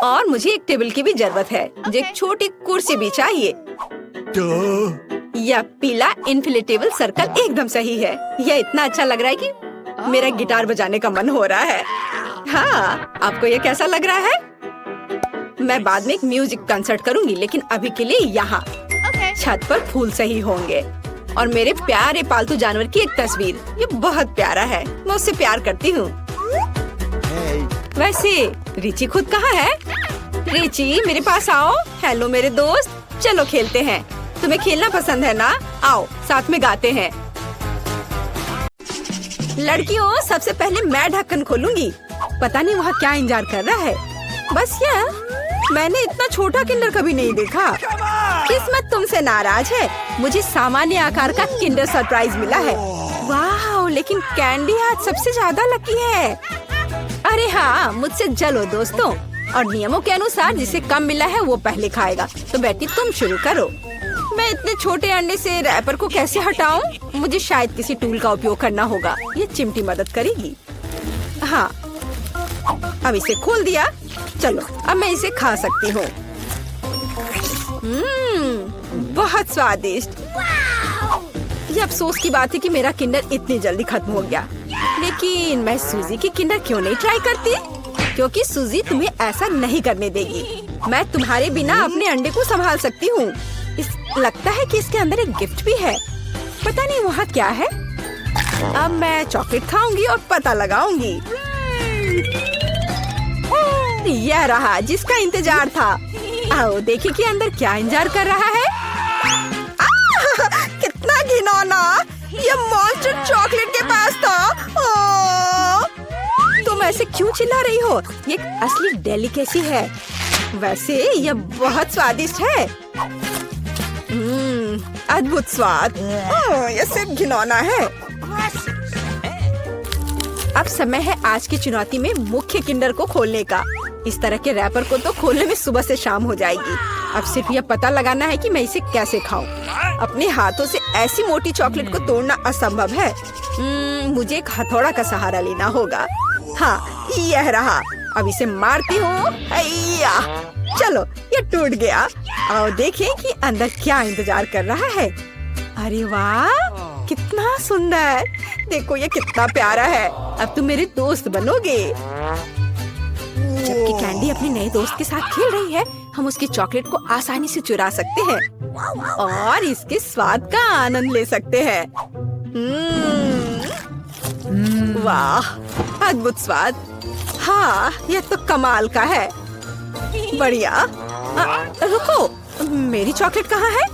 और मुझे एक टेबल की भी जरूरत है। मुझे एक छोटी कुर्सी भी चाहिए। यह पीला इन्फ्लेटेबल सर्कल एकदम सही है। यह इतना अच्छा लग रहा है कि मेरा गिटार बजाने का मन हो रहा है। हाँ, आपको यह कैसा लग रहा है? मैं बाद में एक म्यूजिक कंसर्ट करूंगी, लेकिन अभी के लिए यहाँ छत पर फूल सही होंगे। और मेरे प्यारे पालतू जानवर की एक तस्वीर। ये बहुत प्यारा है। मैं उससे प्यार करती हूँ। वैसे रिची खुद कहाँ है? रिची, मेरे पास आओ। हेलो मेरे दोस्त, चलो खेलते हैं। तुम्हें खेलना पसंद है ना? आओ साथ में गाते हैं। लड़कियों, सबसे पहले मैं ढक्कन खोलूंगी। पता नहीं वहाँ क्या इंतजार कर रहा है। बस यह, मैंने इतना छोटा किंडर कभी नहीं देखा। किस्मत तुमसे नाराज है। मुझे सामान्य आकार का किंडर सरप्राइज मिला है। वाह, लेकिन कैंडी आज सबसे ज्यादा लकी है। अरे हाँ, मुझसे जलो दोस्तों। और नियमों के अनुसार जिसे कम मिला है वो पहले खाएगा। तो बेटी तुम शुरू करो। मैं इतने छोटे अंडे से रैपर को कैसे हटाऊं? मुझे शायद किसी टूल का उपयोग करना होगा। ये चिमटी मदद करेगी। हाँ, अब इसे खोल दिया। चलो, अब मैं इसे खा सकती हूँ। बहुत स्वादिष्ट। ये अफसोस की बात है कि मेरा किंडर इतनी जल्दी खत्म हो गया। लेकिन मैं सूजी की किंडर क्यों नहीं ट्राई करती? क्योंकि सूजी तुम्हें ऐसा नहीं करने देगी। मैं तुम्हारे बिना अपने अंडे को संभाल सकती हूँ। लगता है कि इसके अंदर एक गिफ्ट भी है। पता नहीं वहाँ क्या है। अब मैं चॉकलेट खाऊंगी और पता लगाऊंगी। यह रहा जिसका इंतजार था। आओ देखिए कि अंदर क्या इंतजार कर रहा है। कितना घिनौना। ये मॉन्स्टर चॉकलेट के पास था। तुम ऐसे क्यों चिल्ला रही हो? ये एक असली डेलिकेसी है। वैसे यह बहुत स्वादिष्ट है। अद्भुत स्वाद। यह सिर्फ घिनौना है। अब समय है आज की चुनौती में मुख्य किंडर को खोलने का। इस तरह के रैपर को तो खोलने में सुबह से शाम हो जाएगी। अब सिर्फ यह पता लगाना है कि मैं इसे कैसे खाऊं। अपने हाथों से ऐसी मोटी चॉकलेट को तोड़ना असंभव है। मुझे एक हथौड़ा का सहारा लेना होगा। हाँ, यह रहा। अब इसे मारती हूँ। चलो, ये टूट गया। आओ देखें कि अंदर क्या इंतजार कर रहा है। अरे वाह, कितना सुंदर। देखो ये कितना प्यारा है। अब तुम मेरे दोस्त बनोगे। जबकि कैंडी अपने नए दोस्त के साथ खेल रही है, हम उसकी चॉकलेट को आसानी से चुरा सकते हैं और इसके स्वाद का आनंद ले सकते हैं। वाह, अद्भुत स्वाद। हाँ, यह तो कमाल का है। बढ़िया। रुको, मेरी चॉकलेट कहाँ है?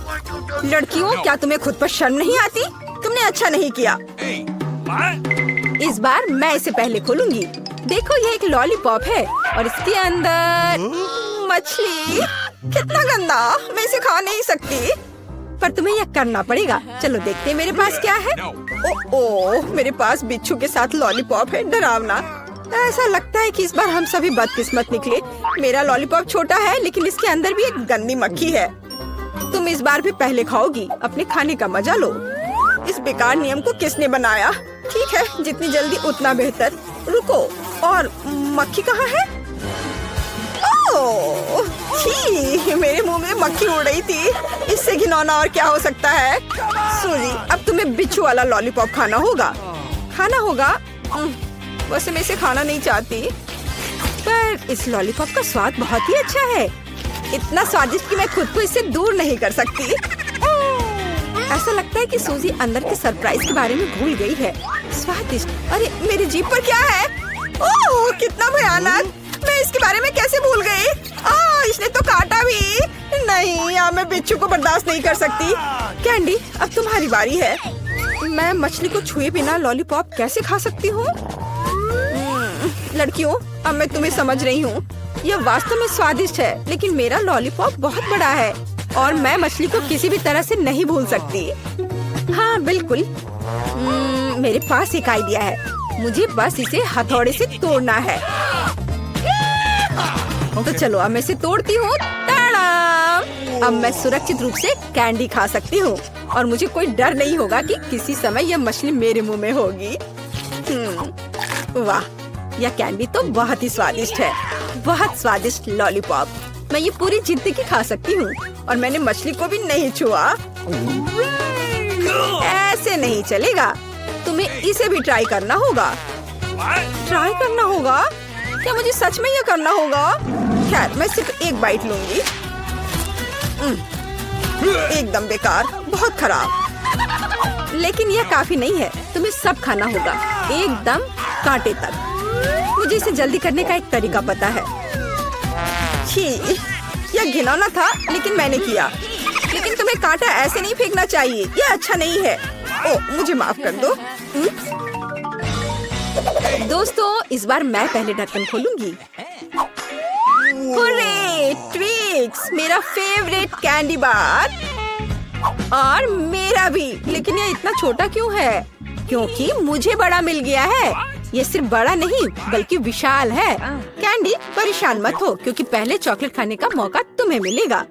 लड़कियों, क्या तुम्हें खुद पर शर्म नहीं आती? तुमने अच्छा नहीं किया। इस बार मैं इसे पहले खोलूंगी। देखो, ये एक लॉलीपॉप है और इसके अंदर मछली। कितना गंदा, मैं इसे खा नहीं सकती। पर तुम्हें यह करना पड़ेगा। चलो देखते हैं मेरे पास क्या है। ओह, मेरे पास बिच्छू के साथ लॉलीपॉप है। डरावना। ऐसा लगता है कि इस बार हम सभी बदकिस्मत निकले। मेरा लॉलीपॉप छोटा है, लेकिन इसके अंदर भी एक गंदी मक्खी है। तुम इस बार भी पहले खाओगी। अपने खाने का मजा लो। इस बेकार नियम को किसने बनाया? ठीक है, जितनी जल्दी उतना बेहतर। रुको, और मक्खी कहाँ है? ओह, छी, मेरे मुंह में मक्खी उड़ रही थी। इससे घिनौना और क्या हो सकता है? सूजी, अब तुम्हें बिच्छू वाला लॉलीपॉप खाना होगा। वैसे मैं इसे खाना नहीं चाहती, पर इस लॉलीपॉप का स्वाद बहुत ही अच्छा है। इतना स्वादिष्ट कि मैं खुद को इससे दूर नहीं कर सकती। ऐसा लगता है कि सूजी अंदर के सरप्राइज के बारे में भूल गई है। स्वादिष्ट। अरे, मेरी जीभ पर क्या है? ओह, कितना भयानक। मैं इसके बारे में कैसे भूल गई? इसने तो काटा भी। नहीं, मैं बिच्छू को बर्दाश्त नहीं कर सकती। कैंडी, अब तुम्हारी बारी है। मैं मछली को छुए बिना लॉलीपॉप कैसे खा सकती हूँ? लड़कियों, अब मैं तुम्हें समझ रही हूँ। यह वास्तव में स्वादिष्ट है, लेकिन मेरा लॉलीपॉप बहुत बड़ा है और मैं मछली को किसी भी तरह से नहीं भूल सकती। हाँ, बिल्कुल। मेरे पास एक आइडिया है। मुझे बस इसे हथौड़े से तोड़ना है। तो चलो, अब मैं इसे तोड़ती हूँ। अब मैं सुरक्षित रूप से कैंडी खा सकती हूँ और मुझे कोई डर नहीं होगा कि किसी समय यह मछली मेरे मुंह में होगी। वाह, यह कैंडी तो बहुत ही स्वादिष्ट है। बहुत स्वादिष्ट लॉलीपॉप। मैं ये पूरी जिंदगी खा सकती हूँ और मैंने मछली को भी नहीं छुआ। ऐसे नहीं चलेगा। तुम्हें इसे भी ट्राई करना होगा। ट्राई करना होगा? क्या मुझे सच में ये करना होगा? खैर, मैं सिर्फ एक बाइट लूंगी। एकदम बेकार, बहुत खराब। लेकिन यह काफी नहीं है। तुम्हें सब खाना होगा, एकदम कांटे तक। मुझे इसे जल्दी करने का एक तरीका पता है। छी, यह घिनौना था, लेकिन मैंने किया। लेकिन तुम्हें कांटा ऐसे नहीं फेंकना चाहिए। यह अच्छा नहीं है। ओह, मुझे माफ कर दो। दोस्तों, इस बार मैं पहले ढक्कन खोलूंगी। हुर्रे, ट्विक्स, मेरा फेवरेट कैंडी बार। और मेरा भी। लेकिन यह इतना छोटा क्यों है? क्योंकि मुझे बड़ा मिल गया है। ये सिर्फ बड़ा नहीं, बल्कि विशाल है। कैंडी, परेशान मत हो, क्योंकि पहले चॉकलेट खाने का मौका तुम्हें मिलेगा।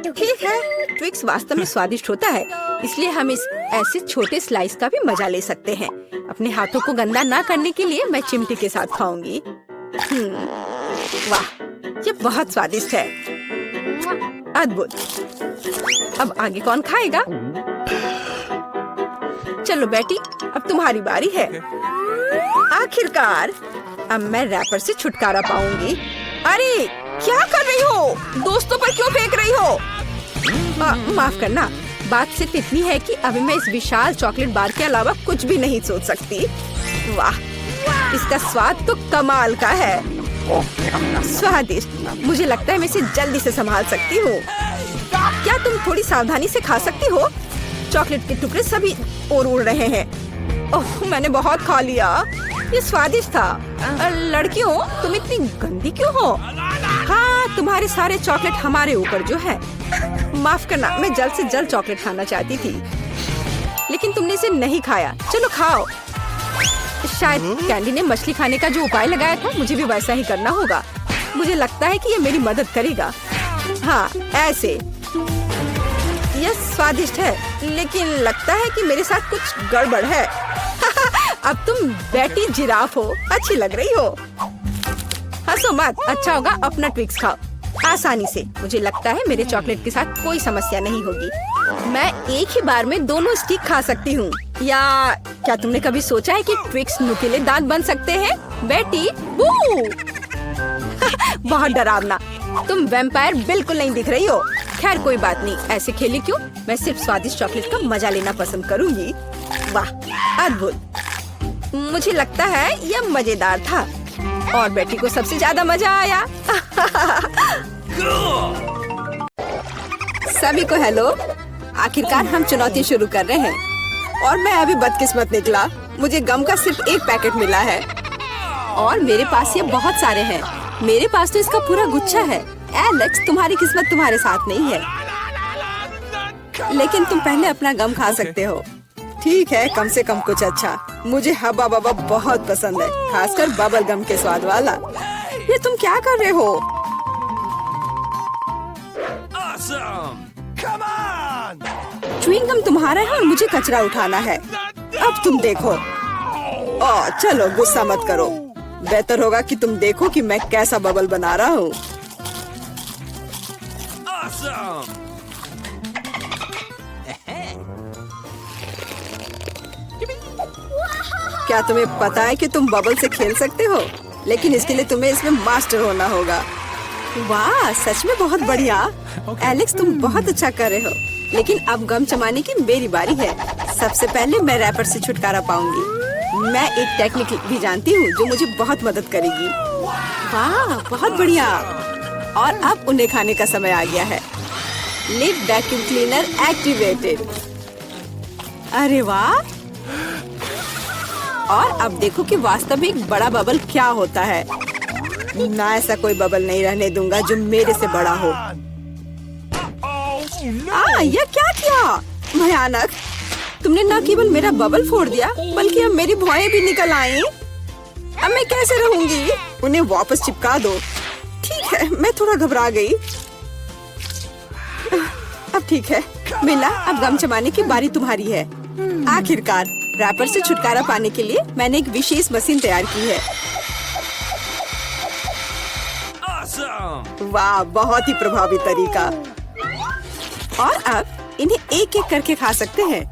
ठीक है, ट्विक्स वास्तव में स्वादिष्ट होता है, इसलिए हम इस ऐसे छोटे स्लाइस का भी मजा ले सकते हैं। अपने हाथों को गंदा ना करने के लिए मैं चिमटी के साथ खाऊंगी। वाह, ये बहुत स्वादिष्ट है। अद्भुत। अब आगे कौन खाएगा? चलो बेटी, अब तुम्हारी बारी है। आखिरकार, अब मैं रैपर से छुटकारा पाऊंगी। अरे, क्या कर रही हो? दोस्तों पर क्यों फेंक रही हो? माफ करना। बात सिर्फ इतनी है कि अभी मैं इस विशाल चॉकलेट बार के अलावा कुछ भी नहीं सोच सकती। वाह, इसका स्वाद तो कमाल का है। स्वादिष्ट। मुझे लगता है मैं इसे जल्दी से संभाल सकती हूँ। क्या तुम थोड़ी सावधानी से खा सकती हो? चॉकलेट के टुकड़े सभी और उड़ रहे हैं। ओह, मैंने बहुत खा लिया। ये स्वादिष्ट था। लड़कियों, तुम इतनी गंदी क्यों हो? हाँ, तुम्हारे सारे चॉकलेट हमारे ऊपर जो है। माफ करना, मैं जल्द से जल्द चॉकलेट खाना चाहती थी, लेकिन तुमने इसे नहीं खाया। चलो खाओ। शायद कैंडी ने मछली खाने का जो उपाय लगाया था, मुझे भी वैसा ही करना होगा। मुझे लगता है कि ये मेरी मदद करेगा। हाँ, ऐसे। यह स्वादिष्ट है, लेकिन लगता है कि मेरे साथ कुछ गड़बड़ है। अब तुम बैटी जिराफ हो, अच्छी लग रही हो। हंसो मत, अच्छा होगा अपना ट्विक्स खाओ आसानी से। मुझे लगता है मेरे चॉकलेट के साथ कोई समस्या नहीं होगी। मैं एक ही बार में दोनों स्टिक खा सकती हूँ। या क्या तुमने कभी सोचा है कि ट्विक्स नुकीले दांत बन सकते हैं? बेटी बू। बहुत डरावना। तुम वैम्पायर बिल्कुल नहीं दिख रही हो। खैर कोई बात नहीं, ऐसे खेली क्यों? मैं सिर्फ स्वादिष्ट चॉकलेट का मजा लेना पसंद करूंगी। वाह, अद्भुत। मुझे लगता है यह मजेदार था और बेटी को सबसे ज्यादा मजा आया। सभी को हेलो। आखिरकार हम चुनौती शुरू कर रहे हैं और मैं अभी बदकिस्मत निकला। मुझे गम का सिर्फ एक पैकेट मिला है और मेरे पास ये बहुत सारे हैं। मेरे पास तो इसका पूरा गुच्छा है। एलेक्स, तुम्हारी किस्मत तुम्हारे साथ नहीं है, लेकिन तुम पहले अपना गम खा सकते हो। ठीक है, कम से कम कुछ अच्छा। मुझे हब्बा बब्बा बहुत पसंद है, खासकर बबल गम के स्वाद वाला। ये तुम क्या कर रहे हो? च्युइंग गम तुम्हारा है और मुझे कचरा उठाना है। अब तुम देखो। ओह, चलो गुस्सा मत करो। बेहतर होगा कि तुम देखो कि मैं कैसा बबल बना रहा हूँ। क्या तुम्हें पता है कि तुम बबल से खेल सकते हो? लेकिन इसके लिए तुम्हें इसमें मास्टर होना होगा। वाह, सच में बहुत बढ़िया। एलेक्स, तुम बहुत अच्छा कर रहे हो। लेकिन अब गम चबाने की मेरी बारी है। सबसे पहले मैं रैपर से छुटकारा पाऊंगी। मैं एक टेक्निक भी जानती हूँ जो मुझे बहुत मदद करेगी। वाह, बहुत बढ़िया। और अब उन्हें खाने का समय आ गया है। Lid vacuum cleaner activated. अरे वाह। और अब देखो कि वास्तविक बड़ा बबल क्या होता है। ना, ऐसा कोई बबल नहीं रहने दूंगा जो मेरे से बड़ा हो। यह क्या किया? भयानक। तुमने न केवल मेरा बबल फोड़ दिया, बल्कि अब मेरी भौएं भी निकल आई। अब मैं कैसे रहूंगी? उन्हें वापस चिपका दो। ठीक है, मैं थोड़ा घबरा गई। अब ठीक है मिला, अब गम चबाने की बारी तुम्हारी है। आखिरकार रैपर से छुटकारा पाने के लिए मैंने एक विशेष मशीन तैयार की है। वाह, बहुत ही प्रभावी तरीका। और अब इन्हें एक एक करके खा सकते हैं।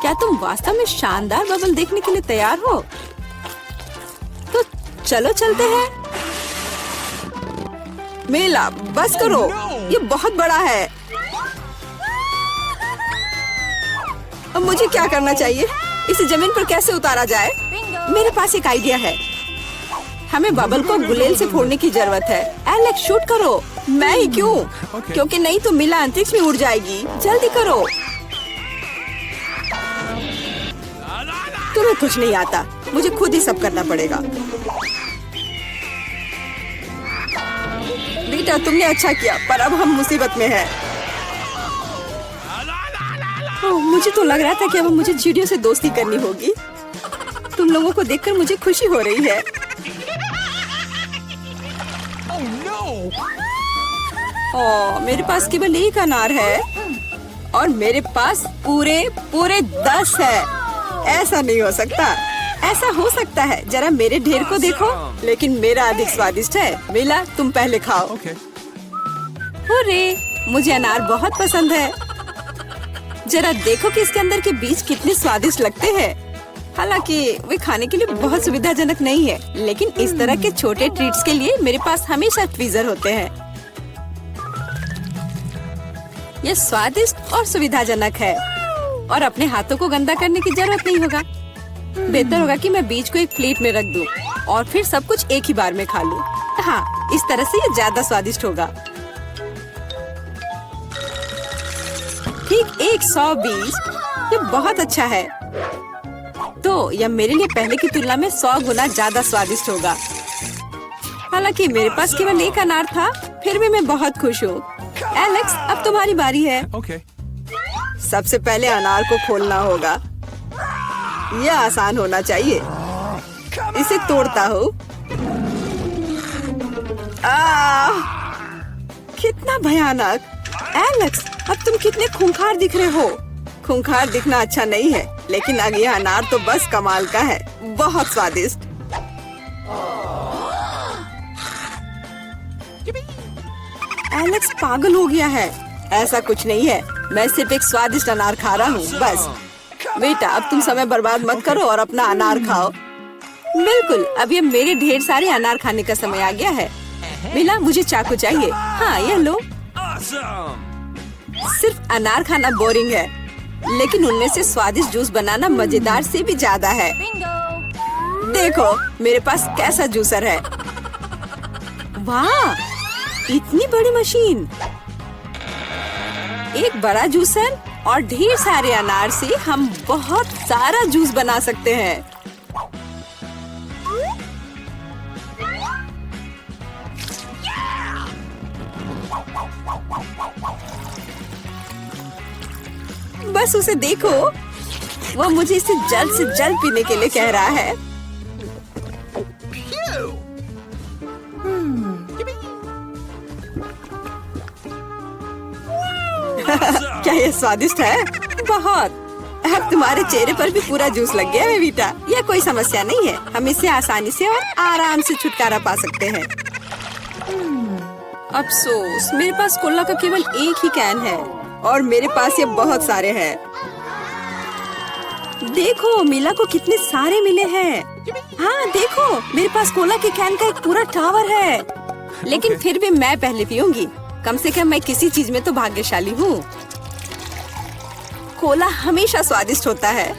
क्या तुम वास्तव में शानदार बबल देखने के लिए तैयार हो? तो चलो चलते हैं। मेला, बस करो, ये बहुत बड़ा है। अब मुझे क्या करना चाहिए? इसे जमीन पर कैसे उतारा जाए? मेरे पास एक आइडिया है। हमें बबल को गुलेल से फोड़ने की जरूरत है। एलेक्स, शूट करो। मैं ही क्यों? क्योंकि नहीं तो मिला अंतरिक्ष में उड़ जाएगी। जल्दी करो। तुम्हें कुछ नहीं आता, मुझे खुद ही सब करना पड़ेगा। बेटा, तुमने अच्छा किया, पर अब हम मुसीबत में हैं। मुझे तो लग रहा था कि अब मुझे चिड़ियों से दोस्ती करनी होगी। तुम लोगों को देखकर मुझे खुशी हो रही है। मेरे पास केवल एक अनार है और मेरे पास पूरे 10 है। ऐसा नहीं हो सकता। ऐसा हो सकता है, जरा मेरे ढेर को देखो। लेकिन मेरा अधिक स्वादिष्ट है। मिला, तुम पहले खाओ। अरे, मुझे अनार बहुत पसंद है। जरा देखो कि इसके अंदर के बीज कितने स्वादिष्ट लगते हैं। हालांकि वे खाने के लिए बहुत सुविधाजनक नहीं है, लेकिन इस तरह के छोटे ट्रीट्स के लिए मेरे पास हमेशा ट्वीजर होते हैं। यह स्वादिष्ट और सुविधाजनक है और अपने हाथों को गंदा करने की जरूरत नहीं होगा। बेहतर होगा कि मैं बीज को एक प्लेट में रख दूं और फिर सब कुछ एक ही बार में खा लूं। हाँ, इस तरह से ये ज्यादा स्वादिष्ट होगा। ठीक 120। ये बहुत अच्छा है। तो यह मेरे लिए पहले की तुलना में 100 गुना ज्यादा स्वादिष्ट होगा। हालांकि मेरे पास केवल एक अनार था, फिर भी मैं बहुत खुश हूँ। एलेक्स, अब तुम्हारी बारी है।
Okay.
सबसे पहले अनार को खोलना होगा। यह आसान होना चाहिए। इसे तोड़ता हूँ। कितना भयानक! एलेक्स, अब तुम कितने खूंखार दिख रहे हो। खूंखार दिखना अच्छा नहीं है, लेकिन अब यह अनार तो बस कमाल का है, बहुत स्वादिष्ट। एलेक्स पागल हो गया है। ऐसा कुछ नहीं है, मैं सिर्फ एक स्वादिष्ट अनार खा रहा हूँ, बस। बेटा, अब तुम समय बर्बाद मत करो और अपना अनार खाओ। बिल्कुल, अब ये मेरे ढेर सारे अनार खाने का समय आ गया है। मिला, मुझे चाकू चाहिए। हाँ, ये लो। सिर्फ अनार खाना बोरिंग है, लेकिन उनमें से स्वादिष्ट जूस बनाना मजेदार से भी ज्यादा है। देखो, मेरे पास कैसा जूसर है। वाह, इतनी बड़ी मशीन! एक बड़ा जूसर और ढेर सारे अनार से हम बहुत सारा जूस बना सकते हैं। बस उसे देखो, वो मुझे इसे जल्द से जल्द पीने के लिए कह रहा है। क्या ये स्वादिष्ट है? बहुत। अब तुम्हारे चेहरे पर भी पूरा जूस लग गया है बेटा। यह कोई समस्या नहीं है, हम इससे आसानी से और आराम से छुटकारा पा सकते हैं। अफसोस, मेरे पास कोला का केवल एक ही कैन है और मेरे पास ये बहुत सारे हैं। देखो, मीला को कितने सारे मिले हैं। हाँ देखो, मेरे पास कोला के कैन का एक पूरा टावर है। लेकिन फिर भी मैं पहले पीऊंगी। कम से कम मैं किसी चीज में तो भाग्यशाली हूँ। कोला हमेशा स्वादिष्ट होता है।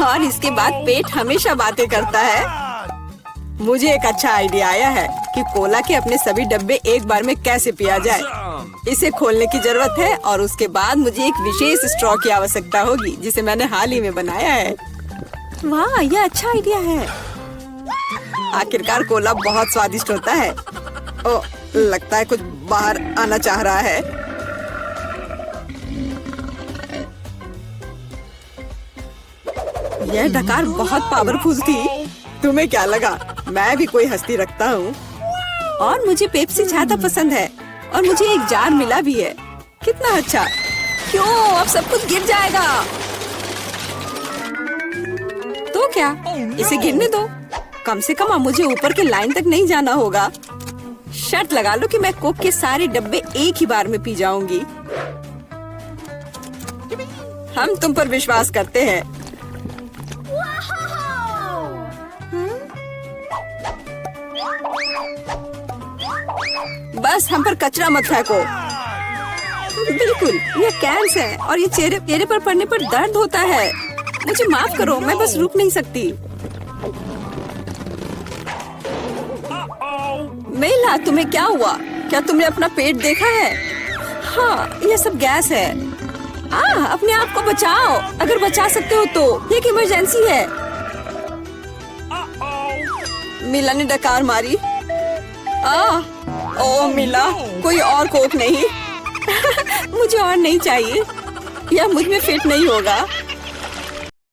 और इसके बाद पेट हमेशा बातें करता है। मुझे एक अच्छा आइडिया आया है कि कोला के अपने सभी डब्बे एक बार में कैसे पिया जाए। इसे खोलने की जरूरत है और उसके बाद मुझे एक विशेष स्ट्रॉ की आवश्यकता होगी, जिसे मैंने हाल ही में बनाया है। वाह, यह अच्छा आइडिया है। आखिरकार कोला बहुत स्वादिष्ट होता है। ओ, लगता है कुछ बाहर आना चाह रहा है। यह डकार बहुत पावरफुल थी। तुम्हें क्या लगा मैं भी कोई हस्ती रखता हूँ? और मुझे पेप्सी ज्यादा पसंद है और मुझे एक जार मिला भी है। कितना अच्छा! क्यों, अब सब कुछ गिर जाएगा। तो क्या, इसे गिरने दो। कम से कम अब मुझे ऊपर के लाइन तक नहीं जाना होगा। शर्त लगा लो कि मैं कोक के सारे डब्बे एक ही बार में पी जाऊंगी। हम तुम पर विश्वास करते हैं। बस हम पर कचरा मत फेंको। बिल्कुल, ये कैंस है और ये चेहरे पर पड़ने पर दर्द होता है। मुझे माफ करो, मैं बस रुक नहीं सकती। मेला, तुम्हें क्या हुआ? क्या तुमने अपना पेट देखा है? हाँ, यह सब गैस है। अपने आप को बचाओ, अगर बचा सकते हो तो। ये एक इमरजेंसी है। मिला ने डकार मारी। ओ मिला, कोई और कोक नहीं? मुझे और नहीं चाहिए, यह मुझ में फिट नहीं होगा।